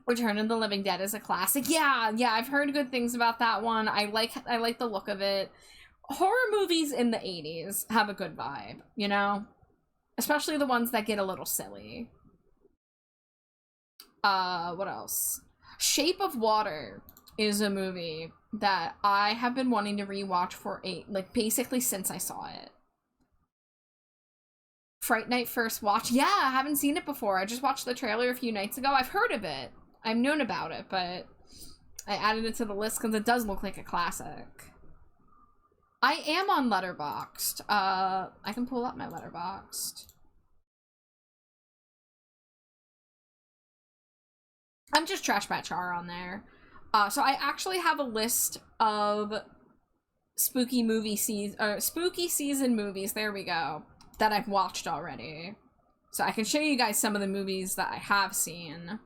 Return of the Living Dead is a classic. Yeah, I've heard good things about that one. I like the look of it. Horror movies in the 80s have a good vibe, you know? Especially the ones that get a little silly. What else? Shape of Water is a movie that I have been wanting to rewatch for basically since I saw it. Fright Night First Watch. Yeah, I haven't seen it before. I just watched the trailer a few nights ago. I've heard of it. I've known about it, but I added it to the list because it does look like a classic. I am on Letterboxd. I can pull up my Letterboxd. I'm just Trash Bat Char on there. So I actually have a list of spooky season movies, there we go, that I've watched already. So I can show you guys some of the movies that I have seen.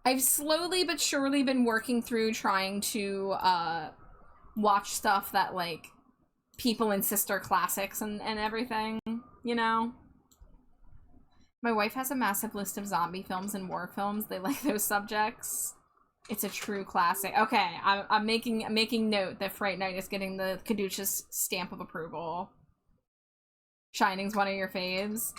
I've slowly but surely been working through trying to watch stuff that, like, people insist are classics and everything, you know? My wife has a massive list of zombie films and war films. They like those subjects. It's a true classic. Okay, I'm making note that Fright Night is getting the Caduceus stamp of approval. Shining's one of your faves.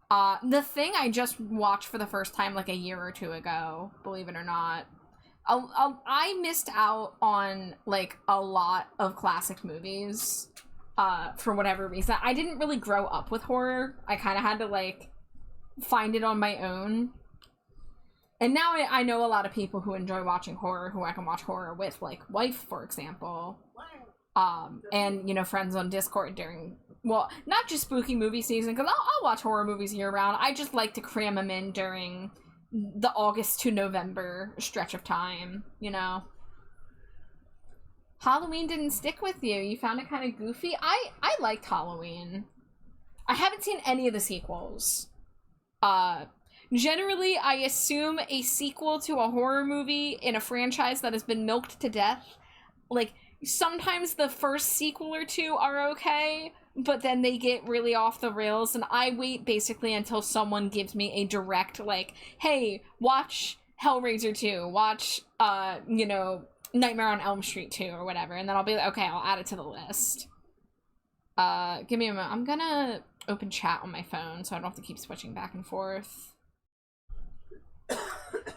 The Thing I just watched for the first time like a year or two ago, believe it or not. I missed out on like a lot of classic movies. For whatever reason. I didn't really grow up with horror. I kind of had to, like, find it on my own. And now I know a lot of people who enjoy watching horror, who I can watch horror with, like Wife, for example. And, you know, friends on Discord during, well, not just spooky movie season, because I'll watch horror movies year-round. I just like to cram them in during the August to November stretch of time, you know? Halloween didn't stick with you. You found it kind of goofy. I liked Halloween. I haven't seen any of the sequels. Generally, I assume a sequel to a horror movie in a franchise that has been milked to death, like, sometimes the first sequel or two are okay, but then they get really off the rails, and I wait basically until someone gives me a direct, like, hey, watch Hellraiser 2, watch, you know, Nightmare on Elm Street 2, or whatever, and then I'll be like, okay, I'll add it to the list. Give me a moment. I'm gonna open chat on my phone, so I don't have to keep switching back and forth.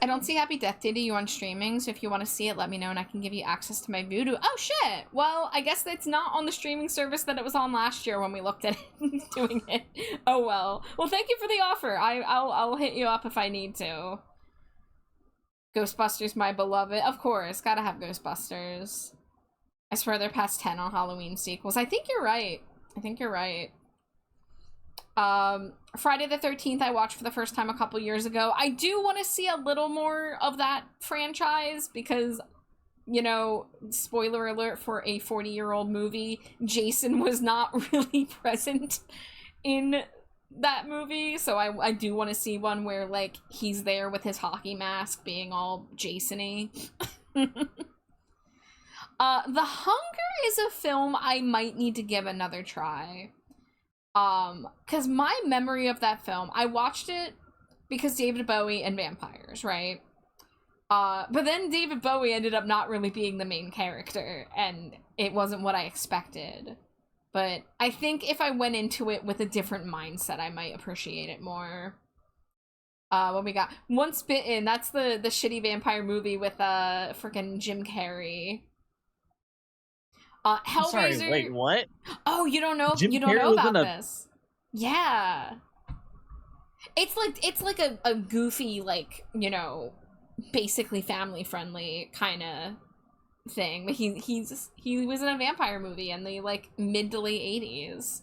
I don't see Happy Death Day to you on streaming, so if you want to see it, let me know and I can give you access to my Voodoo. Oh shit! Well, I guess it's not on the streaming service that it was on last year when we looked at it doing it. Oh well. Well, thank you for the offer. I'll hit you up if I need to. Ghostbusters, my beloved. Of course, gotta have Ghostbusters. I swear they're past 10 on Halloween sequels. I think you're right. I think you're right. Friday the 13th I watched for the first time a couple years ago. I do want to see a little more of that franchise because, you know, spoiler alert for a 40-year-old movie, Jason was not really present in that movie, so I do want to see one where, like, he's there with his hockey mask being all Jason-y. The Hunger is a film I might need to give another try. Because my memory of that film, I watched it because David Bowie and vampires, right? But then David Bowie ended up not really being the main character, and it wasn't what I expected. But I think if I went into it with a different mindset, I might appreciate it more. What we got? Once Bitten, that's the shitty vampire movie with, freaking Jim Carrey. Hellraiser. Sorry, wait, what? Oh, you don't know? Jim You don't Carrey know was about in a- this? Yeah. It's like a goofy, like, you know, basically family friendly kind of thing. But he was in a vampire movie in the like mid to late 80s.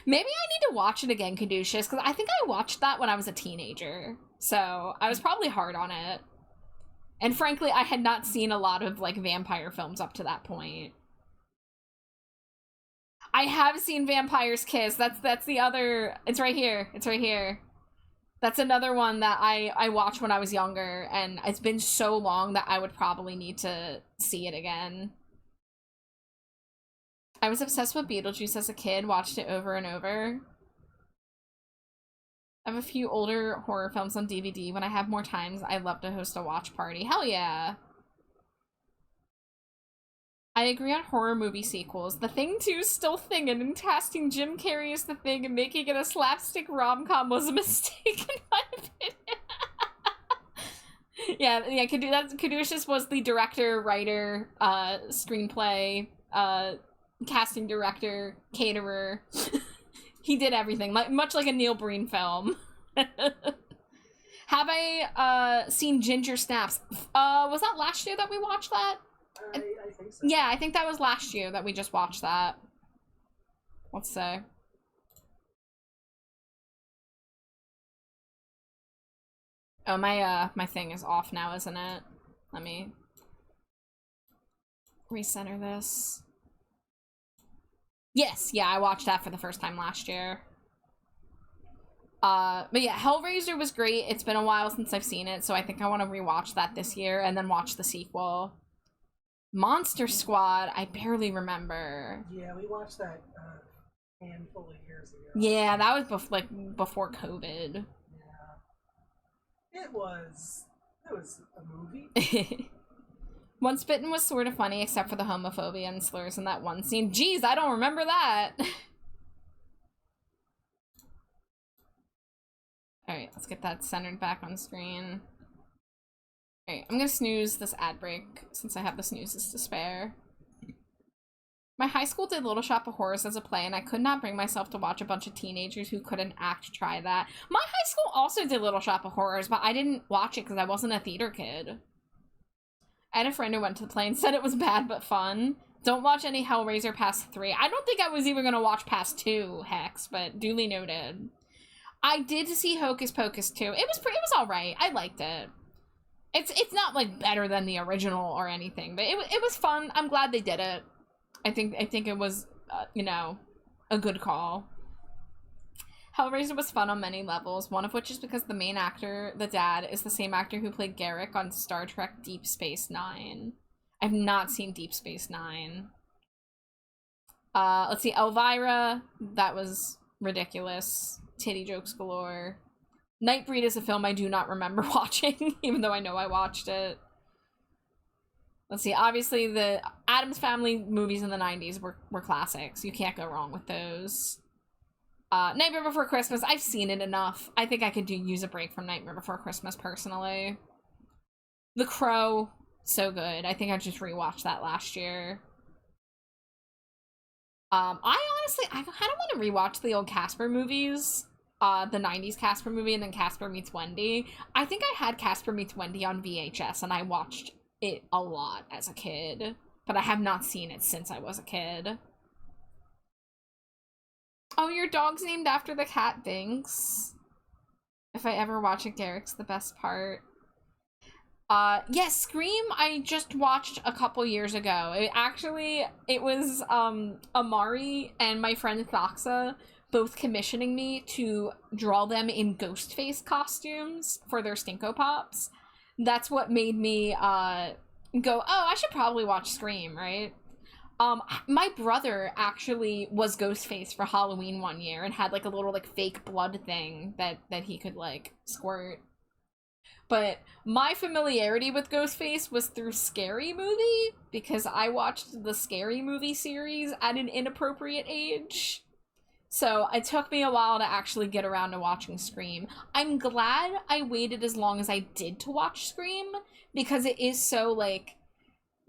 Maybe I need to watch it again, Caduceus, because I think I watched that when I was a teenager. So I was probably hard on it. And frankly, I had not seen a lot of like vampire films up to that point. I have seen Vampires Kiss. That's the other. It's right here. It's right here. That's another one that I watched when I was younger, and it's been so long that I would probably need to see it again. I was obsessed with Beetlejuice as a kid, watched it over and over. I have a few older horror films on DVD. When I have more times, I'd love to host a watch party. Hell yeah. I agree on horror movie sequels. The Thing 2's still thingin', and casting Jim Carrey as the Thing and making it a slapstick rom-com was a mistake in my opinion. yeah, Caduceus was the director, writer, screenplay, casting director, caterer. He did everything, much like a Neil Breen film. Have I seen Ginger Snaps? Was that last year that we watched that? I think so. Yeah, I think that was last year that we just watched that. Let's say. Oh, my thing is off now, isn't it? Let me recenter this. Yes, yeah, I watched that for the first time last year. But yeah, Hellraiser was great. It's been a while since I've seen it, so I think I want to rewatch that this year and then watch the sequel. Monster Squad, I barely remember. Yeah, we watched that handful of years ago. Yeah, that was before COVID. Yeah. It was a movie. Once Bitten was sort of funny, except for the homophobia and slurs in that one scene. Jeez, I don't remember that. Alright, let's get that centered back on screen. Alright, I'm gonna snooze this ad break since I have the snoozes to spare. My high school did Little Shop of Horrors as a play, and I could not bring myself to watch a bunch of teenagers who couldn't act try that. My high school also did Little Shop of Horrors, but I didn't watch it because I wasn't a theater kid. I had a friend who went to the play and said it was bad but fun. Don't watch any Hellraiser past 3. I don't think I was even gonna watch past 2, Hex, but duly noted. I did see Hocus Pocus 2. It was alright. I liked it. It's not like better than the original or anything, but it was fun. I'm glad they did it. I think it was you know, a good call. Hellraiser was fun on many levels, one of which is because the main actor, the dad, is the same actor who played Garrick on Star Trek Deep Space Nine. I've not seen Deep Space Nine. Let's see, Elvira, that was ridiculous. Titty jokes galore. Nightbreed is a film I do not remember watching, even though I know I watched it. Let's see, obviously the Addams Family movies in the 90s were classics. You can't go wrong with those. Nightmare Before Christmas, I've seen it enough. I think I could use a break from Nightmare Before Christmas, personally. The Crow, so good. I think I just rewatched that last year. I kind of want to rewatch the old Casper movies. The 90s Casper movie and then Casper Meets Wendy. I think I had Casper Meets Wendy on VHS and I watched it a lot as a kid. But I have not seen it since I was a kid. Oh, your dog's named after the cat, thanks. If I ever watch it, Garrick's the best part. Yes, Scream I just watched a couple years ago. It was Amari and my friend Thaxa both commissioning me to draw them in Ghostface costumes for their Stinko Pops. That's what made me go, oh, I should probably watch Scream, right? My brother actually was Ghostface for Halloween one year and had like a little like fake blood thing that he could like squirt. But my familiarity with Ghostface was through Scary Movie because I watched the Scary Movie series at an inappropriate age. So it took me a while to actually get around to watching Scream. I'm glad I waited as long as I did to watch Scream because it is so like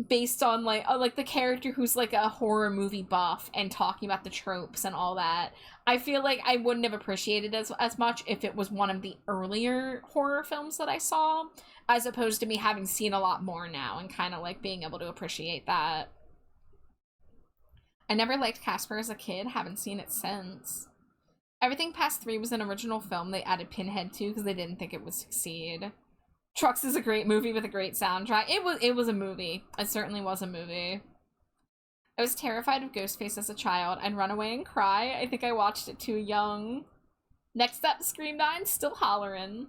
based on like the character who's like a horror movie buff and talking about the tropes and all that. I feel like I wouldn't have appreciated it as much if it was one of the earlier horror films that I saw, as opposed to me having seen a lot more now and kind of like being able to appreciate that. I never liked Casper as a kid, haven't seen it since. Everything past 3 was an original film they added Pinhead to because they didn't think it would succeed. Trucks is a great movie with a great soundtrack. It was a movie. It certainly was a movie. I was terrified of Ghostface as a child. I'd run away and cry. I think I watched it too young. Next up, Scream 9, still hollering.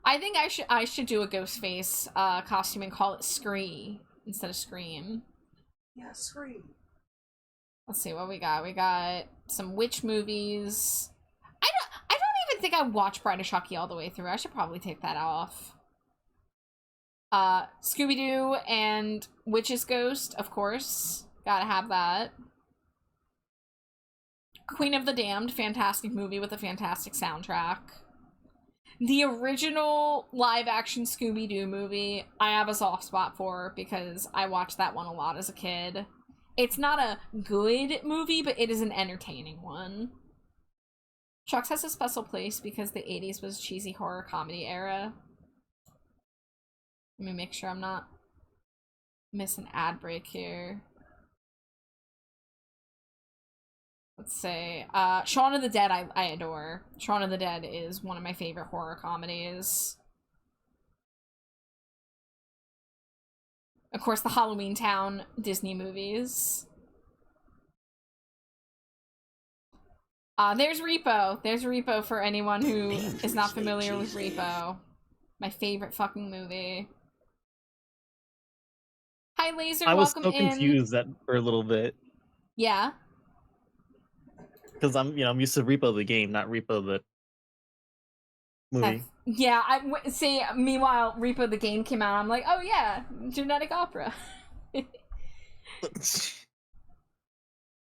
I think I should do a Ghostface costume and call it Scree instead of Scream. Yeah, Scream. Let's see what we got. We got some witch movies. I don't even think I watched Bride of Chucky all the way through. I should probably take that off. Scooby-Doo and Witch's Ghost, of course. Gotta have that. Queen of the Damned, fantastic movie with a fantastic soundtrack. The original live-action Scooby-Doo movie, I have a soft spot for because I watched that one a lot as a kid. It's not a good movie, but it is an entertaining one. Chucks has a special place because the 80s was cheesy horror comedy era. Let me make sure I'm not missing ad break here. Let's say, Shaun of the Dead I adore. Shaun of the Dead is one of my favorite horror comedies. Of course, the Halloween Town Disney movies. There's Repo. There's Repo for anyone who is not familiar with Repo. My favorite fucking movie. Hi, Laser. I was welcome so in. confused for a little bit Yeah. because I'm used to Repo the game, not Repo the movie. Yeah, see, meanwhile, Repo the game came out, I'm like, oh yeah, Genetic Opera.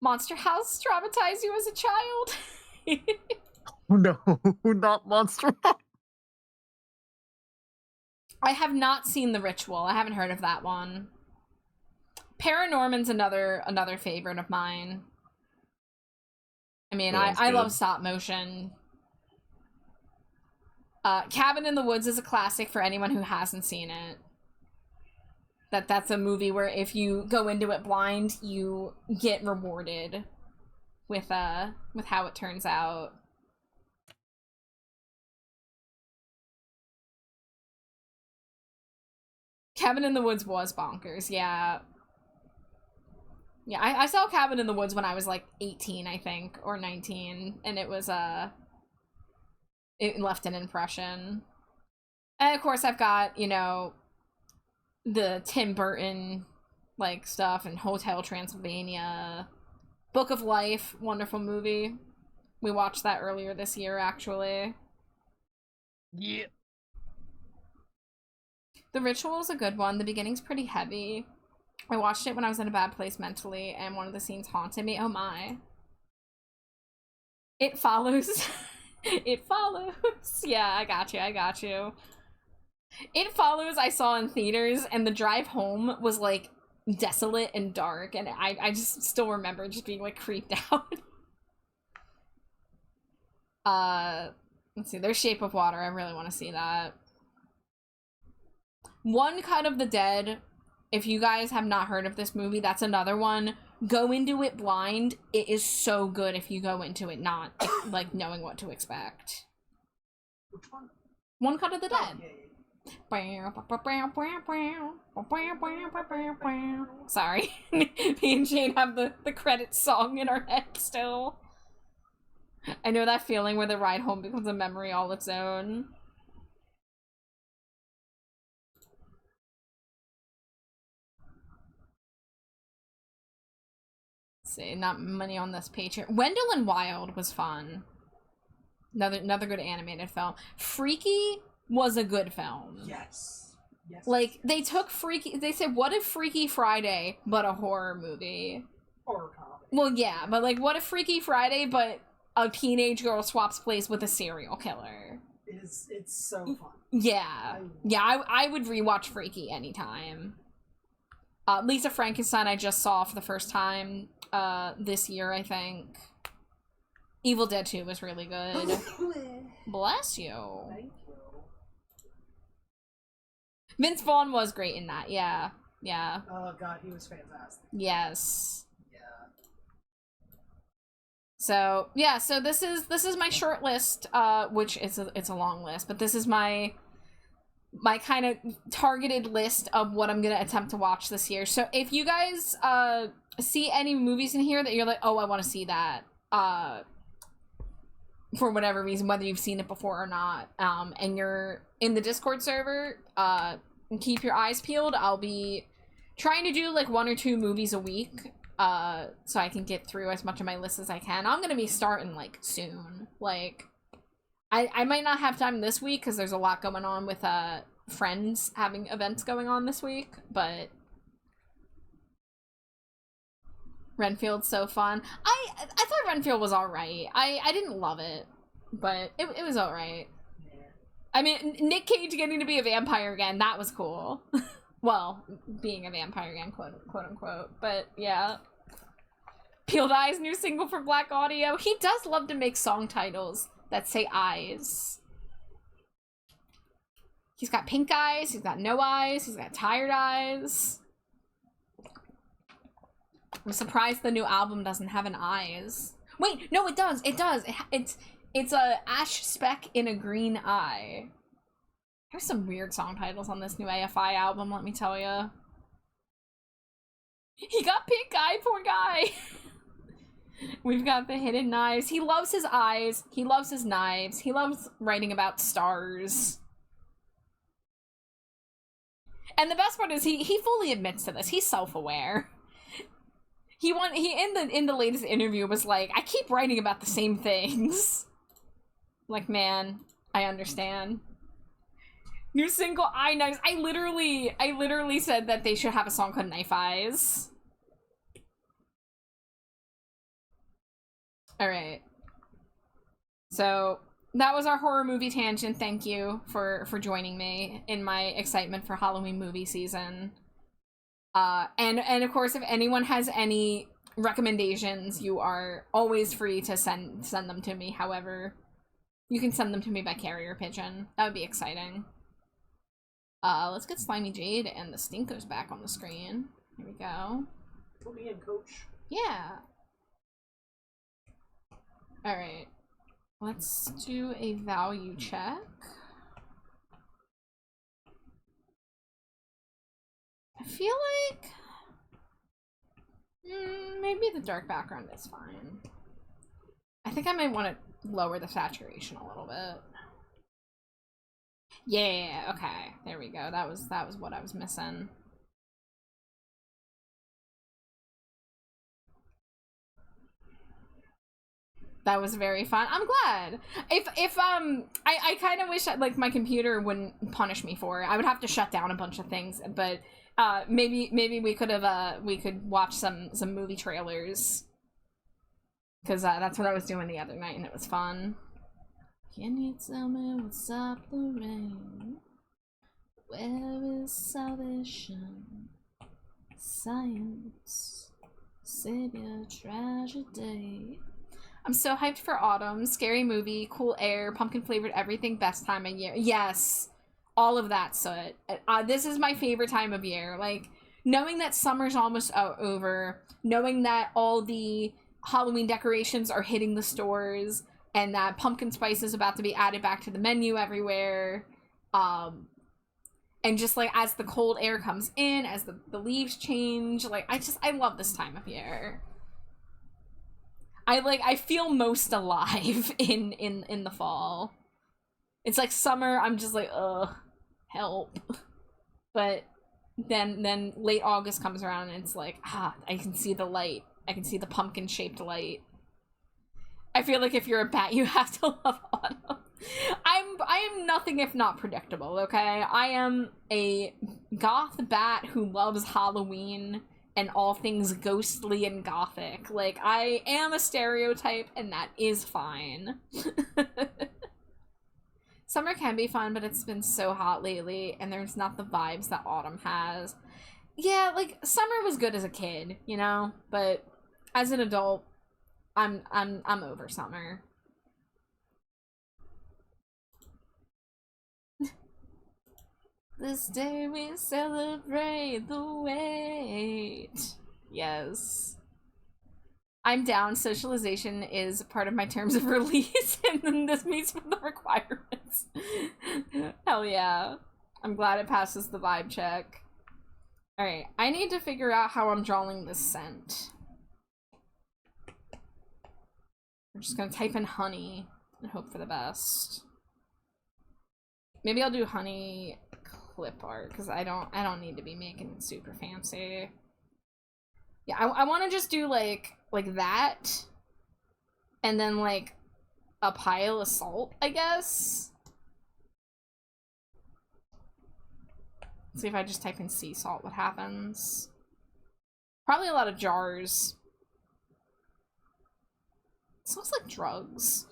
Monster House traumatized you as a child? Oh no, not Monster. I have not seen The Ritual. I haven't heard of that one. Paranorman's another favorite of mine. I mean, I love stop motion. Cabin in the Woods is a classic for anyone who hasn't seen it. that's a movie where if you go into it blind, you get rewarded with how it turns out. Cabin in the Woods was bonkers, yeah. Yeah, I saw Cabin in the Woods when I was like 18, I think, or 19, and it was, it left an impression. And of course I've got, you know, the Tim Burton, like, stuff, and Hotel Transylvania. Book of Life, wonderful movie. We watched that earlier this year, actually. Yeah. The Ritual is a good one. The beginning's pretty heavy. I watched it when I was in a bad place mentally, and one of the scenes haunted me. Oh my. It Follows. It Follows. Yeah, I got you. It Follows I saw in theaters, and the drive home was, like, desolate and dark, and I just still remember just being, like, creeped out. Let's see, there's Shape of Water. I really want to see that. One Cut of the Dead, if you guys have not heard of this movie, that's another one. Go into it blind. It is so good if you go into it not, like, knowing what to expect. Which one? One Cut of the Dead. Yeah. Sorry. Me and Jane have the credits song in our head still. I know that feeling where the ride home becomes a memory all its own. Let's see, not money on this page here. Wendell and Wild was fun. Another good animated film. Freaky was a good film. Yes. Yes. Like, they took Freaky, they said, what if Freaky Friday, but a horror movie? Horror comedy. Well, yeah, but, like, what if Freaky Friday, but a teenage girl swaps place with a serial killer? It's so fun. Yeah. Yeah, I would rewatch Freaky anytime. Lisa Frankenstein I just saw for the first time this year, I think. Evil Dead 2 was really good. Bless you. Thank you. Vince Vaughn was great in that, yeah. Yeah. Oh god, he was fantastic. Yes. Yeah. So yeah, so this is my short list, which it's a long list, but this is my kind of targeted list of what I'm gonna attempt to watch this year. So if you guys see any movies in here that you're like, oh, I want to see that, for whatever reason, whether you've seen it before or not, and you're in the Discord server, keep your eyes peeled. I'll be trying to do like 1 or 2 movies a week, so I can get through as much of my list as I can. I'm gonna be starting like soon. Like, I might not have time this week because there's a lot going on with friends having events going on this week, but Renfield's so fun. I thought Renfield was alright. I didn't love it, but it was alright. I mean, Nick Cage getting to be a vampire again, that was cool. Well, being a vampire again, quote unquote, but yeah. Peeled Eyes, new single for Black Audio. He does love to make song titles that say eyes. He's got pink eyes, he's got no eyes, he's got tired eyes. I'm surprised the new album doesn't have an eyes. Wait, no, it does. It does. It's a ash speck in a green eye. There's some weird song titles on this new AFI album, let me tell ya. He got pink eye, poor guy. We've got the hidden knives. He loves his eyes. He loves his knives. He loves writing about stars. And the best part is he fully admits to this. He's self-aware. He in the latest interview was like, I keep writing about the same things. Like, man, I understand. New single, Eye Knives. I literally said that they should have a song called Knife Eyes. Alright. So, that was our horror movie tangent. Thank you for joining me in my excitement for Halloween movie season. And of course, if anyone has any recommendations, you are always free to send them to me. However, you can send them to me by carrier pigeon. That would be exciting. Let's get Slimy Jade and the Stinkos back on the screen. Here we go. Put me in, coach. Yeah. Alright. Let's do a value check. I feel like maybe the dark background is fine. I think I might want to lower the saturation a little bit. Yeah, okay. There we go. That was what I was missing. That was very fun. I'm glad. If I kind of wish that, like, my computer wouldn't punish me for it. I would have to shut down a bunch of things, but maybe we could have we could watch some movie trailers, because that's what I was doing the other night and it was fun. Can you tell me what's up the rain? Where is salvation? Science, savior, tragedy. I'm so hyped for autumn. Scary movie, cool air, pumpkin flavored everything, best time of year. Yes, all of that. So this is my favorite time of year. Like, knowing that summer's almost over, knowing that all the Halloween decorations are hitting the stores, and that pumpkin spice is about to be added back to the menu everywhere. And just, like, as the cold air comes in, as the leaves change, like, I love this time of year. I feel most alive in the fall. It's like summer, I'm just like, ugh, help. But then late August comes around and it's like, I can see the light. I can see the pumpkin-shaped light. I feel like if you're a bat, you have to love autumn. I am nothing if not predictable, okay? I am a goth bat who loves Halloween and all things ghostly and gothic. Like, I am a stereotype, and that is fine. Summer can be fun, but it's been so hot lately, and there's not the vibes that autumn has. Yeah, like, summer was good as a kid, you know? But as an adult, I'm over summer. This day we celebrate the wait. Yes. I'm down. Socialization is part of my terms of release, and then this meets with the requirements. Hell yeah. I'm glad it passes the vibe check. Alright, I need to figure out how I'm drawing this scent. I'm just gonna type in honey and hope for the best. Maybe I'll do honey clip art, because I don't need to be making it super fancy. Yeah, I want to just do like that, and then like a pile of salt, I guess. Let's see if I just type in sea salt, what happens. Probably a lot of jars. It smells like drugs.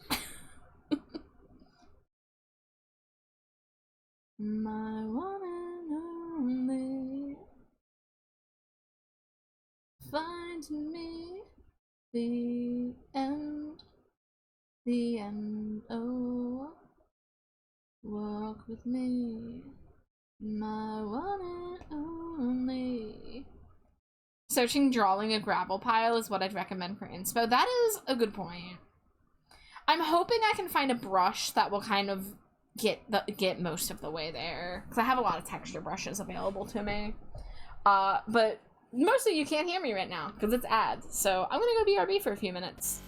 My one and only, find me the end, oh, walk with me, my one and only. Searching drawing a gravel pile is what I'd recommend for inspo. That is a good point. I'm hoping I can find a brush that will kind of get most of the way there, because I have a lot of texture brushes available to me. But mostly you can't hear me right now because it's ads, so I'm gonna go BRB for a few minutes.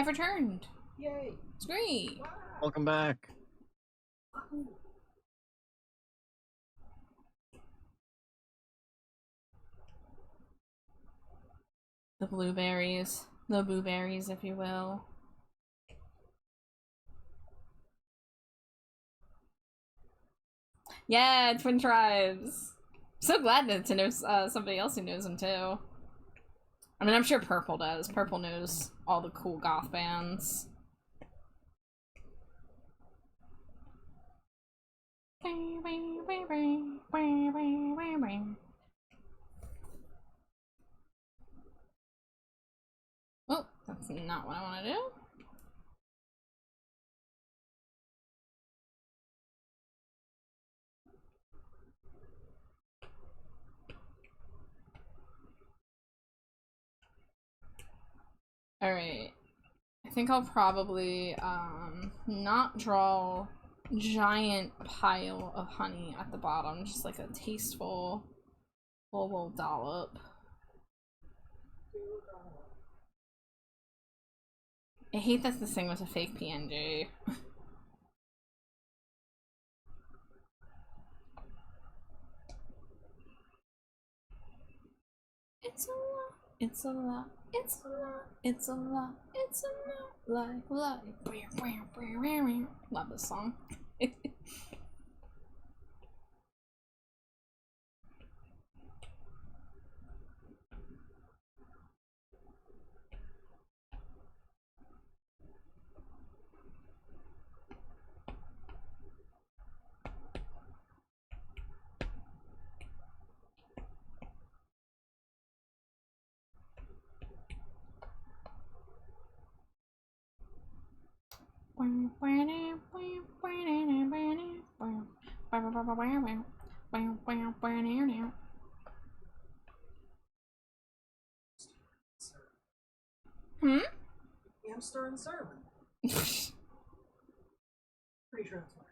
returned. Yay! Scree. Wow. Welcome back. The blueberries. The blueberries, if you will. Yeah, Twin Tribes. So glad to know somebody else who knows them too. I mean, I'm sure Purple does. Purple knows all the cool goth bands. Oh, that's not what I want to do. Alright. I think I'll probably, not draw giant pile of honey at the bottom, just like a tasteful little dollop. I hate that this thing was a fake PNG. It's a lot, it's a lot, it's a lot, it's a lot, it's a lot, like. Love this song. Hmm? Hamster and servant. Pretty sure that's right.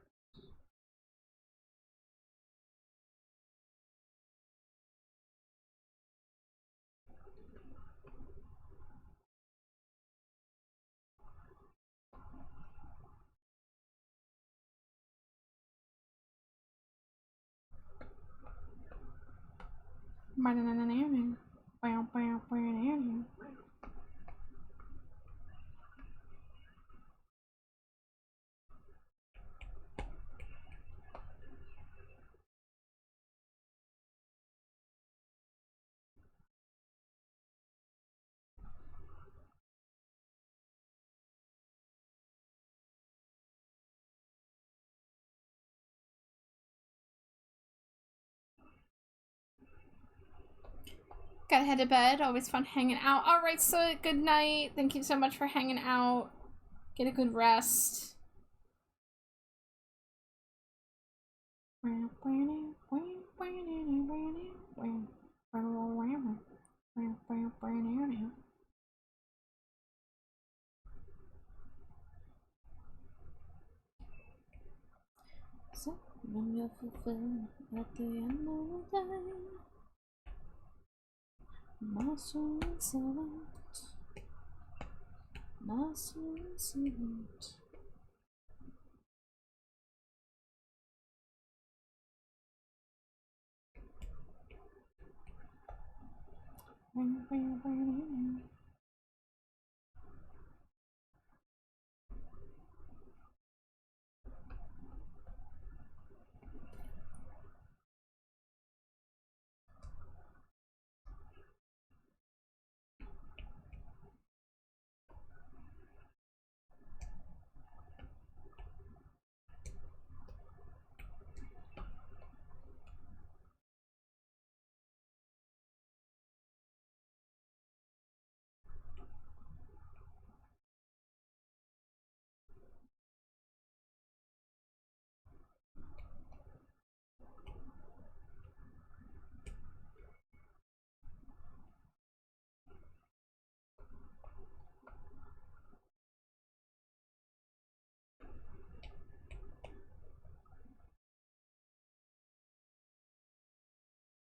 Gotta head to bed. Always fun hanging out. Alright, so good night. Thank you so much for hanging out. Get a good rest. So, when you're fulfilled at the end of the day, master and servant, master and servant.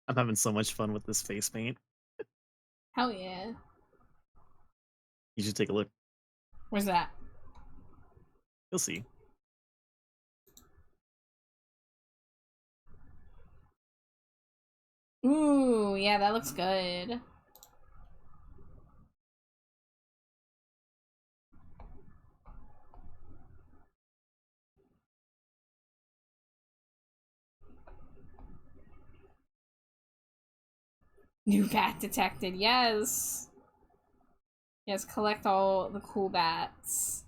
I'm having so much fun with this face paint. Hell yeah. You should take a look. Where's that? You'll see. Ooh, yeah, that looks good. New bat detected, yes. Yes, collect all the cool bats.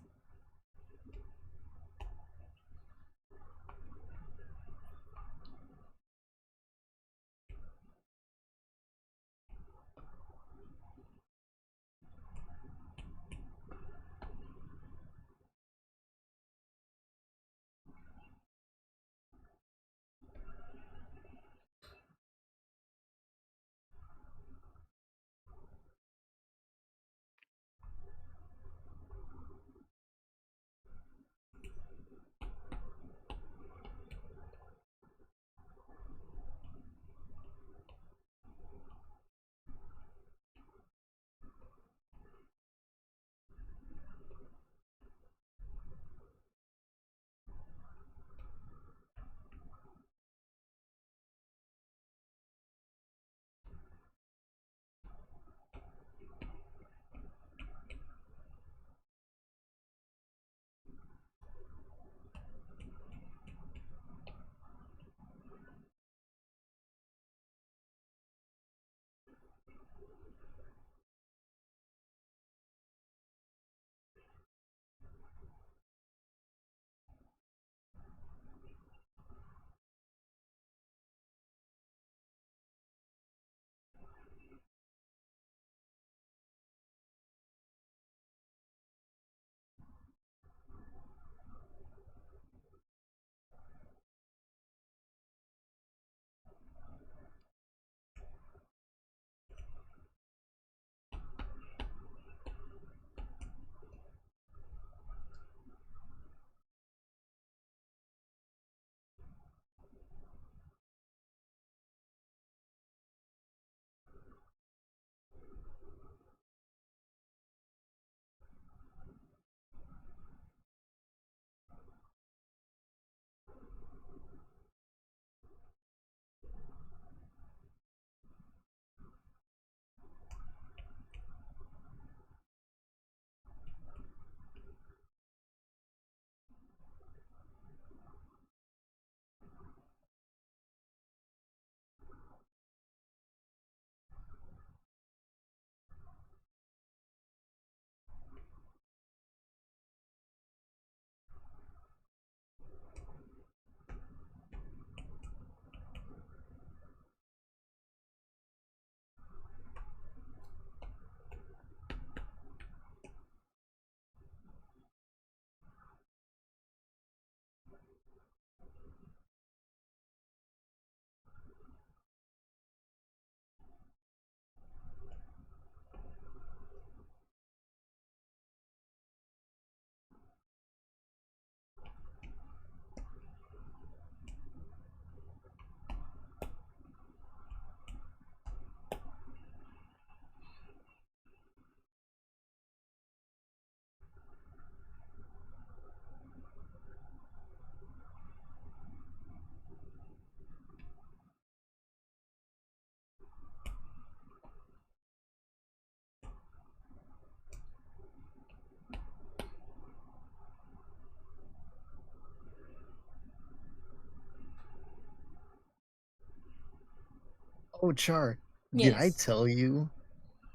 Oh, Char, did I Yes. tell you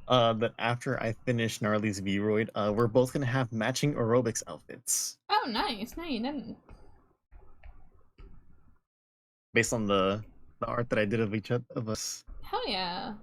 that after I finish Gnarly's V-Roid, we're both gonna have matching aerobics outfits Oh, nice. No, you didn't. based on the art that I did of each of us. Hell yeah.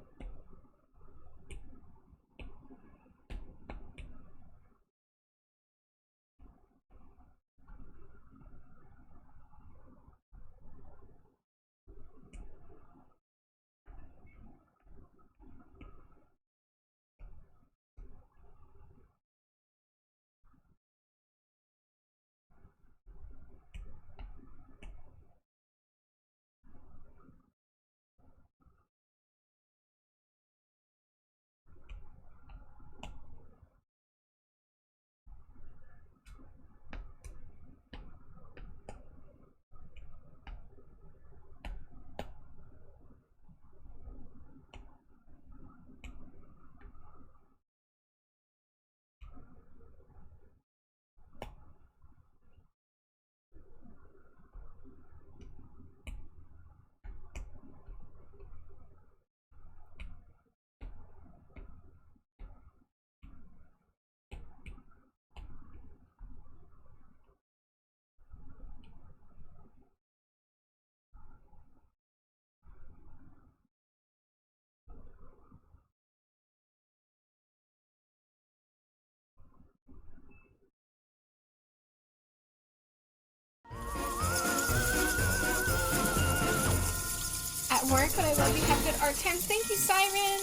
work, but I love you. Have good art times. Thank you, Siren.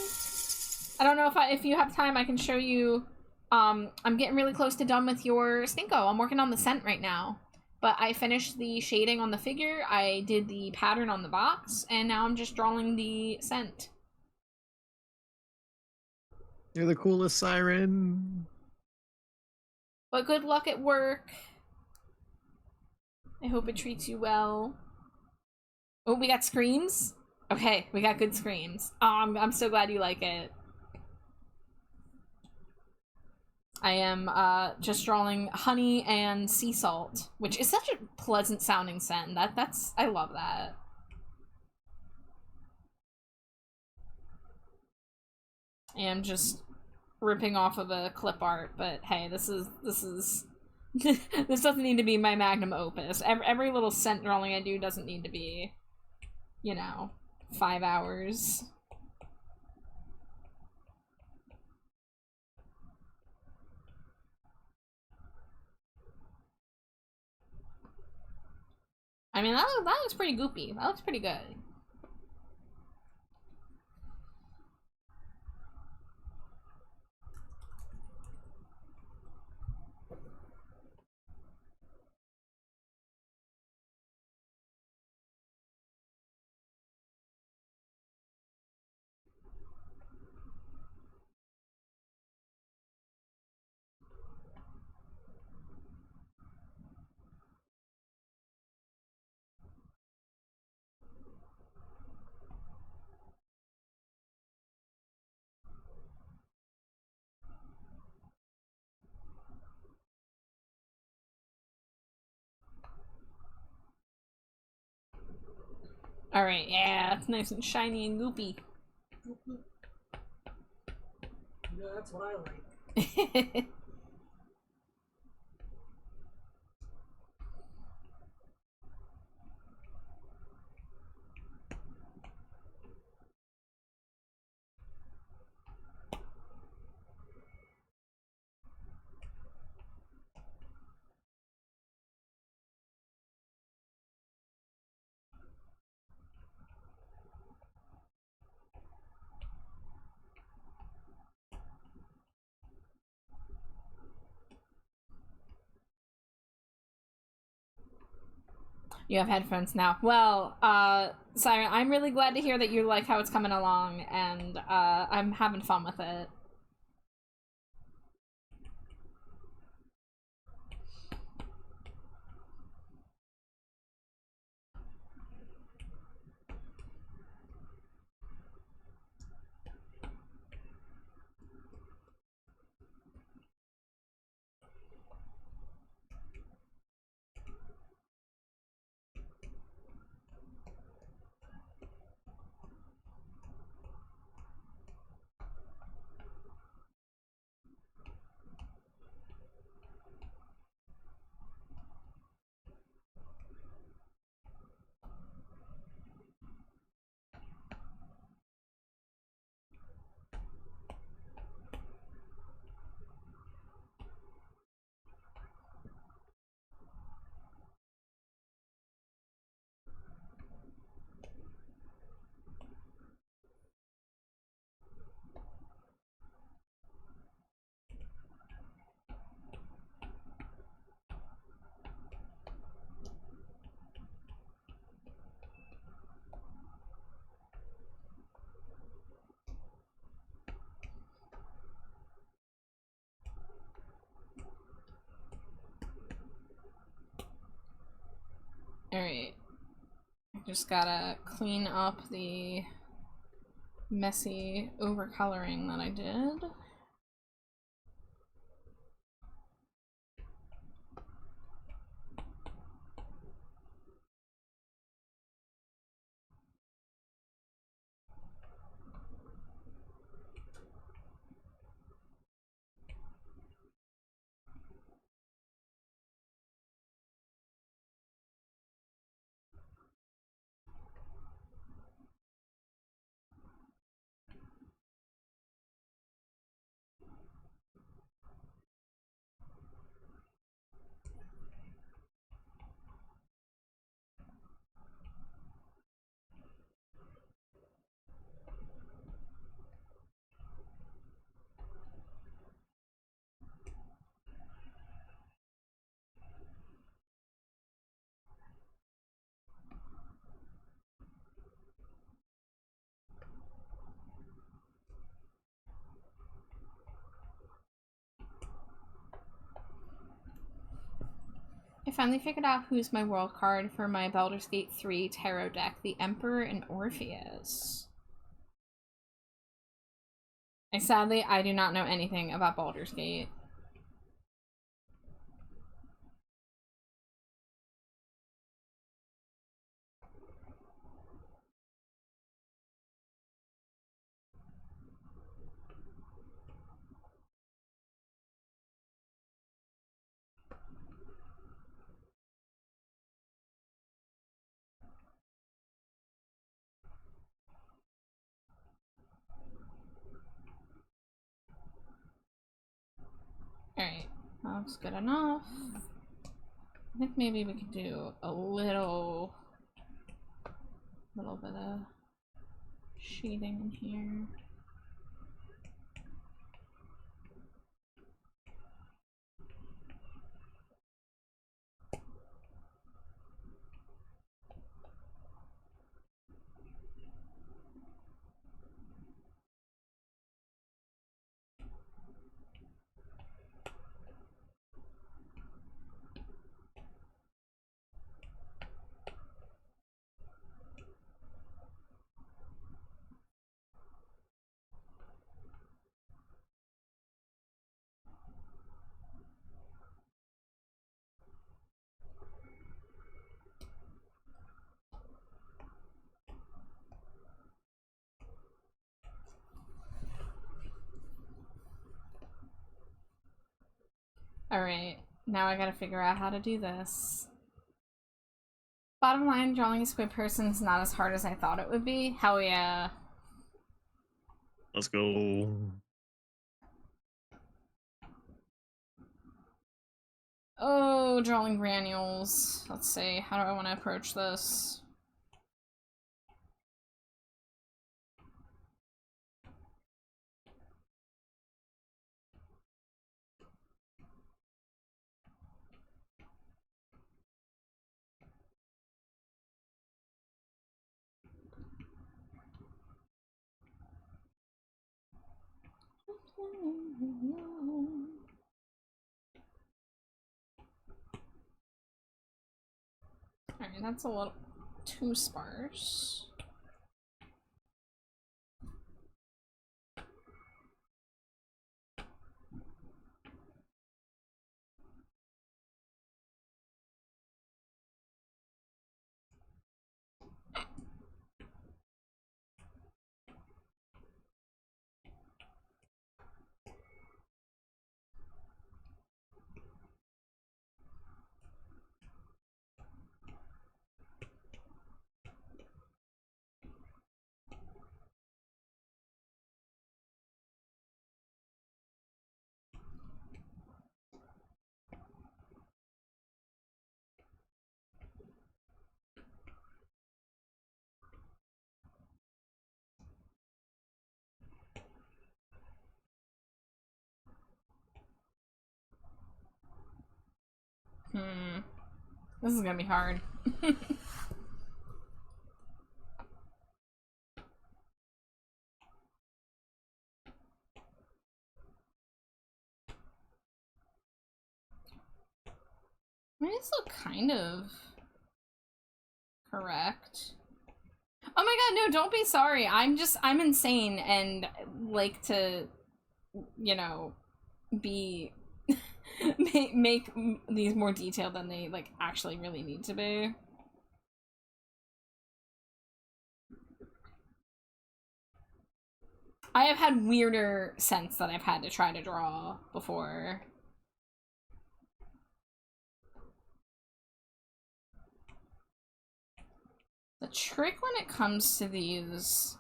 I don't know if you have time, I can show you. I'm getting really close to done with your Stinko. I'm working on the scent right now. But I finished the shading on the figure, I did the pattern on the box, and now I'm just drawing the scent. You're the coolest, Siren. But good luck at work. I hope it treats you well. Oh, we got screams? Okay, we got good screams. Oh, I'm so glad you like it. I am just drawing honey and sea salt, which is such a pleasant sounding scent. I love that. And I'm just ripping off of a clip art, but hey, this is this doesn't need to be my magnum opus. Every little scent drawing I do doesn't need to be, you know, 5 hours. I mean, that looks pretty goopy. That looks pretty good. Alright, yeah, it's nice and shiny and goopy. Yeah, that's what I like. You have headphones now. Well, Siren, I'm really glad to hear that you like how it's coming along, and I'm having fun with it. Alright. I just gotta clean up the messy overcoloring that I did. finally figured out who's my world card for my Baldur's Gate 3 tarot deck, the Emperor and Orpheus. And sadly, I do not know anything about Baldur's Gate. Alright, that's good enough. I think maybe we could do a little bit of shading in here. Alright, now I gotta figure out how to do this. Bottom line, drawing a squid person's not as hard as I thought it would be. Hell yeah. Let's go. Oh, drawing granules. Let's see, how do I want to approach this? Alright, that's a little too sparse. This is gonna be hard. I mean, this look kind of correct. Oh my god, no, don't be sorry. I'm insane and like to, you know, be make these more detailed than they like actually really need to be. I have had weirder scents that I've had to try to draw before. The trick when it comes to these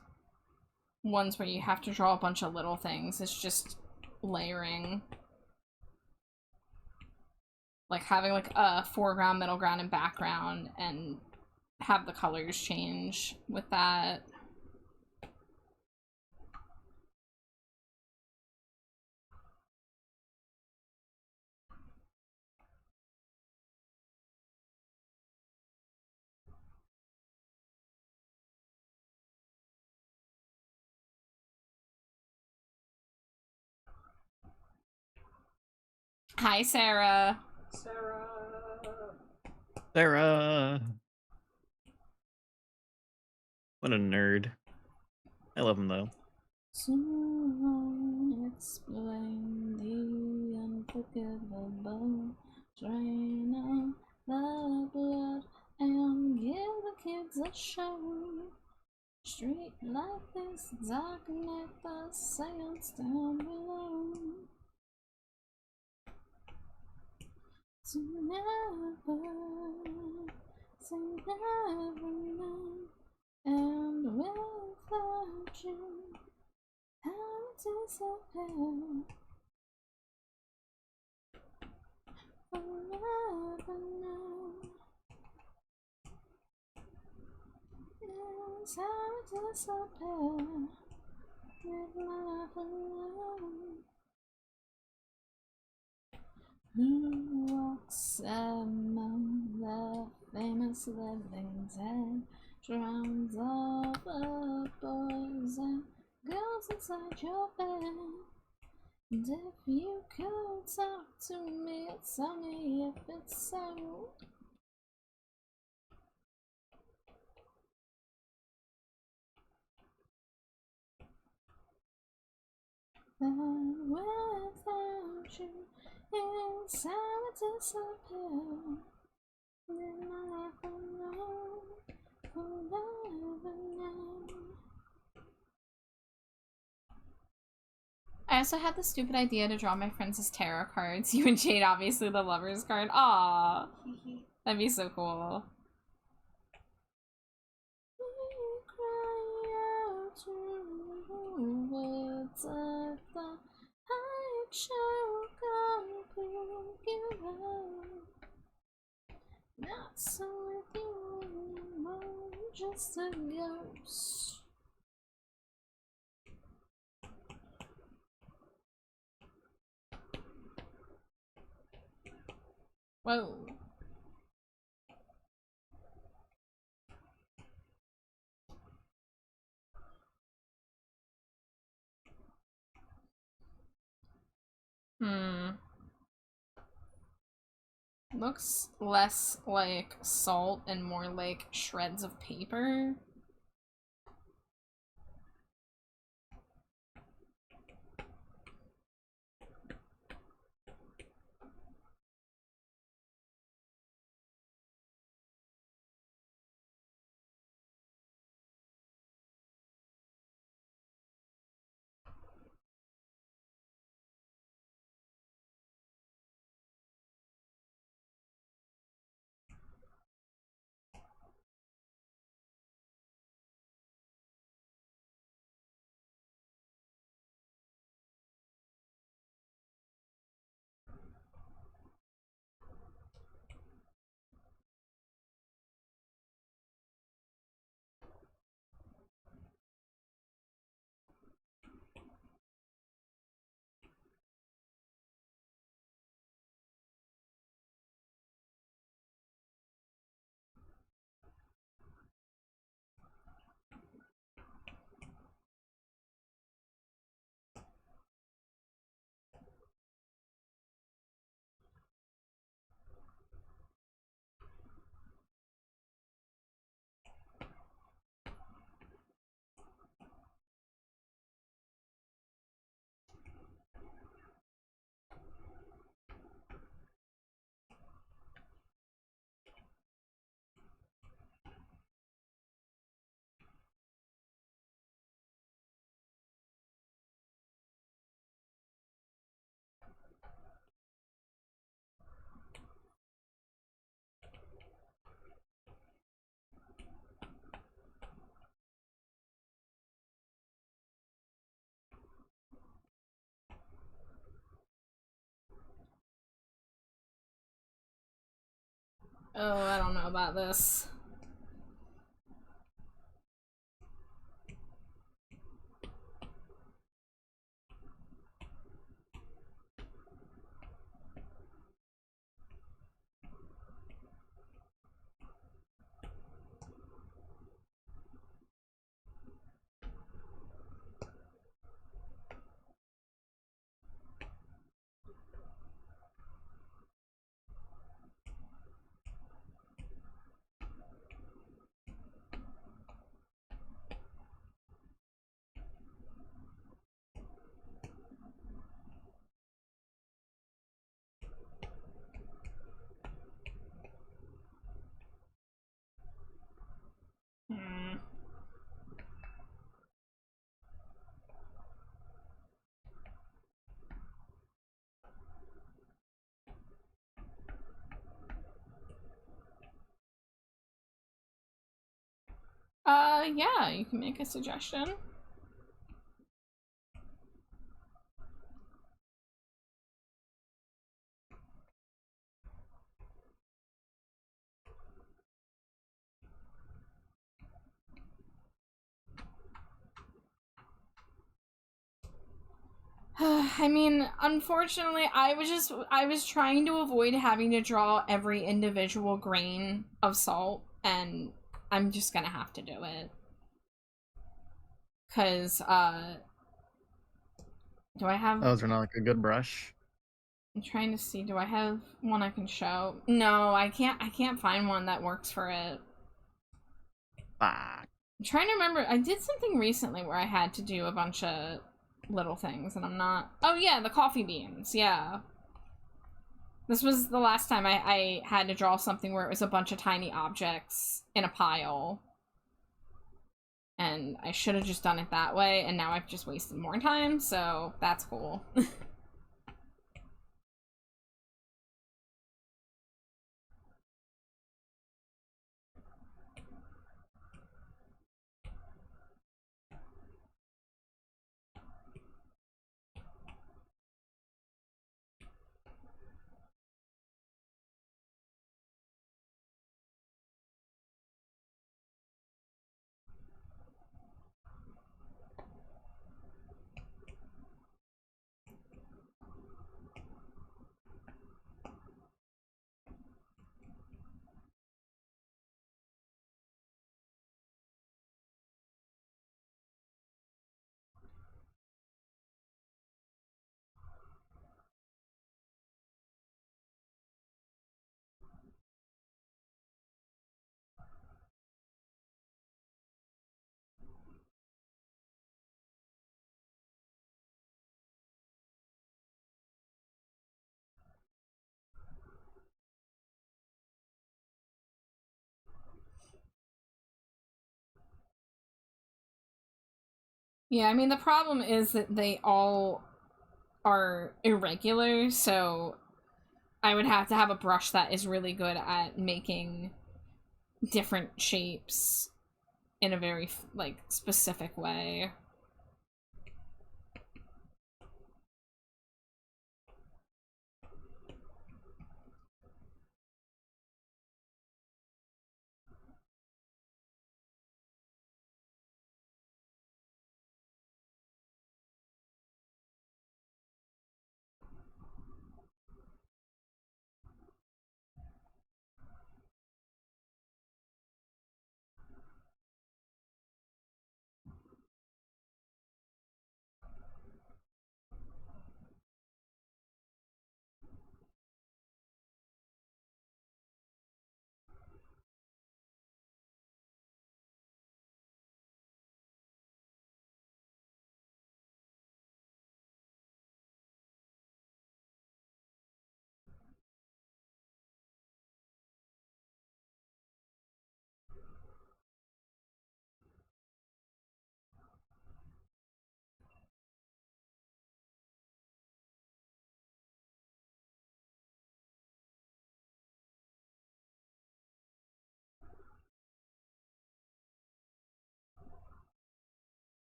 ones where you have to draw a bunch of little things is just layering. Like having like a foreground, middle ground, and background and have the colors change with that. Hi, Sarah. Sarah. Sarah. What a nerd. I love him though. Someone explain the unforgivable. Drain out the blood and give the kids a show. Street like this, darken at the sails down below. To never say never know, and without you, how disappear. Forever know is how disappear with my life alone. Who walks among the famous living dead? Drowns all the boys and girls inside your bed. And if you could talk to me, tell me if it's so. That without you is how it disappear. Live my life alone, forever now. I also had the stupid idea to draw my friends as tarot cards. You and Jade, obviously the lover's card. Aww. That'd be so cool. We cry out to words of the I shall complete you love. Not so with you anymore, just a ghost. Whoa. Looks less like salt and more like shreds of paper. Oh, I don't know about this. Yeah, you can make a suggestion. I mean, unfortunately, I was trying to avoid having to draw every individual grain of salt, and I'm just gonna have to do it. Cause, do I have... Those are not like a good brush. I'm trying to see, do I have one I can show? No, I can't find one that works for it. Fuck. I'm trying to remember, I did something recently where I had to do a bunch of little things, and I'm not... Oh yeah, the coffee beans, yeah. This was the last time I had to draw something where it was a bunch of tiny objects in a pile. And I should have just done it that way, and now I've just wasted more time, so that's cool. Yeah, I mean, the problem is that they all are irregular, so I would have to have a brush that is really good at making different shapes in a very, like, specific way.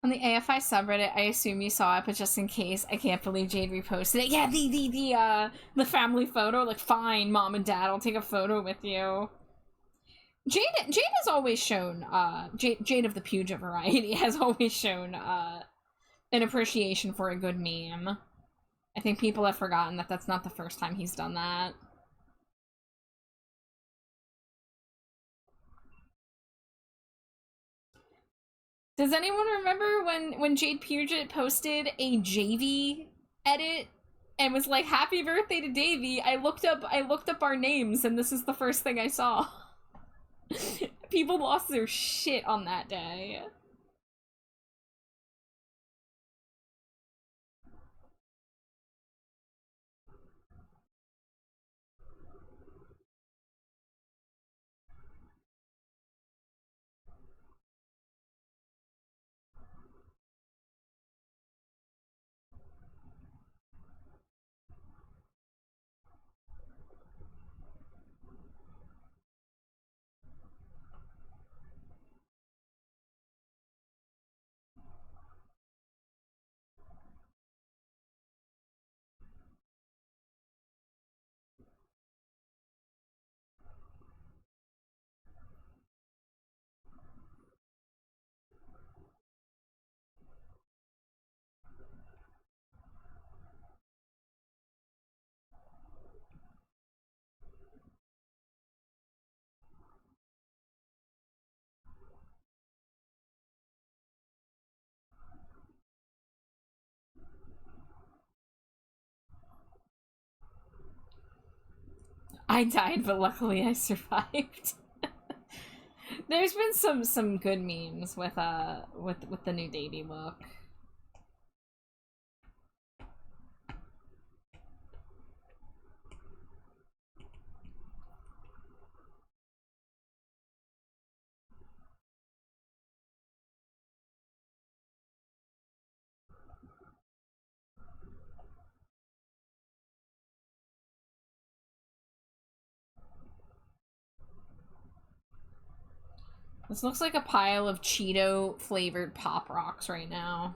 On the AFI subreddit, I assume you saw it, but just in case, I can't believe Jade reposted it. Yeah, the family photo. Like, fine, mom and dad, I'll take a photo with you. Jade has always shown, Jade of the Puja variety has always shown, an appreciation for a good meme. I think people have forgotten that that's not the first time he's done that. Does anyone remember when Jade Puget posted a JV edit and was like, "Happy birthday to Davy." I looked up our names, and this is the first thing I saw. People lost their shit on that day. I died, but luckily I survived. There's been some good memes with with the new Davy look. This looks like a pile of Cheeto flavored Pop Rocks right now.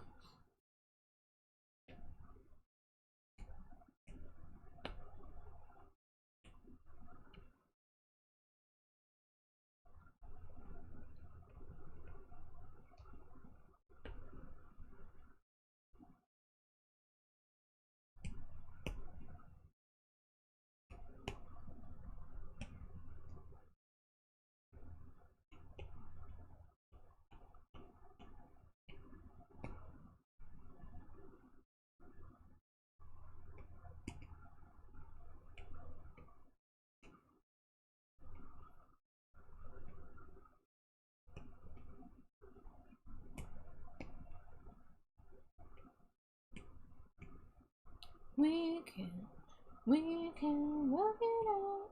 We can work it out.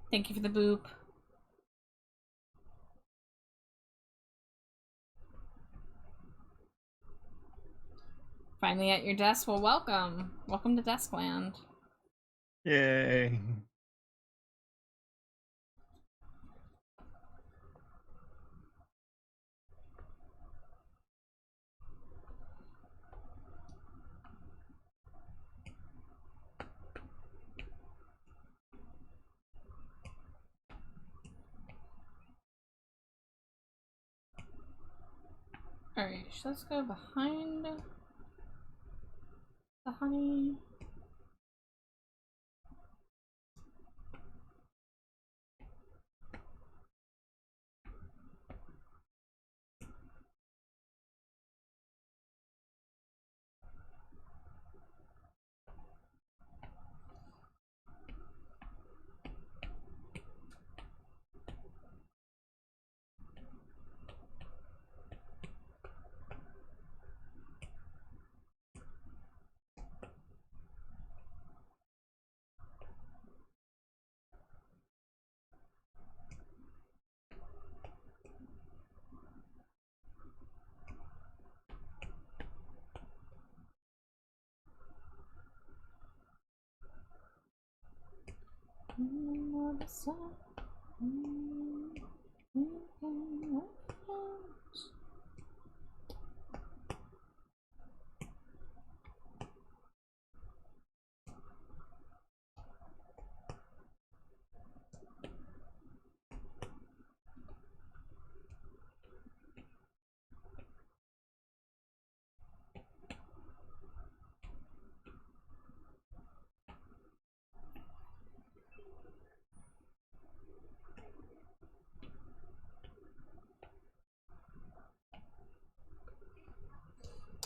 Thank you for the boop. Finally at your desk. Well, welcome. Welcome to Deskland. Yay. Alright, so let's go behind the honey.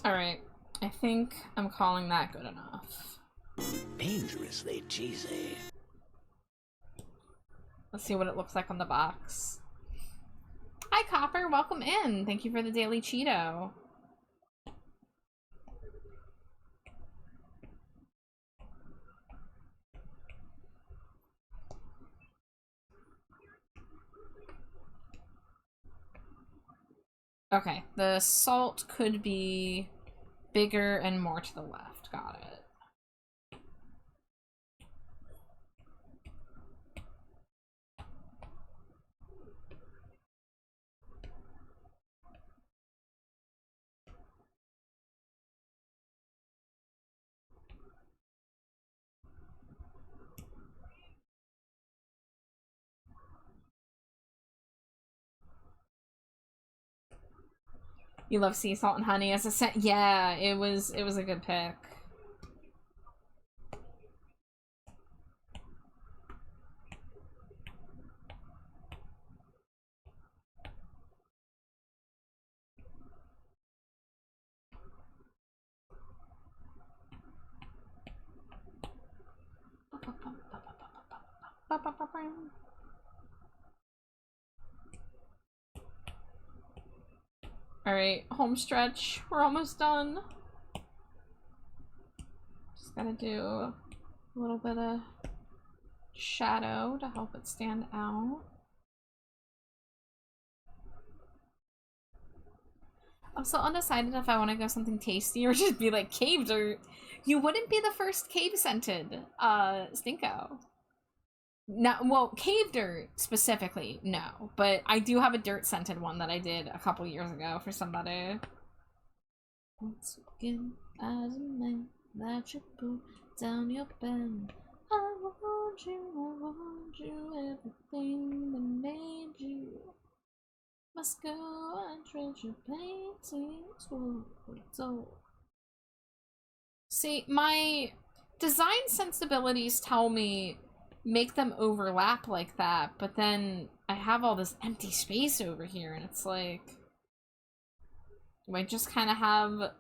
Alright, I think I'm calling that good enough. Dangerously cheesy. Let's see what it looks like on the box. Hi Copper, welcome in. Thank you for the daily Cheeto. Okay, the salt could be bigger and more to the left. Got it. You love sea salt and honey as a scent? Yeah, it was a good pick. Alright, home stretch. We're almost done. Just gotta do a little bit of shadow to help it stand out. I'm still undecided if I want to go something tasty or just be like cave dirt. You wouldn't be the first cave scented Stinko. No, well, cave dirt specifically, no. But I do have a dirt scented one that I did a couple years ago for somebody. Once again, as a man, that you put down your pen. I want you, everything that made you. Must go and treasure paintings for adult. See, my design sensibilities tell me make them overlap like that, but then I have all this empty space over here, and it's like, do I just kind of have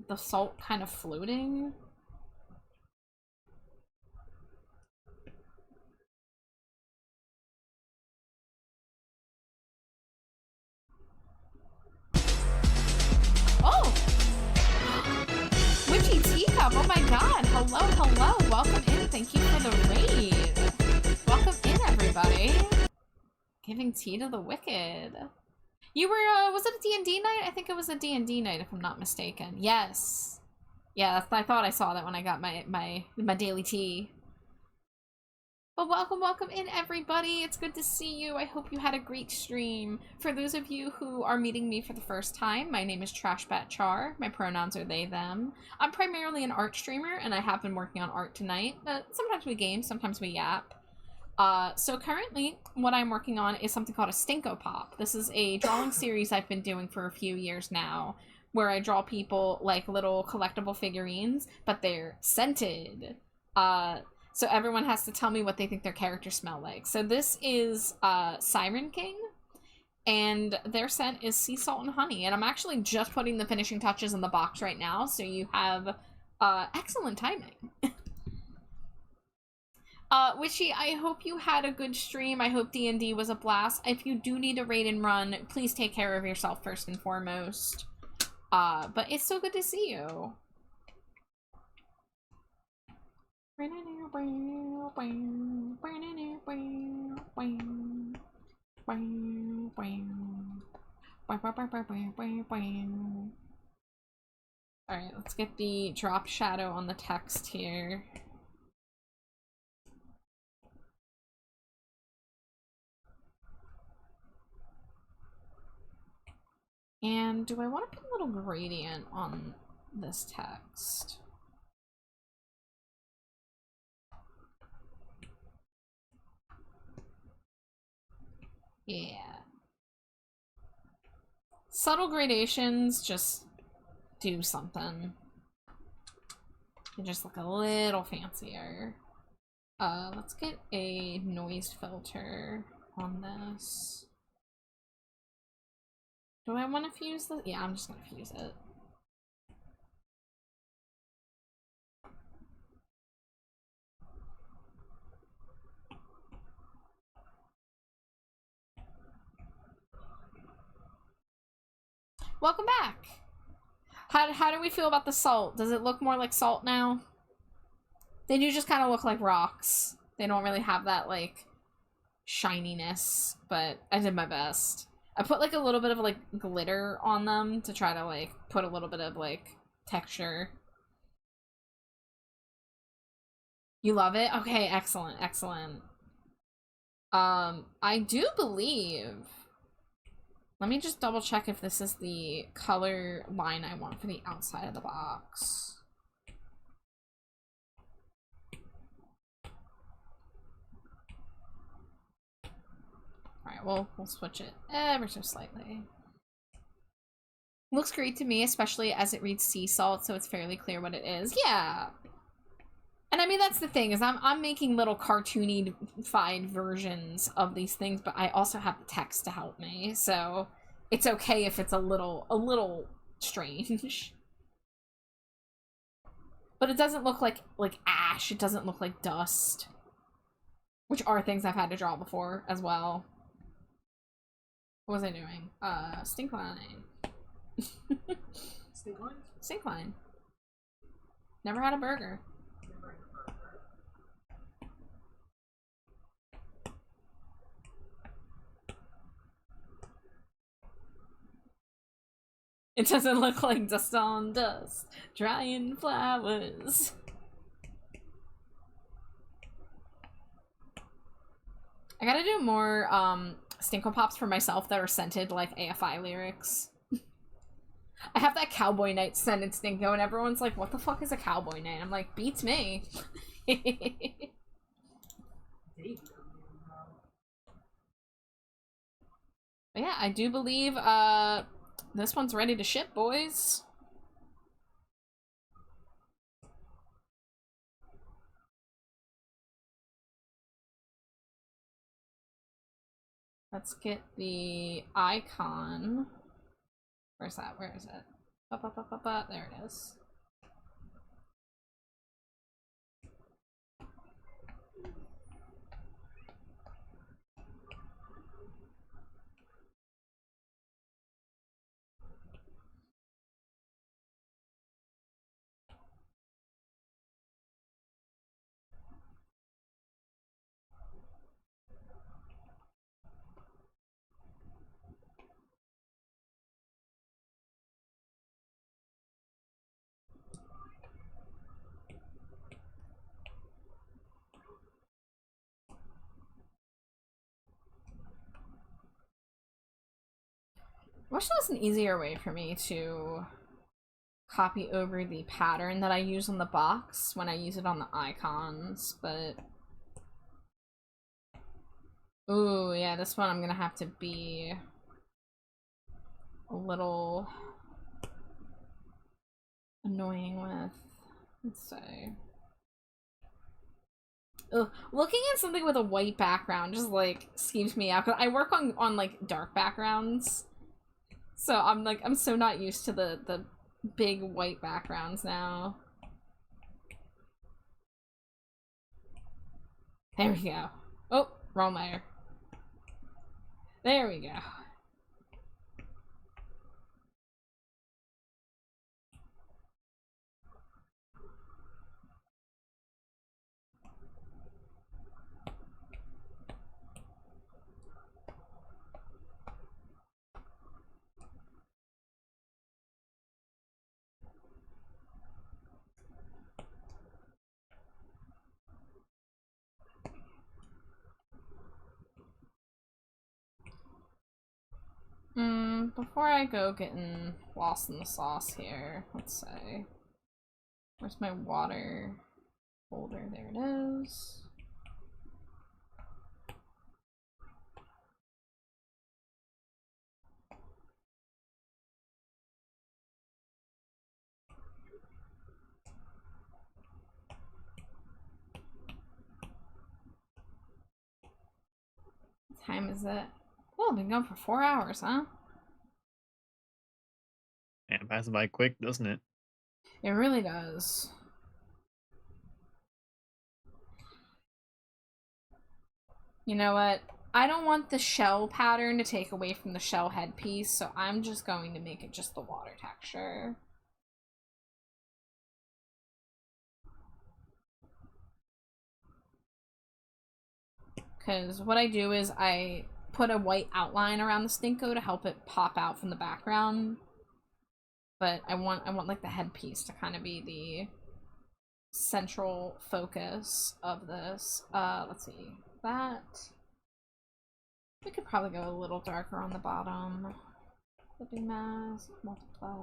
the salt kind of floating? Oh! Witchy Teacup, oh my god! Hello, hello! Welcome in, thank you for the raid! Welcome in, everybody! Giving tea to the wicked. You were, was it a D&D night? I think it was a D&D night, if I'm not mistaken. Yes. Yeah, I thought I saw that when I got my daily tea. But welcome in, everybody. It's good to see you. I hope you had a great stream. For those of you who are meeting me for the first time, my name is TrashBatChar. My pronouns are they, them. I'm primarily an art streamer, and I have been working on art tonight. Sometimes we game, sometimes we yap. So currently, what I'm working on is something called a Stinko Pop. This is a drawing series I've been doing for a few years now, where I draw people like little collectible figurines, but they're scented. So everyone has to tell me what they think their characters smell like. So this is Siren King, and their scent is sea salt and honey. And I'm actually just putting the finishing touches in the box right now, so you have excellent timing. Witchy, I hope you had a good stream. I hope D&D was a blast. If you do need a raid and run, please take care of yourself first and foremost. But it's so good to see you. Alright, let's get the drop shadow on the text here. And do I want to put a little gradient on this text? Yeah. Subtle gradations just do something. They just look a little fancier. Let's get a noise filter on this. Do I want to fuse this? Yeah, I'm just gonna fuse it. Welcome back! How do we feel about the salt? Does it look more like salt now? They do just kind of look like rocks. They don't really have that, like, shininess, but I did my best. I put, like, a little bit of, like, glitter on them to try to, like, put a little bit of, like, texture. You love it? Okay, excellent, excellent. I do believe... Let me just double check if this is the color line I want for the outside of the box. Alright, we'll switch it ever so slightly. Looks great to me, especially as it reads sea salt, so it's fairly clear what it is. Yeah! And I mean, that's the thing, is I'm making little cartoony-fied versions of these things, but I also have the text to help me, so it's okay if it's a little strange. But it doesn't look like ash, it doesn't look like dust. Which are things I've had to draw before, as well. What was I doing? Stink line. Stink line? Stink line. Never had a burger. It doesn't look like dust on dust. Drying flowers. I gotta do more, Stinkle Pops for myself that are scented like AFI lyrics. I have that Cowboy Night scented Stinko and everyone's like, what the fuck is a Cowboy Night? I'm like, beats me. But yeah, I do believe, this one's ready to ship, boys. Let's get the icon. Where's that? Where is it? There it is. I wish there was an easier way for me to copy over the pattern that I use on the box when I use it on the icons, but... Ooh, yeah, this one I'm gonna have to be a little annoying with. Let's see. Ugh, looking at something with a white background just, like, skeeves me out. 'Cause I work on, like, dark backgrounds. So I'm so not used to the big white backgrounds now. There we go. Oh, wrong layer. There we go. Before I go getting lost in the sauce here, let's say, where's my water folder? There it is. What time is it? Oh, I've been going for 4 hours, huh? And it passes by quick, doesn't it? It really does. You know what? I don't want the shell pattern to take away from the shell headpiece, so I'm just going to make it just the water texture. Because what I do is I put a white outline around the Stinko to help it pop out from the background. But I want like the headpiece to kind of be the central focus of this. Let's see. That. We could probably go a little darker on the bottom. Flipping mask, multiply.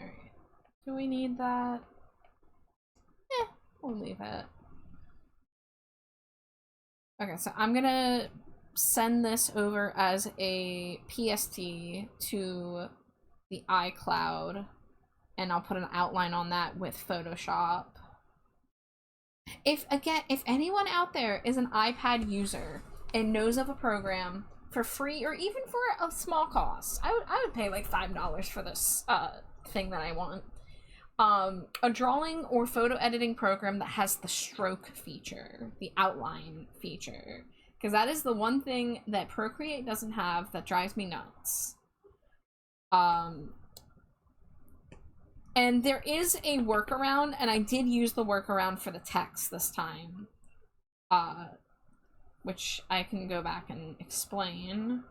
Alright. Do we need that? We'll leave it. Okay, so I'm gonna send this over as a PST to the iCloud, and I'll put an outline on that with Photoshop. If anyone out there is an iPad user and knows of a program for free or even for a small cost, I would pay like $5 for this thing that I want. A drawing or photo editing program that has the stroke feature, the outline feature, because that is the one thing that Procreate doesn't have that drives me nuts. And there is a workaround, and I did use the workaround for the text this time, which I can go back and explain.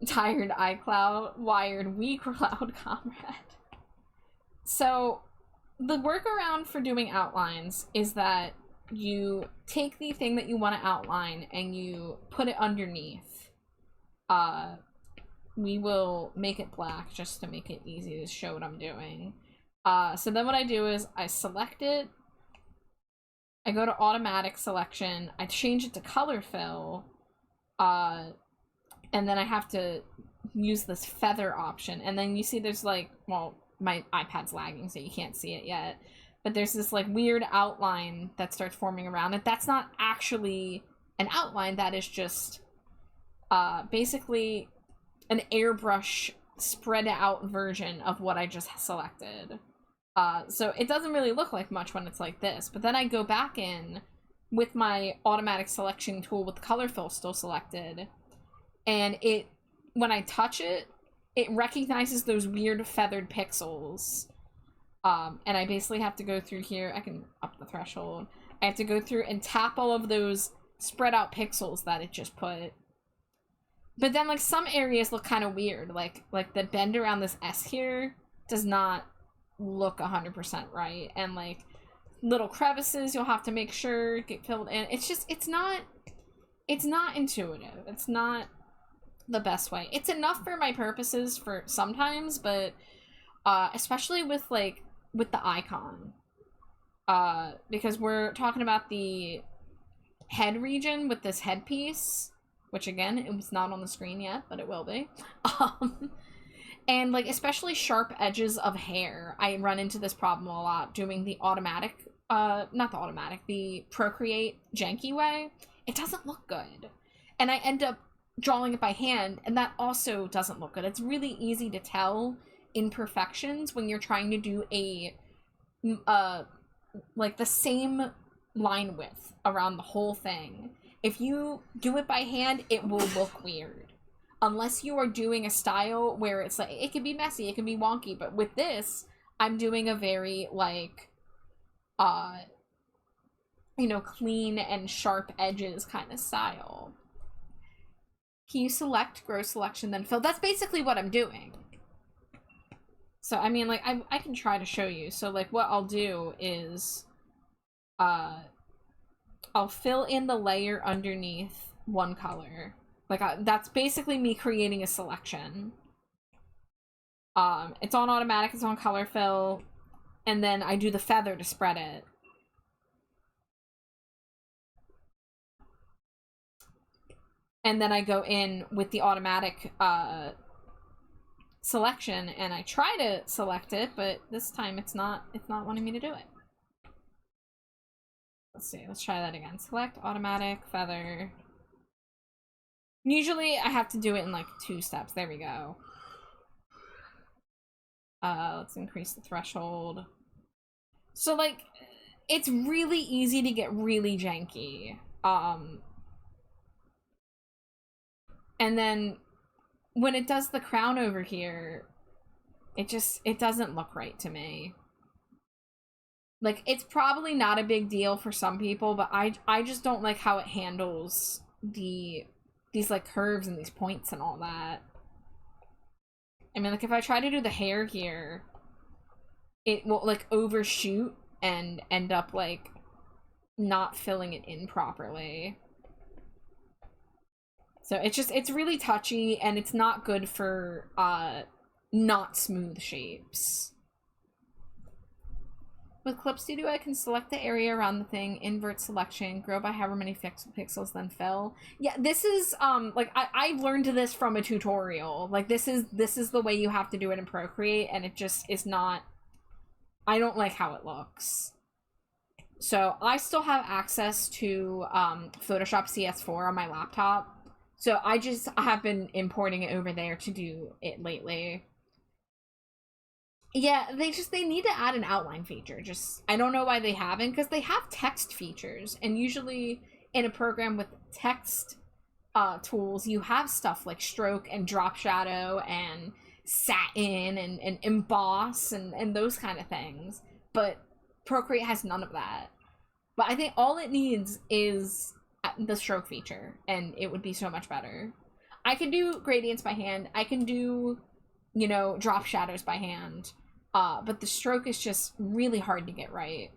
Tired iCloud, wired weak cloud comrade. So, the workaround for doing outlines is that you take the thing that you want to outline and you put it underneath. We will make it black just to make it easy to show what I'm doing. So then what I do is I select it, I go to automatic selection, I change it to color fill, and then I have to use this feather option. And then you see there's like, well, my iPad's lagging, so you can't see it yet. But there's this like weird outline that starts forming around it. That's not actually an outline, that is just basically an airbrush spread out version of what I just selected. So it doesn't really look like much when it's like this. But then I go back in with my automatic selection tool with color fill still selected. And it, when I touch it, it recognizes those weird feathered pixels. And I basically have to go through here. I can up the threshold. I have to go through and tap all of those spread out pixels that it just put. But then, like, some areas look kind of weird. Like the bend around this S here does not look 100% right. And, like, little crevices you'll have to make sure get filled in. It's just, it's not intuitive. It's not the best way. It's enough for my purposes for sometimes, but especially with the icon, because we're talking about the head region with this headpiece, which again, it was not on the screen yet, but it will be. And like especially sharp edges of hair, I run into this problem a lot doing the automatic, the Procreate janky way. It doesn't look good. and I end up drawing it by hand, and that also doesn't look good. It's really easy to tell imperfections when you're trying to do a like the same line width around the whole thing. If you do it by hand, it will look weird. Unless you are doing a style where it's like, it can be messy, it can be wonky, but with this, I'm doing a very, like, you know, clean and sharp edges kind of style. Can you select grow selection, then fill? That's basically what I'm doing. So, I mean, like, I can try to show you. So, like, what I'll do is, I'll fill in the layer underneath one color. Like, that's basically me creating a selection. It's on automatic, it's on color fill, and then I do the feather to spread it. And then I go in with the automatic, selection, and I try to select it, but this time it's not wanting me to do it. Let's see, let's try that again. Select, automatic, feather. Usually I have to do it in like 2 steps. There we go. Let's increase the threshold. So like, it's really easy to get really janky. And then when it does the crown over here, it doesn't look right to me. Like, it's probably not a big deal for some people, but I just don't like how it handles these like curves and these points and all that. I mean, like, if I try to do the hair here, it will like overshoot and end up like not filling it in properly. So it's really touchy, and it's not good for not smooth shapes. With Clip Studio, I can select the area around the thing, invert selection, grow by however many pixels, then fill. Yeah, this is like I learned this from a tutorial. Like, this is the way you have to do it in Procreate, and it just is not. I don't like how it looks. So I still have access to Photoshop CS4 on my laptop. So I have been importing it over there to do it lately. Yeah, they need to add an outline feature. Just, I don't know why they haven't, because they have text features, and usually in a program with text tools, you have stuff like stroke and drop shadow and satin and emboss and those kind of things. But Procreate has none of that. But I think all it needs is the stroke feature, and it would be so much better. I can do gradients by hand. I can do, you know, drop shadows by hand. But the stroke is just really hard to get right.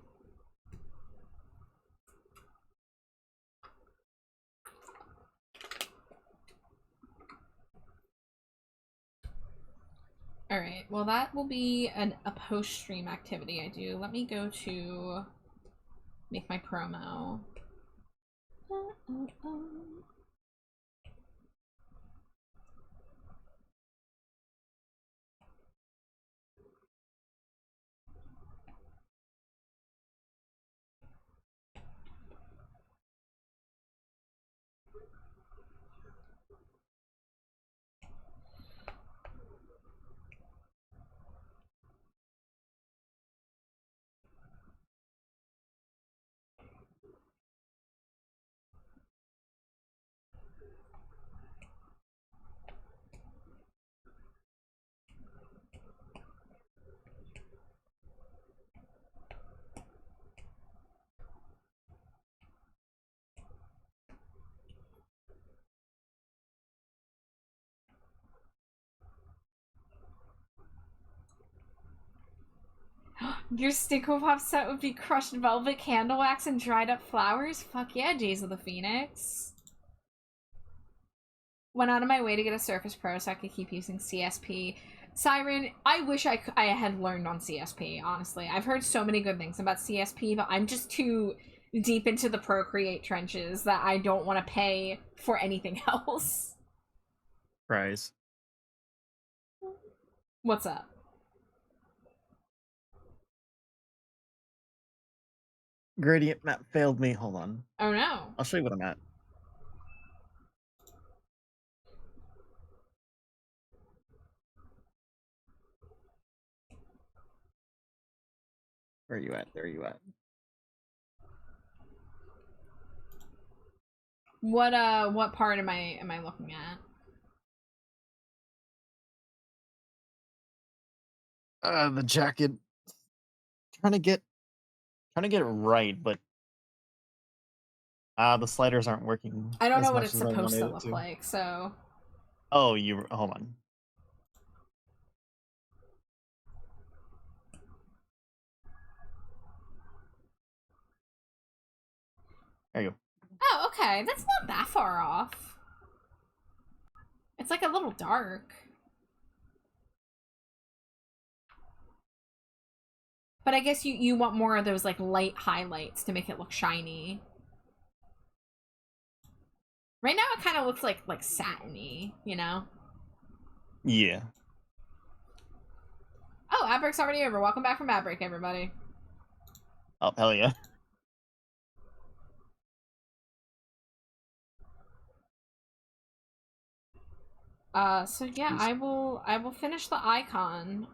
Alright, well that will be a post-stream activity I do. Let me go to make my promo. Your Stinko Pop set would be crushed velvet, candle wax, and dried up flowers? Fuck yeah, Jays of the Phoenix. Went out of my way to get a Surface Pro so I could keep using CSP. Siren, I wish I had learned on CSP, honestly. I've heard so many good things about CSP, but I'm just too deep into the Procreate trenches that I don't want to pay for anything else. Prize. What's up? Gradient map failed me. Hold on. Oh no. I'll show you what I'm at. Where are you at? There are you at? What part am I looking at? The jacket. Trying to get it right, but the sliders aren't working I don't as know what much it's as I supposed wanted to it look to. like, so Oh, you hold on. There you go. oh, okay, that's not that far off. It's like a little dark. But I guess you want more of those like light highlights to make it look shiny. Right now it kind of looks like satiny, you know? Yeah. Oh, ad break's already over. Welcome back from ad break, everybody. Oh, hell yeah. So yeah, I will finish the icon.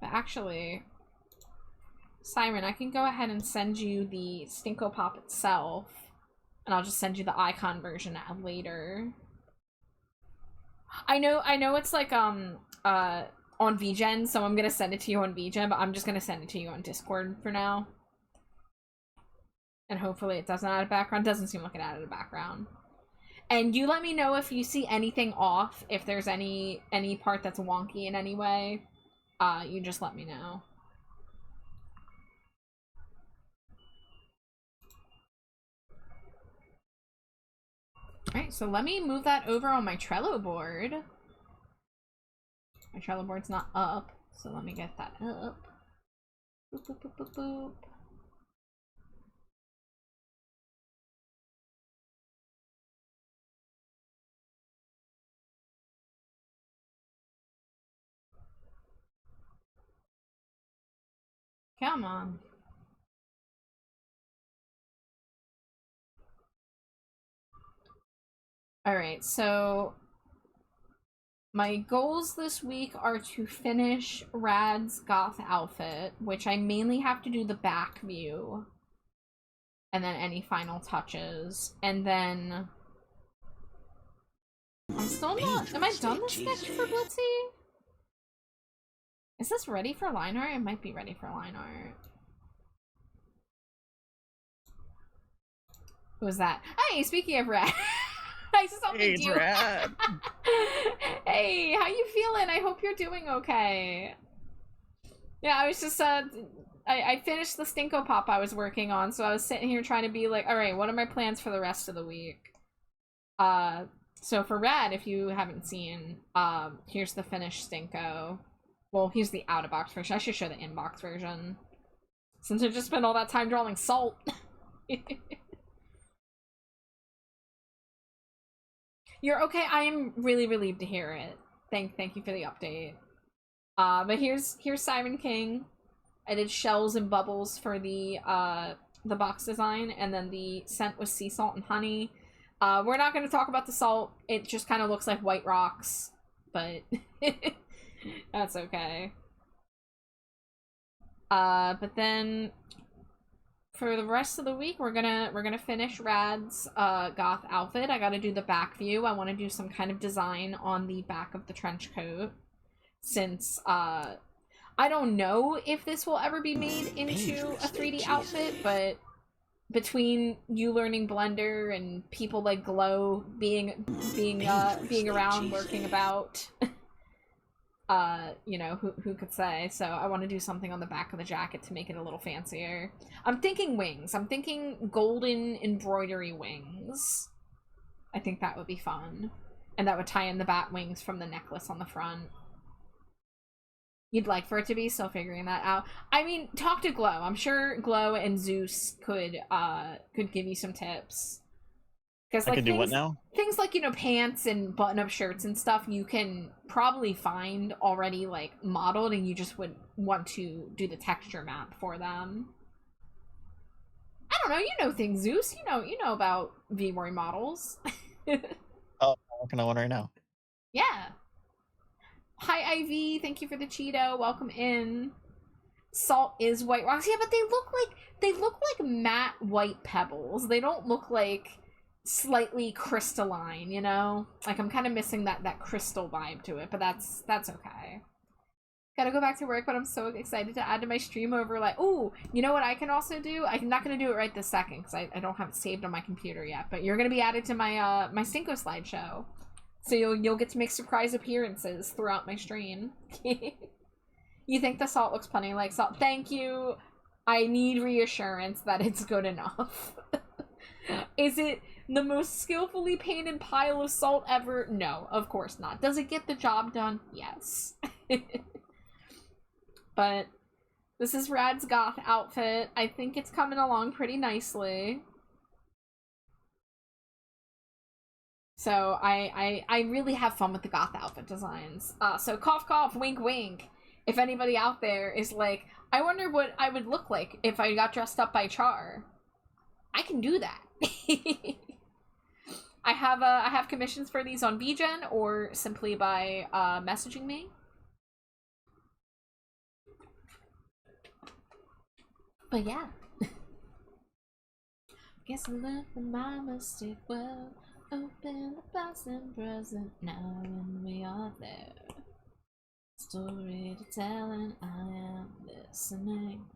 But actually, Siren, I can go ahead and send you the Stinko Pop itself, and I'll just send you the icon version later. I know it's like on VGen, so I'm gonna send it to you on VGen, but I'm just gonna send it to you on Discord for now. And hopefully it doesn't add a background. Doesn't seem like it added a background. And you let me know if you see anything off, if there's any part that's wonky in any way. You just let me know. Alright, so let me move that over on my Trello board. My Trello board's not up, so let me get that up. Boop, boop, boop, boop, boop. Come on. Alright, so my goals this week are to finish Rad's goth outfit, which I mainly have to do the back view. And then any final touches. And then I'm still not... Am I done the sketch for Blitzy? Is this ready for line art? It might be ready for line art. Who was that? Hey, speaking of Rad. Nice to Hey, meet you. Rad. Hey, how you feeling? I hope you're doing okay. Yeah, I was just, I finished the Stinko Pop I was working on, so I was sitting here trying to be like, alright, what are my plans for the rest of the week? So for Rad, if you haven't seen, here's the finished Stinko. Well, here's the out-of-box version. I should show the in-box version. Since I've just spent all that time drawing salt. You're okay. I am really relieved to hear it. Thank you for the update. But here's Siren King. I did shells and bubbles for the box design, and then the scent was sea salt and honey. We're not going to talk about the salt. It just kind of looks like white rocks, but that's okay. But then for the rest of the week, we're gonna finish Rad's goth outfit. I gotta do the back view. I want to do some kind of design on the back of the trench coat, since I don't know if this will ever be made into a 3D outfit, but between you learning Blender and people like Glow being around, lurking about, you know, who could say? So I want to do something on the back of the jacket to make it a little fancier. I'm thinking wings. I'm thinking golden embroidery wings. I think that would be fun. And that would tie in the bat wings from the necklace on the front. You'd like for it to be, still figuring that out. I mean, talk to Glow. I'm sure Glow and Zeus could give you some tips. Because I like can do what now? Things like, you know, pants and button-up shirts and stuff you can probably find already like modeled, and you just would want to do the texture map for them. I don't know, you know things, Zeus. You know about VRoy models. Oh, I'm working on one right now. Yeah. Hi Ivy, thank you for the Cheeto. Welcome in. Salt is white rocks. Yeah, but they look like matte white pebbles. They don't look like slightly crystalline, you know? Like I'm kind of missing that crystal vibe to it, but that's okay. Gotta go back to work, but I'm so excited to add to my stream overlay. Ooh, you know what I can also do? I'm not gonna do it right this second because I don't have it saved on my computer yet, but you're gonna be added to my my Cinco slideshow. So you'll get to make surprise appearances throughout my stream. You think the salt looks plenty like salt? Thank you. I need reassurance that it's good enough. Is it the most skillfully painted pile of salt ever? No, of course not. Does it get the job done? Yes. But this is Rad's goth outfit. I think it's coming along pretty nicely. So I really have fun with the goth outfit designs. So cough cough, wink wink. If anybody out there is like, I wonder what I would look like if I got dressed up by Char, I can do that. I have commissions for these on VGen or simply by messaging me. But yeah. Guess I learned from my mistake well. Open the box and present now when we are there. Story to tell and I am listening.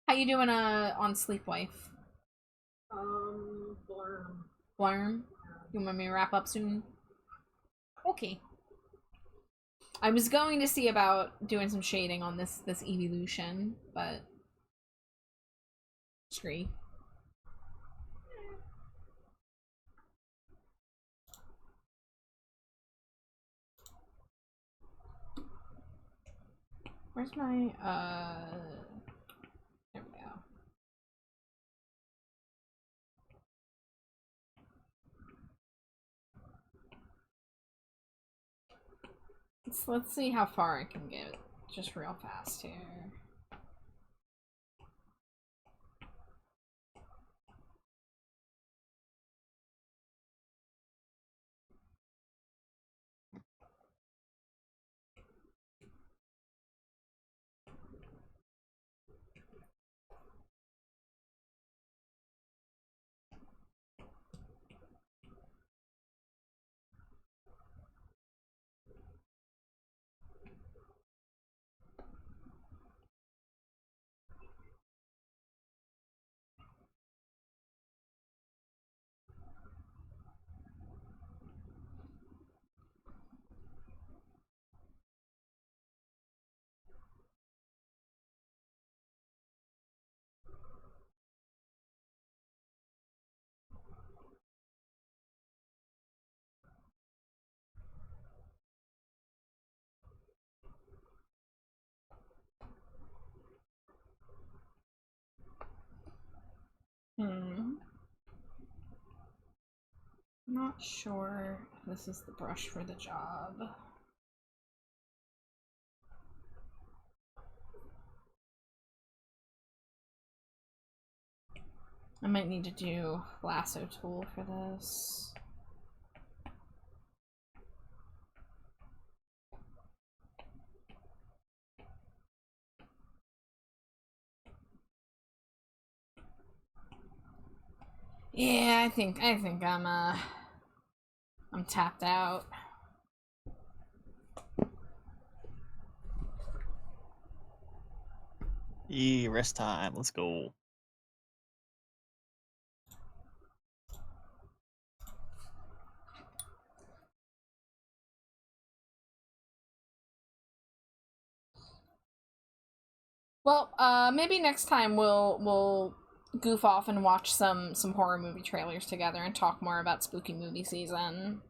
How you doing on Sleep Wife? Blurm. Blurm? You want me to wrap up soon? Okay. I was going to see about doing some shading on this evolution, but scree. Where's my there we go. Let's see how far I can get just real fast here. Not sure if this is the brush for the job. I might need to do lasso tool for this. Yeah, I think I'm tapped out. Yeah, rest time. Let's go. Well, maybe next time we'll goof off and watch some horror movie trailers together and talk more about spooky movie season.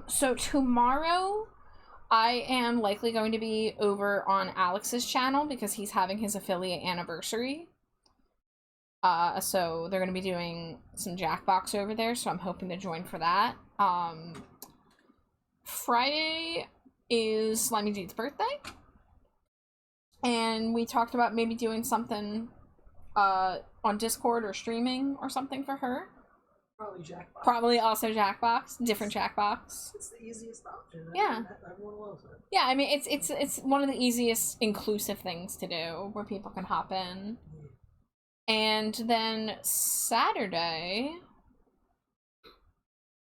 So tomorrow I am likely going to be over on Alex's channel because he's having his affiliate anniversary. So they're going to be doing some Jackbox over there, so I'm hoping to join for that. Friday is Slimy Jeet's birthday, and we talked about maybe doing something on Discord or streaming or something for her. Probably Jackbox. Probably also Jackbox, different Jackbox. It's the easiest option. Yeah. Everyone loves it. Yeah, I mean it's one of the easiest inclusive things to do where people can hop in. And then Saturday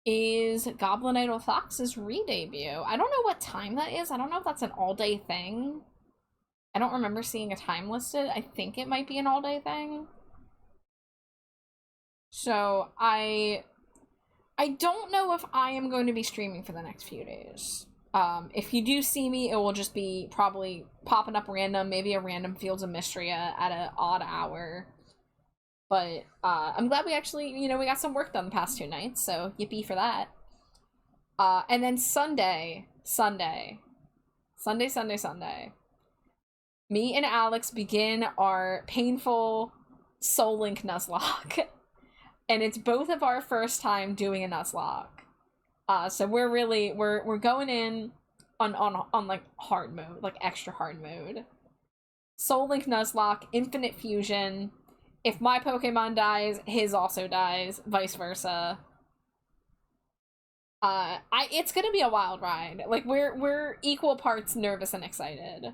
is Goblin Idol Fox's re-debut. I don't know what time that is. I don't know if that's an all-day thing. I don't remember seeing a time listed. I think it might be an all-day thing. So I don't know if I am going to be streaming for the next few days. If you do see me, it will just be probably popping up random, maybe a random Fields of Mystery at an odd hour. But I'm glad we actually, we got some work done the past 2 nights, so yippee for that. And then Sunday, me and Alex begin our painful Soul Link Nuzlocke. And it's both of our first time doing a Nuzlocke. So we're going in on like hard mode, like extra hard mode. Soul Link Nuzlocke, Infinite Fusion. If my Pokemon dies, his also dies, vice versa. It's gonna be a wild ride. Like we're equal parts nervous and excited.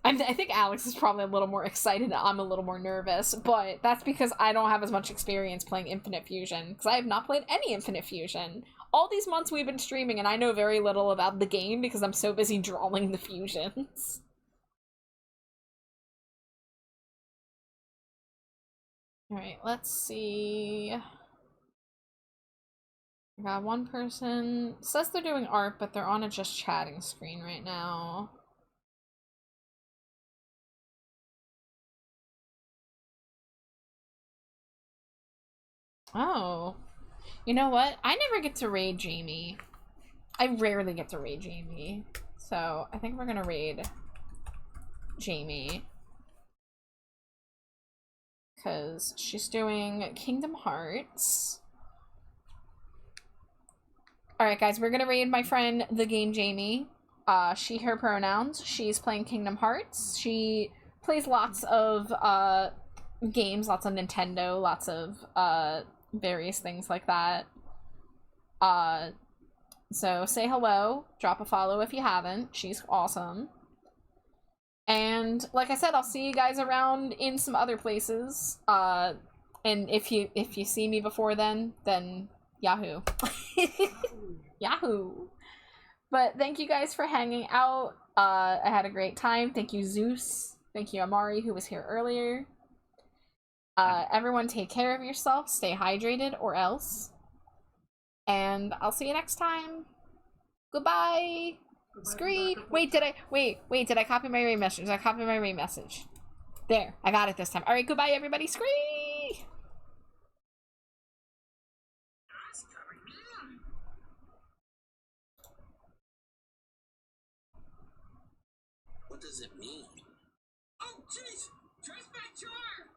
I think Alex is probably a little more excited. I'm a little more nervous, but that's because I don't have as much experience playing Infinite Fusion, because I have not played any Infinite Fusion. All these months we've been streaming, and I know very little about the game because I'm so busy drawing the fusions. Alright, let's see. I got one person. It says they're doing art, but they're on a just chatting screen right now. Oh. You know what? I never get to raid Jamie. I rarely get to raid Jamie. So, I think we're gonna raid Jamie. Because she's doing Kingdom Hearts. Alright guys, we're gonna raid my friend, the game Jamie. She, her pronouns. She's playing Kingdom Hearts. She plays lots of, games, lots of Nintendo, lots of, various things like that. So say hello, drop a follow if you haven't. She's awesome. And like I said, I'll see you guys around in some other places. And if you see me before then Yahoo. Yahoo. But thank you guys for hanging out. I had a great time. Thank you, Zeus. Thank you, Amari, who was here earlier. Everyone take care of yourself, stay hydrated or else. And I'll see you next time. Goodbye. Scree. Wait, did I copy my raid message? Did I copy my raid message? There, I got it this time. Alright, goodbye everybody. Scree! What does it mean? Oh, jeez! Trace back charm!